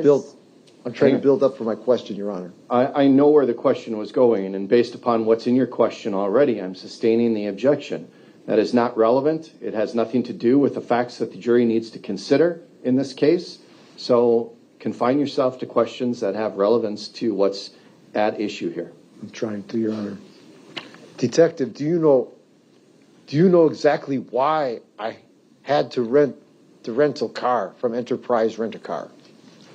has... build up for my question, Your Honor. I know where the question was going, and based upon what's in your question already, I'm sustaining the objection. That is not relevant. It has nothing to do with the facts that the jury needs to consider in this case. So confine yourself to questions that have relevance to what's at issue here. I'm trying to, Your Honor. Detective, do you know exactly why I had to rent the rental car from Enterprise Rent-A-Car?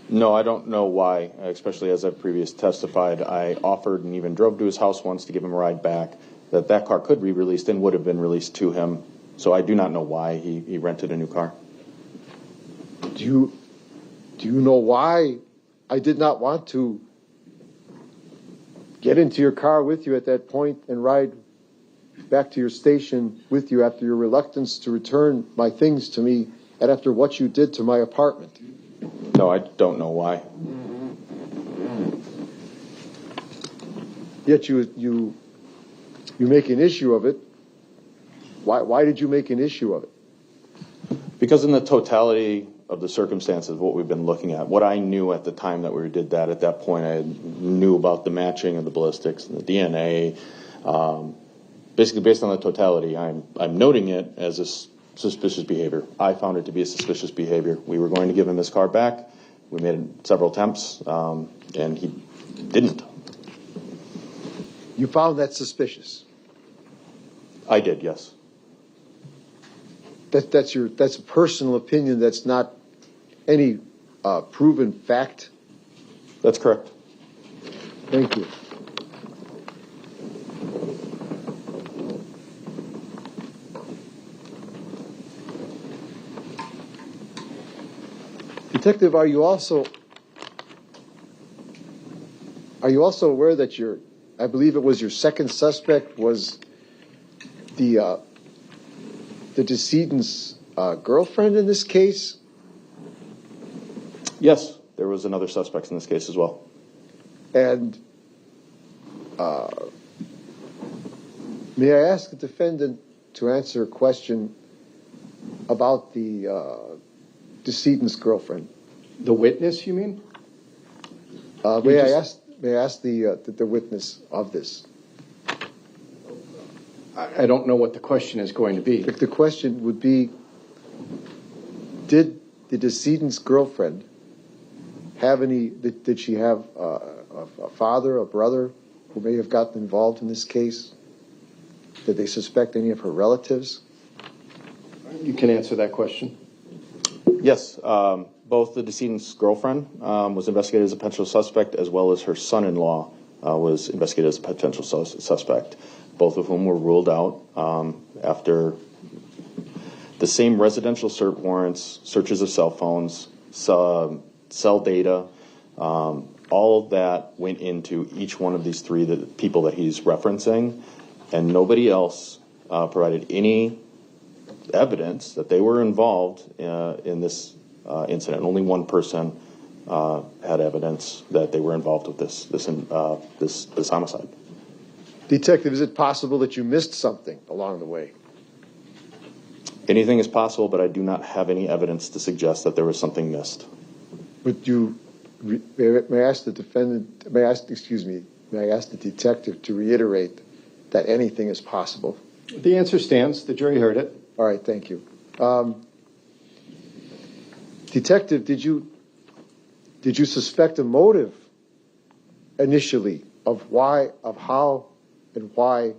No, I don't know why, especially as I've previously testified. I offered and even drove to his house once to give him a ride back, that car could be released and would have been released to him. So I do not know why he rented a new car. Do you know why I did not want to get into your car with you at that point and ride back to your station with you after your reluctance to return my things to me and after what you did to my apartment? No, I don't know why. Yet you make an issue of it. Why did you make an issue of it? Because in the totality of the circumstances of what we've been looking at, what I knew at the time that we did that, at that point I knew about the matching of the ballistics and the DNA. Basically, based on the totality, I'm noting it as a suspicious behavior. I found it to be a suspicious behavior. We were going to give him his car back. We made several attempts, and he didn't. You found that suspicious? I did, yes. That's a personal opinion. That's not any proven fact. That's correct. Thank you. Detective, are you also aware that I believe it was your second suspect was the decedent's girlfriend in this case? Yes, there was another suspect in this case as well. And May I ask the defendant to answer a question about the decedent's girlfriend? The witness, you mean? May I ask the witness of this? I don't know what the question is going to be. If the question would be, did the decedent's girlfriend have any, did she have a father, a brother who may have gotten involved in this case? Did they suspect any of her relatives? You can answer that question. Yes, both the decedent's girlfriend was investigated as a potential suspect, as well as her son-in-law was investigated as a potential suspect, both of whom were ruled out after the same residential search warrants, searches of cell phones, cell data, all of that went into each one of these three people that he's referencing, and nobody else provided any evidence that they were involved in this incident. Only one person had evidence that they were involved with this homicide. Detective, is it possible that you missed something along the way? Anything is possible, but I do not have any evidence to suggest that there was something missed. Would you, may I ask the defendant, may I ask the detective to reiterate that anything is possible? The answer stands. The jury heard it. All right, thank you. Detective, did you suspect a motive initially of how and why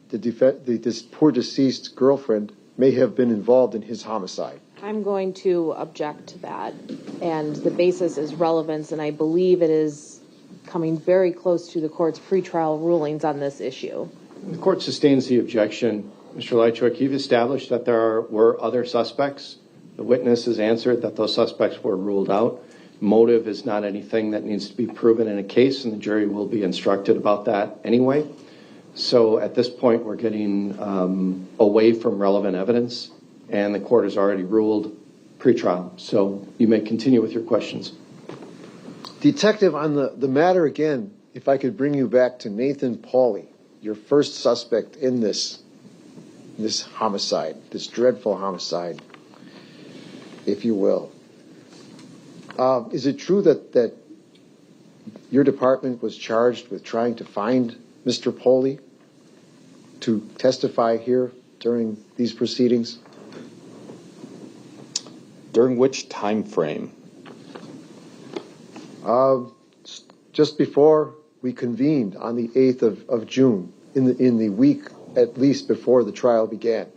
this poor deceased girlfriend may have been involved in his homicide? I'm going to object to that, and the basis is relevance, and I believe it is coming very close to the court's pretrial rulings on this issue. The court sustains the objection. Mr. Lychwick, you've established that there were other suspects. The witness has answered that those suspects were ruled out. Motive is not anything that needs to be proven in a case, and the jury will be instructed about that anyway. So at this point, we're getting away from relevant evidence, and the court has already ruled pretrial. So you may continue with your questions. Detective, on the matter again, if I could bring you back to Nathan Pauly, your first suspect in this homicide, this dreadful homicide, if you will. Is it true that your department was charged with trying to find Mr. Pauly to testify here during these proceedings? During which time frame? Just before we convened on the 8th of June, in the week at least before the trial began.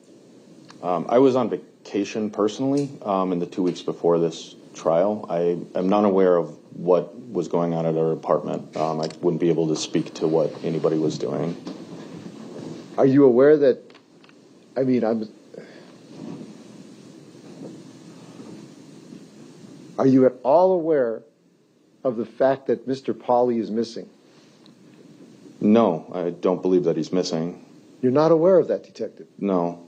I was on vacation personally in the 2 weeks before this trial. I am not aware of what was going on at our apartment. I wouldn't be able to speak to what anybody was doing. Are you aware that, are you at all aware of the fact that Mr. Pauly is missing? No, I don't believe that he's missing. You're not aware of that, Detective? No.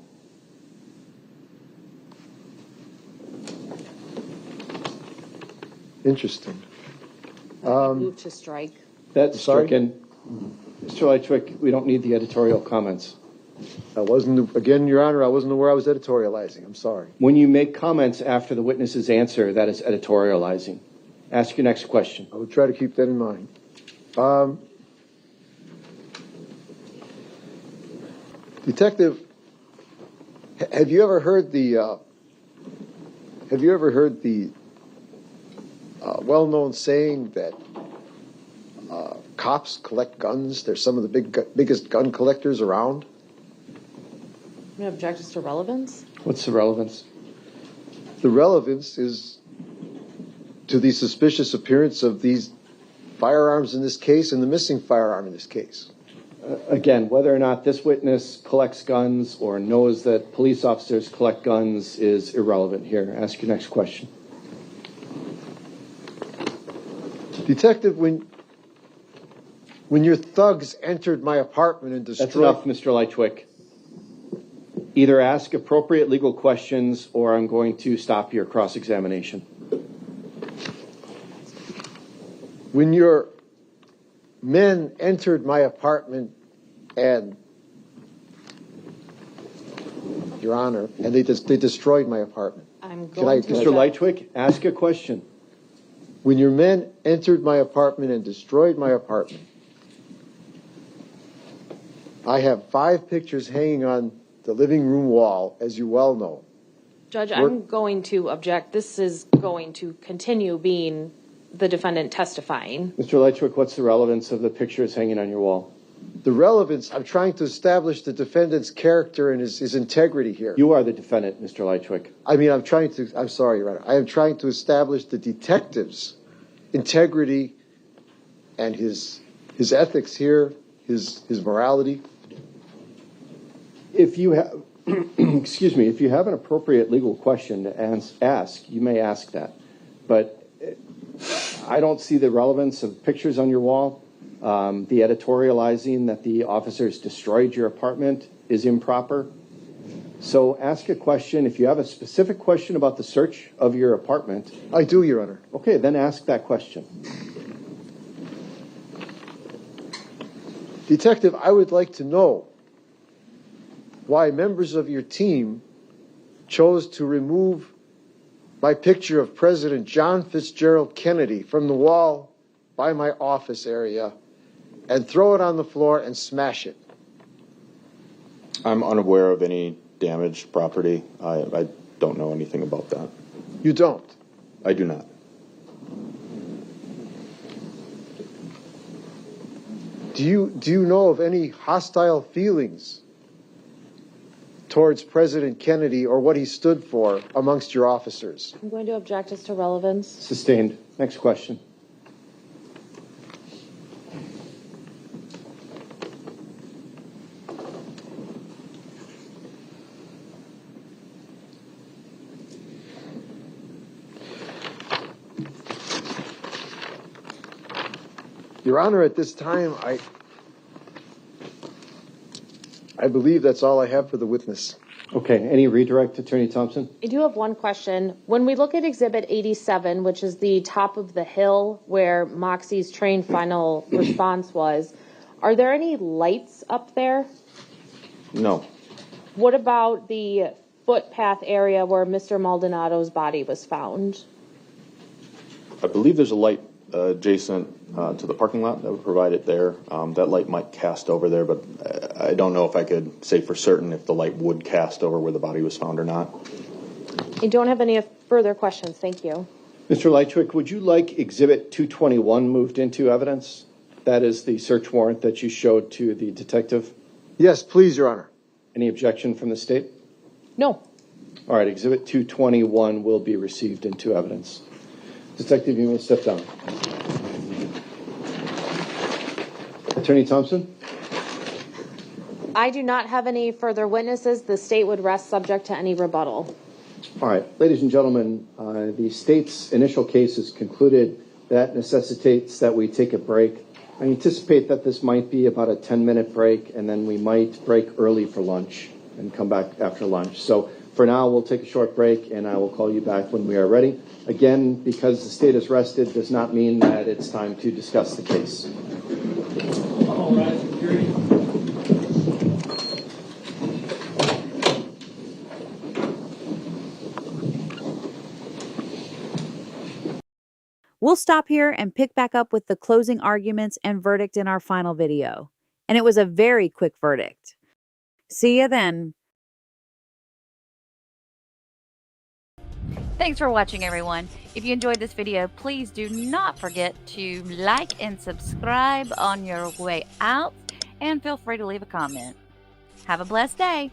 Interesting. Move to strike. That's Sorry? stricken. Mr. Lychwick, we don't need the editorial comments. Again, Your Honor, I wasn't aware I was editorializing. I'm sorry. When you make comments after the witness's answer, that is editorializing. Ask your next question. I will try to keep that in mind. Detective, have you ever heard the well-known saying that cops collect guns? They're some of the biggest gun collectors around. My object is to relevance. What's the relevance? The relevance is to the suspicious appearance of these firearms in this case and the missing firearm in this case. Again, whether or not this witness collects guns or knows that police officers collect guns is irrelevant here. Ask your next question. Detective, when your thugs entered my apartment and destroyed... That's enough, Mr. Lychwick. Either ask appropriate legal questions or I'm going to stop your cross-examination. When your men entered my apartment and, Your Honor, and they destroyed my apartment. I'm Can I- going to Mr. Lychwick, ask a question. When your men entered my apartment and destroyed my apartment, I have 5 pictures hanging on the living room wall, as you well know. Judge, I'm going to object. This is going to continue being the defendant testifying. Mr. Lychwick, what's the relevance of the pictures hanging on your wall? The relevance, I'm trying to establish the defendant's character and his integrity here. You are the defendant, Mr. Lychwick. I mean, I'm sorry, Your Honor. I am trying to establish the detective's integrity and his ethics here, his morality. If you have, excuse me, if you have an appropriate legal question to ask, you may ask that. But I don't see the relevance of pictures on your wall. The editorializing that the officers destroyed your apartment is improper. So ask a question. If you have a specific question about the search of your apartment. I do, Your Honor. Okay, then ask that question. Detective, I would like to know why members of your team chose to remove my picture of President John Fitzgerald Kennedy from the wall by my office area and throw it on the floor and smash it. I'm unaware of any damaged property. I don't know anything about that. You don't? I do not. Do you know of any hostile feelings towards President Kennedy or what he stood for amongst your officers? I'm going to object as to relevance. Sustained. Next question. Your Honor, at this time, I believe that's all I have for the witness. Okay, any redirect, Attorney Thompson? I do have one question. When we look at Exhibit 87, which is the top of the hill where Moxie's train final response was, are there any lights up there? No. What about the footpath area where Mr. Maldonado's body was found? I believe there's a light adjacent to the parking lot that would provide it there. That light might cast over there, but I don't know if I could say for certain if the light would cast over where the body was found or not. I don't have any further questions. Thank you. Mr. Lychwick, would you like Exhibit 221 moved into evidence? That is the search warrant that you showed to the detective. Yes, please, Your Honor. Any objection from the state? No. All right, Exhibit 221 will be received into evidence. Detective, you may step down. Attorney Thompson? I do not have any further witnesses. The state would rest subject to any rebuttal. All right, ladies and gentlemen, the state's initial case is concluded. That necessitates that we take a break. I anticipate that this might be about a 10-minute break, and then we might break early for lunch and come back after lunch. So for now, we'll take a short break, and I will call you back when we are ready. Again, because the state is rested does not mean that it's time to discuss the case. All right, security. We'll stop here and pick back up with the closing arguments and verdict in our final video. And it was a very quick verdict. See you then. Thanks for watching, everyone. If you enjoyed this video, please do not forget to like and subscribe on your way out, and feel free to leave a comment. Have a blessed day.